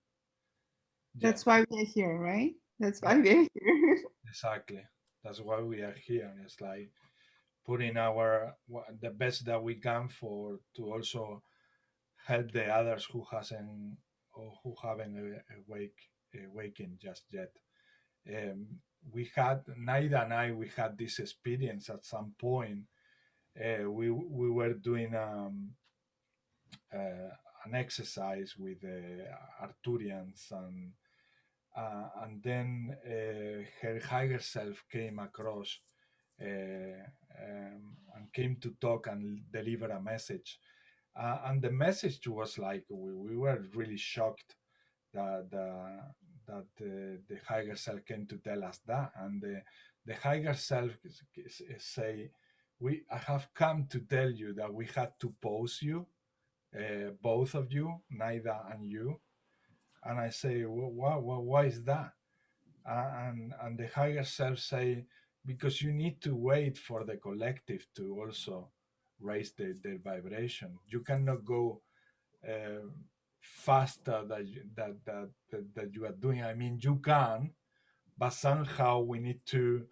That's why we're here, right? That's why we're here. Exactly. That's why we are here. It's like putting the best that we can to also help the others who hasn't or who haven't awakened just yet. We had Naida and I. We had this experience at some point. We were doing an exercise with the Arcturians, and then her higher self came across and came to talk and deliver a message. And the message was like, we were really shocked that the higher self came to tell us that, and the higher self say, I have come to tell you that we had to pause you, both of you, Naida and you. And I say, why is that? And the higher self say, because you need to wait for the collective to also raise their vibration. You cannot go faster that you are doing. I mean, you can, but somehow we need to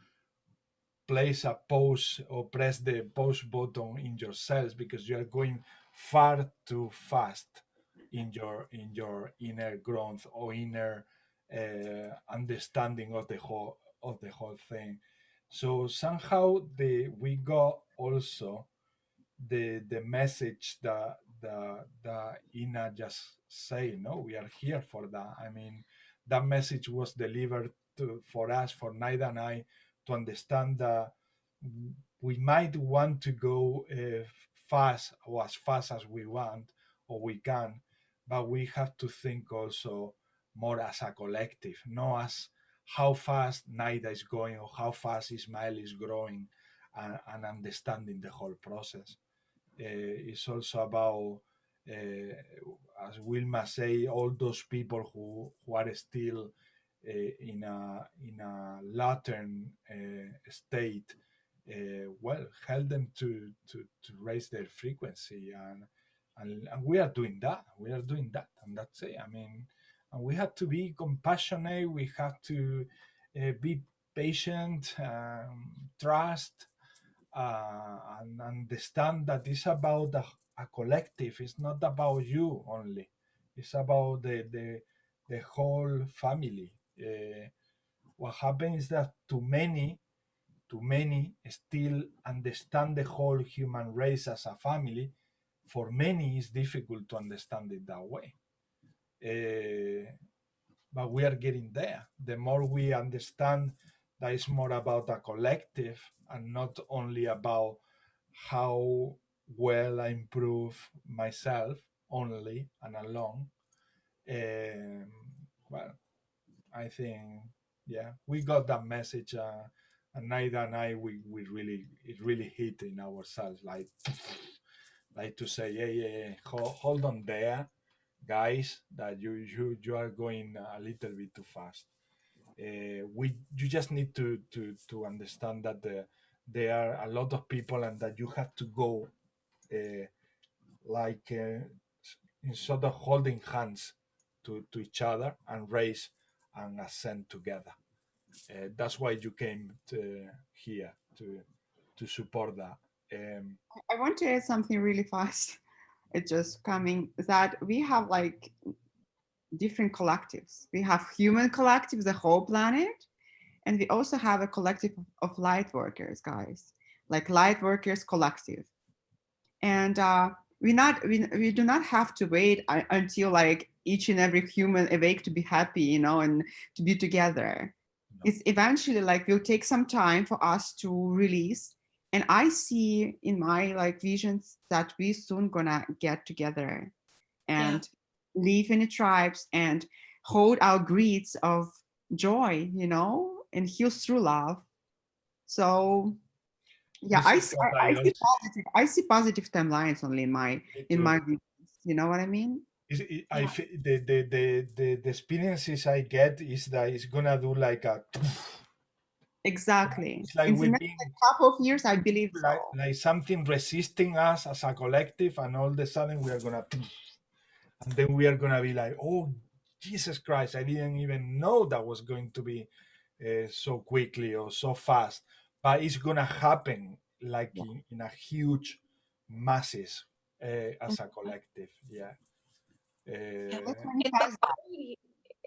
place a pause or press the pause button in yourselves, because you are going far too fast in your inner growth or inner understanding of the whole thing. So somehow we got also the message that Ina just say, no, we are here for that. I mean, that message was delivered for us, for Naida and I, to understand that we might want to go fast, or as fast as we want or we can, but we have to think also more as a collective, not as how fast Naida is going or how fast Ismael is growing, and understanding the whole process. It's also about, as Wilma say, all those people who are still in a latent state. Well, help them to raise their frequency, and we are doing that. We are doing that, and that's it. I mean, and we have to be compassionate. We have to be patient, trust, and understand that it's about a collective. It's not about you only. It's about the whole family. What happens is that too many still understand the whole human race as a family. For many, it's difficult to understand it that way. But we are getting there. The more we understand that it's more about a collective and not only about how well I improve myself only and alone. Well, I think, yeah, we got that message, and Naida and I, it really hit in ourselves, like to say, hey, hold on there, guys, that you are going a little bit too fast. You just need to understand that there are a lot of people, and that you have to go in sort of holding hands to each other and raise and ascend together. That's why you came here to support that. I want to add something really fast. It's just coming that we have like different collectives. We have human collectives, the whole planet, and we also have a collective of light workers, guys, like light workers collective. And we do not have to wait until like each and every human awake to be happy, and to be together. No. It's eventually like will take some time for us to release. And I see in my like visions that we soon gonna get together and live in the tribes and hold our greeds of joy, and heal through love. So yeah, I see positive timelines only in my visions. You know what I mean? The experiences I get is that it's gonna do like a. Exactly. It's like in the next couple of years, I believe like something resisting us as a collective, and all of a sudden we are gonna, and then we are gonna be like, oh Jesus Christ, I didn't even know that was going to be so quickly or so fast, but it's gonna happen like in a huge masses as a collective.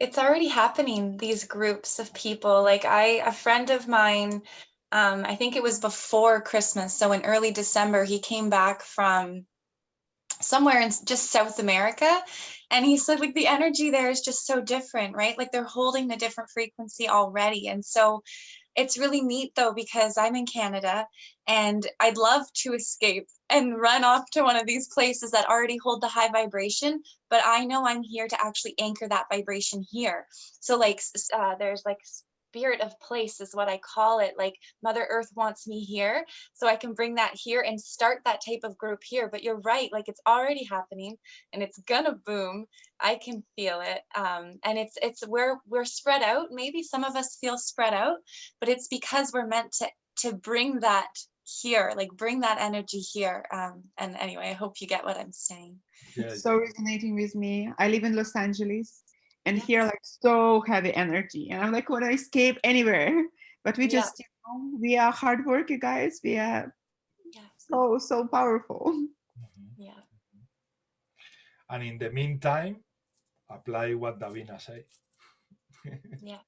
It's already happening, these groups of people. Like a friend of mine, I think it was before Christmas, so in early December, he came back from somewhere in just South America, and he said like the energy there is just so different, right? Like they're holding a different frequency already. And so It's really neat though, because I'm in Canada and I'd love to escape and run off to one of these places that already hold the high vibration, but I know I'm here to actually anchor that vibration here. So like there's like spirit of place is what I call it. Like Mother Earth wants me here, so I can bring that here and start that type of group here. But you're right, like it's already happening and it's gonna boom. I can feel it. And it's where we're spread out. Maybe some of us feel spread out, but it's because we're meant to bring that here, like bring that energy here. And anyway, I hope you get what I'm saying. It's so resonating with me. I live in Los Angeles and here like so heavy energy. And I'm like, want to escape anywhere. But we just, you know, we are hard worker guys. We are so powerful. Yeah. And in the meantime, apply what Davina said. Yeah.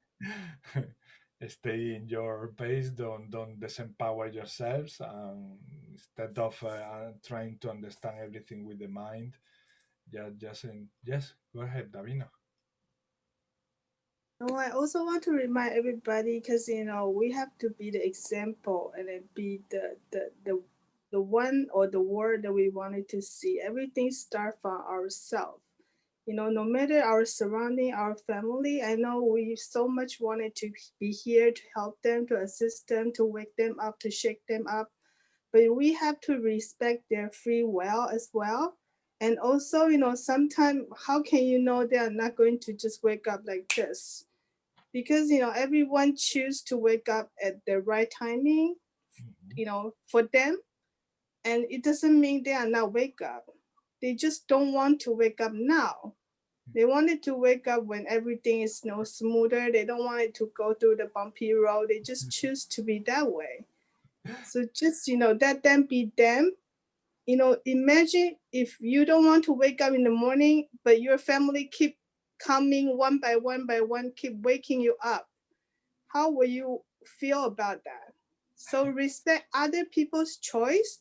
Stay in your pace, don't disempower yourselves, instead of trying to understand everything with the mind. Yes, go ahead, Davina. No, I also want to remind everybody, because you know we have to be the example and then be the one or the word that we wanted to see. Everything starts from ourselves. You know, no matter our surrounding, our family, I know we so much wanted to be here to help them, to assist them, to wake them up, to shake them up. But we have to respect their free will as well. And also, you know, sometimes how can you know they are not going to just wake up like this? Because, you know, everyone choose to wake up at the right timing, you know, for them. And it doesn't mean they are not wake up. They just don't want to wake up now. They wanted to wake up when everything is, you know, smoother. They don't want it to go through the bumpy road. They just choose to be that way. So just, you know, let them be them. You know, imagine if you don't want to wake up in the morning, but your family keep coming one by one, keep waking you up. How will you feel about that? So respect other people's choice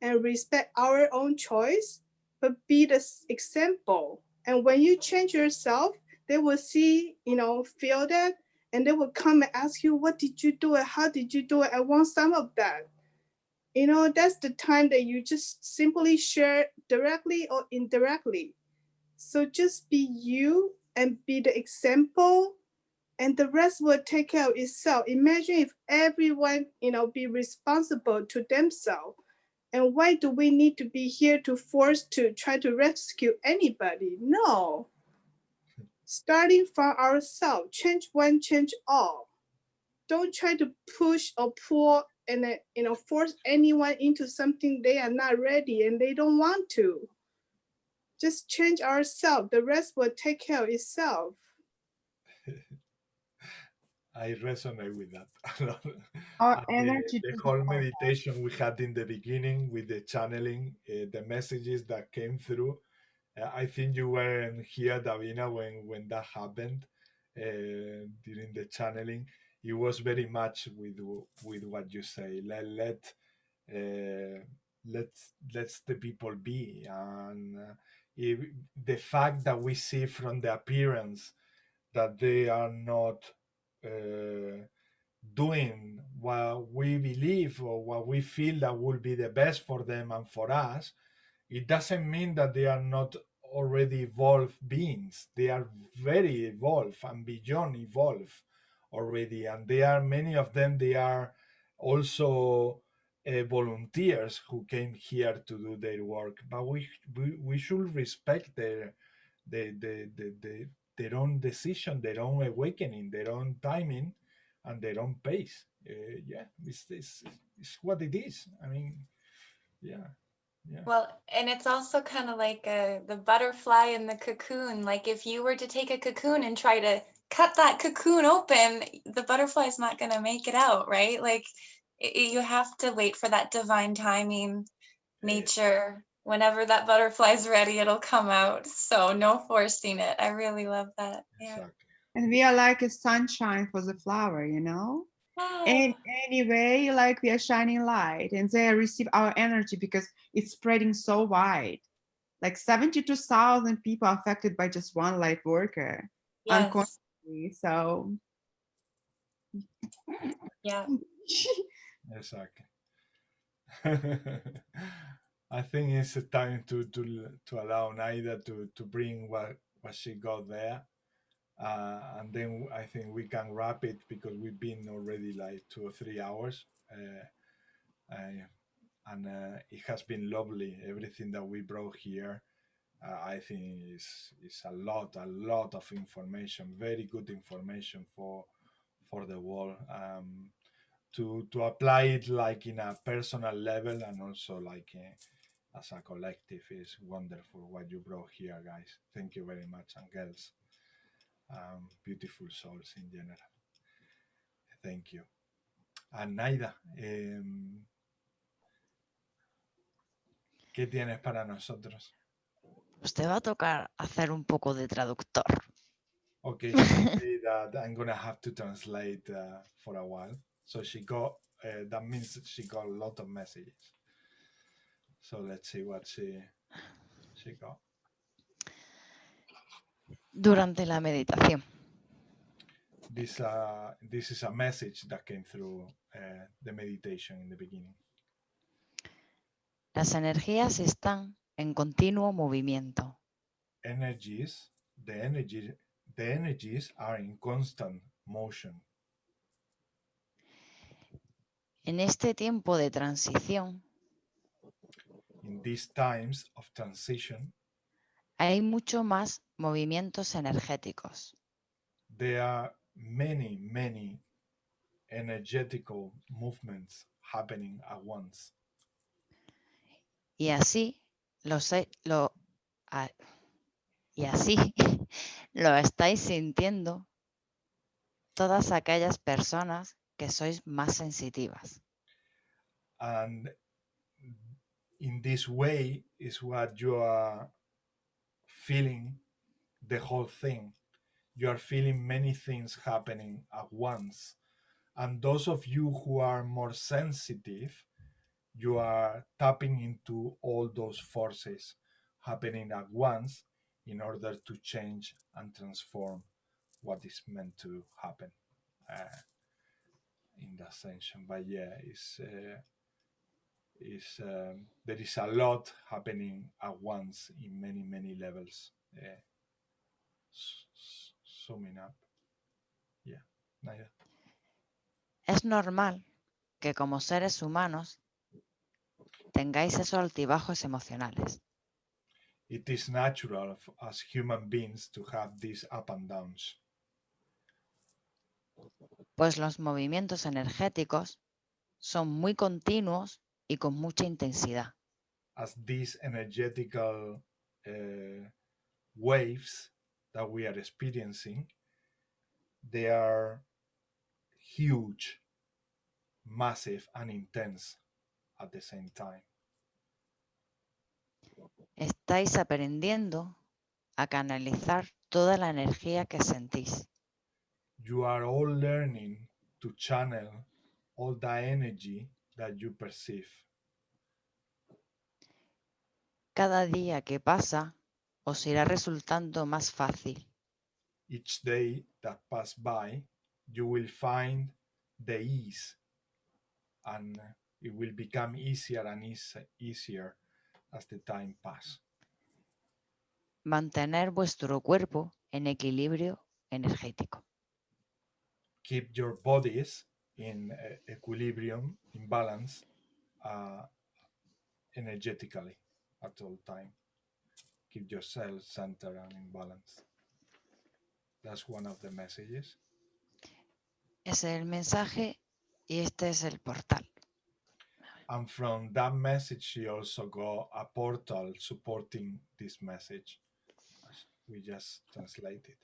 and respect our own choice, but be the example. And when you change yourself, they will see, you know, feel that, and they will come and ask you, what did you do it? How did you do it? I want some of that. You know, that's the time that you just simply share directly or indirectly. So just be you and be the example, and the rest will take care of itself. Imagine if everyone, you know, be responsible to themselves. And why do we need to be here to force to try to rescue anybody? No. Starting from ourselves, change one, change all. Don't try to push or pull and, you know, force anyone into something they are not ready and they don't want to. Just change ourselves. The rest will take care of itself. I resonate with that a lot. Our energy The whole meditation we had in the beginning with the channeling, the messages that came through. I think you weren't here, Davina, when that happened during the channeling. It was very much with what you say. Let the people be, and the fact that we see from the appearance that they are not doing what we believe or what we feel that will be the best for them and for us, it doesn't mean that they are not already evolved beings. They are very evolved and beyond evolved already, and they are, many of them, they are also volunteers who came here to do their work. But we should respect their own decision, their own awakening, their own timing, and their own pace. Yeah, it's what it is. I mean, yeah. Well, and it's also kind of like the butterfly in the cocoon. Like if you were to take a cocoon and try to cut that cocoon open, the butterfly's not going to make it out, right? Like you have to wait for that divine timing, nature. Whenever that butterfly's ready, it'll come out. So no forcing it. I really love that. Yeah. Exactly. And we are like a sunshine for the flower, you know? And anyway, like we are shining light and they receive our energy because it's spreading so wide. Like 72,000 people affected by just one light worker. Yes. Unconsciously. So Yeah. Exactly. I think it's a time to allow Naida to bring what she got there, and then I think we can wrap it because we've been already like 2 or 3 hours, and it has been lovely. Everything that we brought here, I think is a lot of information, very good information for the world. To apply it like in a personal level and also like as a collective is wonderful what you brought here, guys. Thank you very much, and girls, beautiful souls in general. Thank you. And Naida, ¿qué tienes para nosotros? Pues te va a tocar hacer un poco de traductor. Okay, she said that I'm gonna have to translate for a while. So she got, that means she got a lot of messages. So let's see what she got. Durante la meditación, This is a message that came through the meditation in the beginning. las energías están en continuo movimiento. The energies are in constant motion. En este tiempo de transición, In these times of transition, hay mucho más movimientos energéticos. there are many energetical movements happening at once. Y así lo estáis sintiendo todas aquellas personas que sois más sensitivas. And in this way is what you are feeling the whole thing. You are feeling many things happening at once. And those of you who are more sensitive, you are tapping into all those forces happening at once in order to change and transform what is meant to happen in the ascension. But yeah, there is a lot happening at once in many levels. Summing up. Yeah, Naida. Es normal que como seres humanos tengáis esos altibajos emocionales. It is natural as human beings to have these up and downs. Pues los movimientos energéticos son muy continuos y con mucha intensidad. As these energetical waves that we are experiencing, they are huge, massive, and intense at the same time. Estáis aprendiendo a canalizar toda la energía que sentís. You are all learning to channel all the energy that you perceive. Cada día que pasa os irá resultando más fácil. Each day that pass by, you will find the ease, and it will become easier and easier as the time passes. Mantener vuestro cuerpo en equilibrio energético. Keep your bodies in equilibrium, in balance, energetically at all time. Keep yourself centered and in balance. That's one of the messages. Ese es el mensaje y este es el portal. And from that message, she also got a portal supporting this message. We just translated.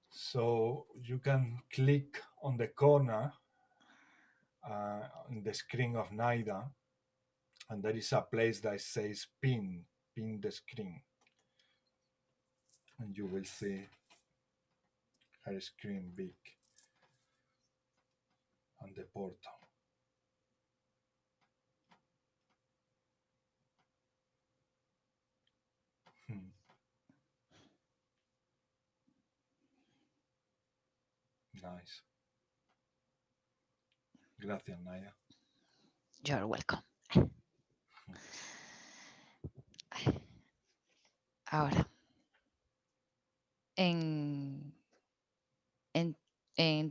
So you can click on the corner in the screen of Naida, and there is a place that says pin the screen. And you will see her screen big on the portal. Nice. Gracias, Naya. You're welcome. Ahora, en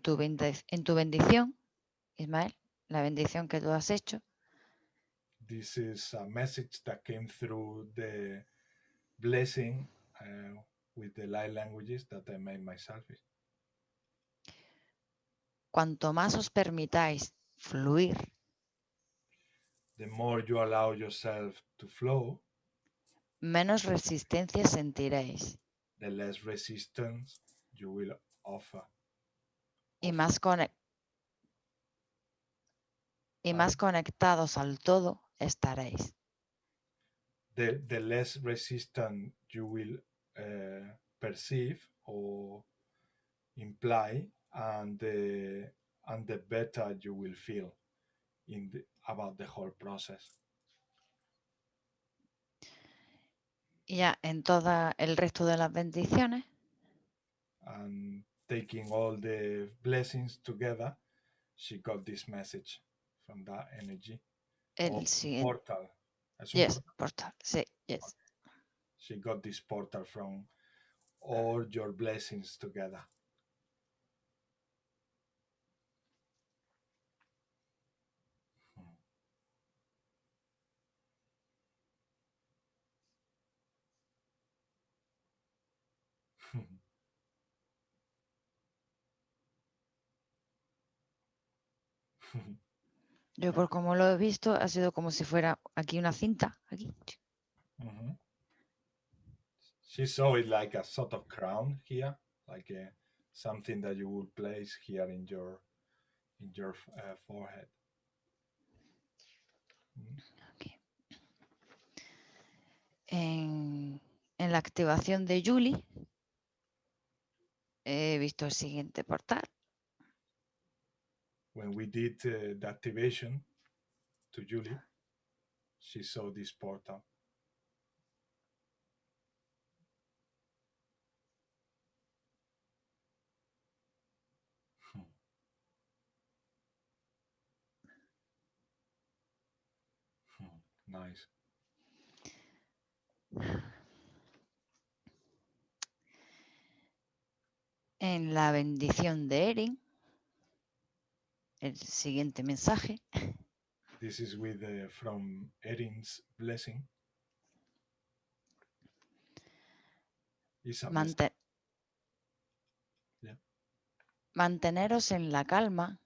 tu bendición, Ismael, la bendición que tú has hecho, This is a message that came through the blessing with the light languages that I made myself. cuanto más os permitáis fluir, The more you allow yourself to flow, menos resistencia sentiréis the less resistance you will offer. y más conectados al todo estaréis. The less resistant you will perceive or imply, and the better you will feel about the whole process. Y ya en todo el resto de las bendiciones, And taking all the blessings together, she got this message from that energy. el siguiente. Portal. Yes, portal. Sí, yes. She got this portal from all your blessings together. Yo por como lo he visto ha sido como si fuera aquí una cinta, aquí. She saw it like a sort of crown here, like something that you would place here in your forehead. Okay. En la activación de Julie he visto el siguiente portal. When we did the activation to Julie, she saw this portal. Nice. En la bendición de Erin, el siguiente mensaje. This is with from Erin's blessing. Manteneros en la calma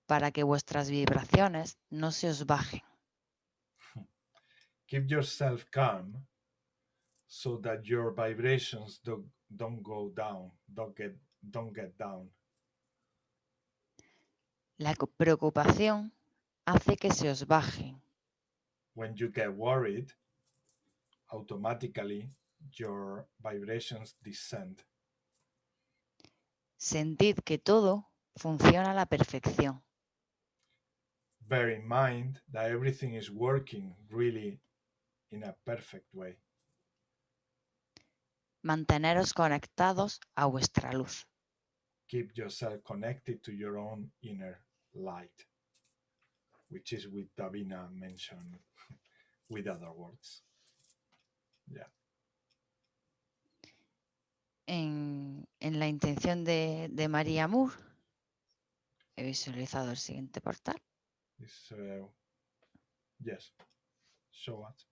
para que vuestras vibraciones no se os bajen. Keep yourself calm so that your vibrations don't go down, don't get down. La preocupación hace que se os bajen. When you get worried, automatically your vibrations descend. Sentid que todo funciona a la perfección. Bear in mind that everything is working really in a perfect way. Manteneros conectados a vuestra luz. Keep yourself connected to your own inner light, which is what Davina mentioned with other words. Yeah. En la intención de María Moore, he visualizado el siguiente portal. Yes, show us.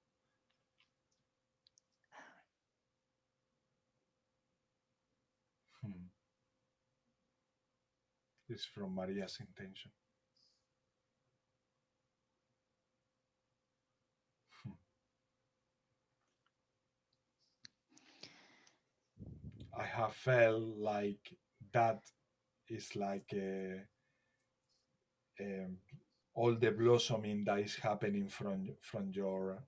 It's from Maria's intention. I have felt like that is like all the blossoming that is happening from your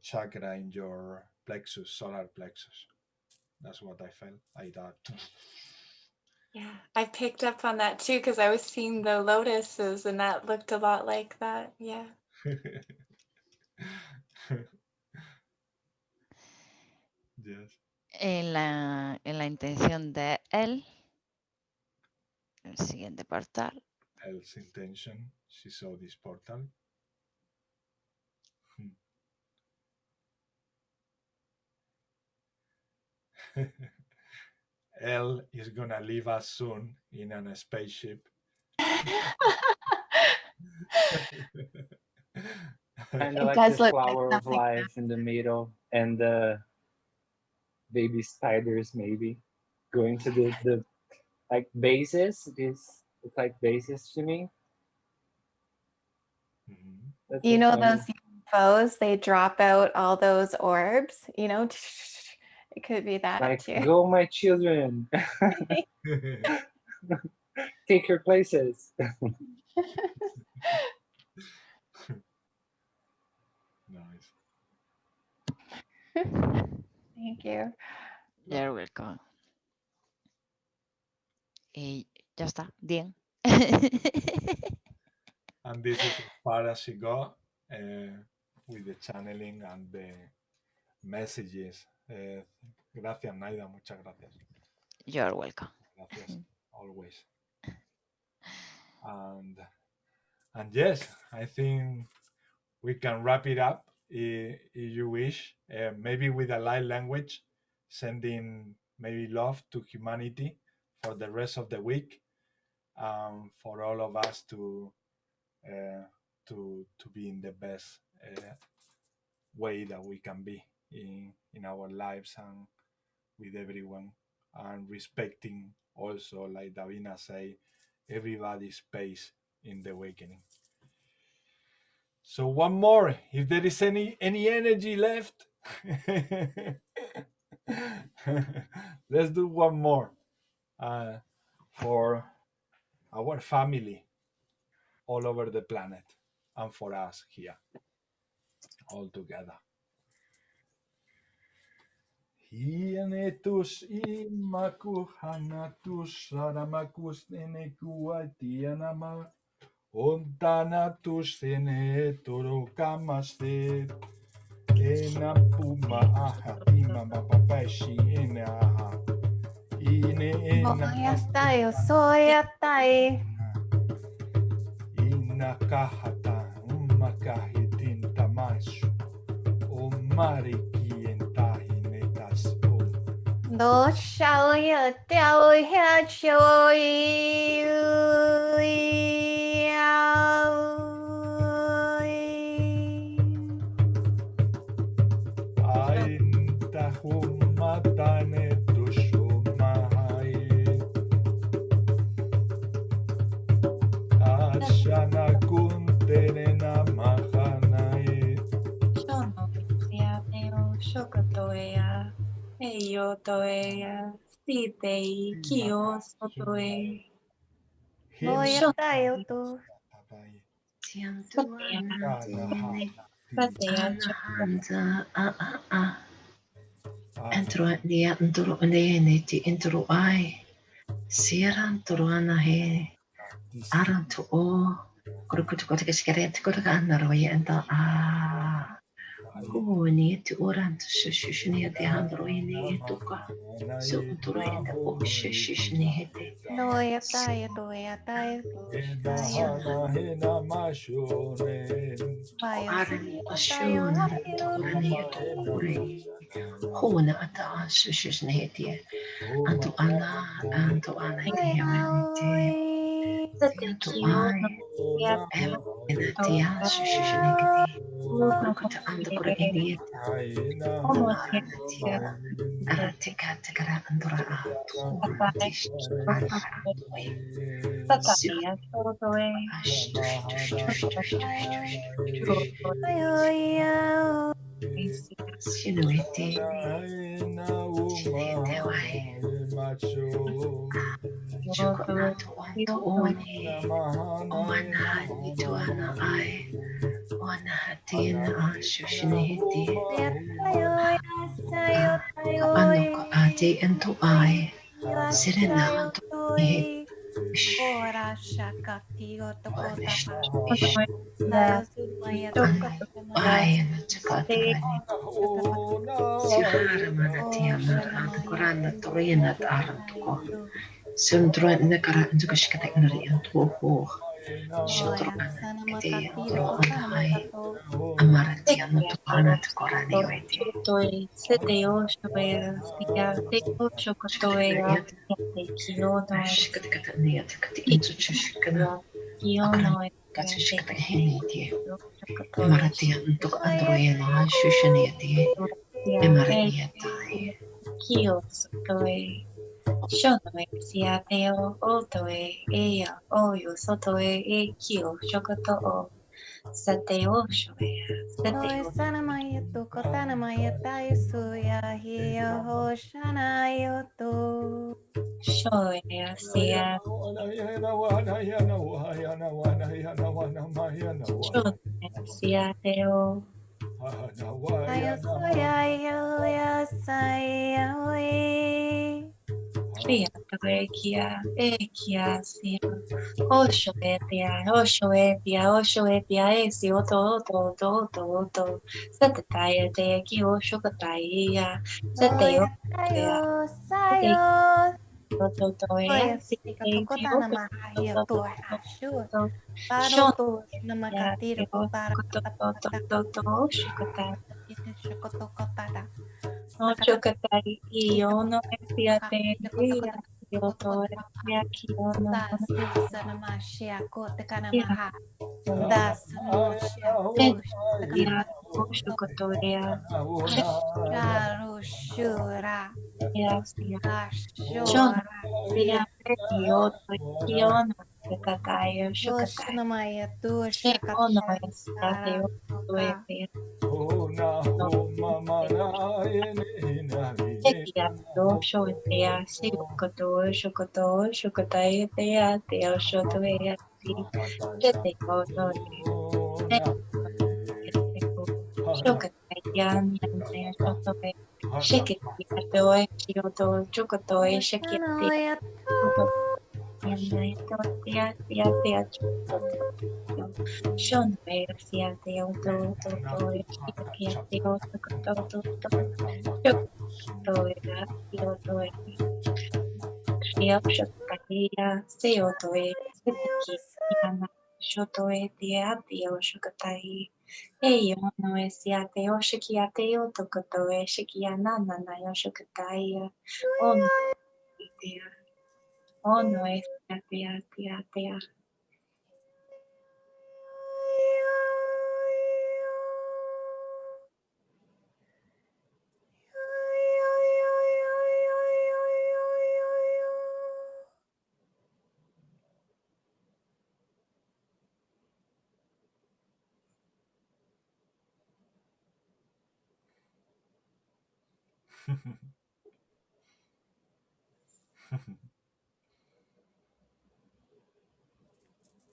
chakra in your plexus, solar plexus. That's what I felt like that. Yeah, I picked up on that too because I was seeing the lotuses and that looked a lot like that. Yeah. Yes. En la intención de él, el siguiente portal. El's intention, she saw this portal. Elle is gonna leave us soon in a spaceship. Kind It of like does the look like flower of something life in the middle, and the baby spiders maybe going to the like bases. This look like bases to me. That's You so know funny. those UFOs, they drop out all those orbs, you know? It could be that Like, too. go my children. Take your places. Nice. Thank you. You're welcome. Y ya está, bien. And this is as far as she got with the channeling and the messages. Gracias, Naida, muchas gracias. You're welcome. Gracias, always. And yes, I think we can wrap it up if you wish, maybe with a light language, sending maybe love to humanity for the rest of the week, for all of us to be in the best way that we can be in our lives and with everyone, and respecting also, like Davina say, everybody's space in the awakening. So one more, if there is any energy left, let's do one more for our family all over the planet and for us here all together. Hianetus imaku hanatus saramakus nenekuatianama ontanatus enetoro kamaste enapuma ahatima mapapashi enaha Ya está, yo soy Atai. Inakahata umakahitin tamashu omariki entahinetas Đố sao ya tiêu ya trôi Aintahumatane tushumahai Ashana kunterena mahanai Shono ya neo shokotoea eyo toea sitei kyo sotoe Voy a tayo tu. Entro dia entro ne ti entro ai siran torana he aran to o kurukutu kote skeret kote annar wa enta a ni ti oran to shishni ti andro ni to ka so entro enda o shishni hete Voy a tayo tu, voy a tayo tu. arani ashuna torani to ore hona ata shishni hete anto ana ke yamete anto ai enatia shishni hete kurukutu ando kore idiet aranatia aratika takara andora a tish sinuete sinete wai chocolate wanto one oana nituana ai oana hatina ashushnehe ano ko ate ento ai serena anto he Ora shaka tigo tokota pa. Tayo sumaya tokota Ay, natsikatray. Sihara manatiama ankorana torina tarantuko. Sundron nekara antukashkata narian tuho. Shudron edi rohai. Amaratiano tukana tukorani wedi. Shikatakata niyatakati intuchushkana. Akran katsushkata hiniti. Emaratia untuk androena shushaneti. Emaratia. Shonoe siateo otoe ea oyo sotoe e kyo shokoto o sateo shoea Oi sateo sanamaya tu kotana maya tayo suya hiya ho shana to. shoea sia shonoe siateo Tayo suya yo ya saya oi. triatoe kia sia oshoetia esi oto satataya te ki oshokataya sateo Oya tayo sayo. Totoya, Oya sika tu kotana mahaya tu hashu. Paro tu namakatiro kotara kita shokoto kotara. Chocatai, Iono, Fiate, Yoto, Yakiono, Das sanamashia kote kanamaha. Das moshia push. Chocotoria, Asharu shura. John, Ashura. Yoto, Kiono, Kakaya, Shokatai, Oshanamaya tu Ono, shakatara. Siate, Shotea, Shokotai, Tea, Shotoya, Shokataya, Shotoe, Sheketi, Atoe, Kyoto, Chokotoe, Sheketi, Oshanoya Shonoe, Siate, Oto, Sheketi, Oto, Shokotoe, Kyoto, Shokataya, Seotoe, Seteki, Yana, Shotoe, Tia, Shokatai. Eyo no esiate o shikiate o tokoto e shikia nana na yo shokatai o no itea o no esiate atea.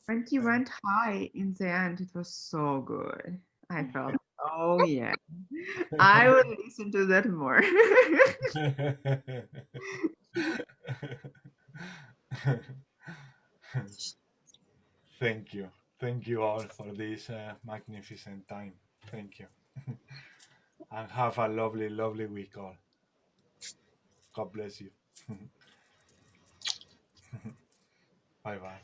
When he went high in the end, it was so good. I felt, oh yeah, I will listen to that more. Thank you. Thank you all for this magnificent time. Thank you. And have a lovely, lovely week all. God bless you. Bye bye.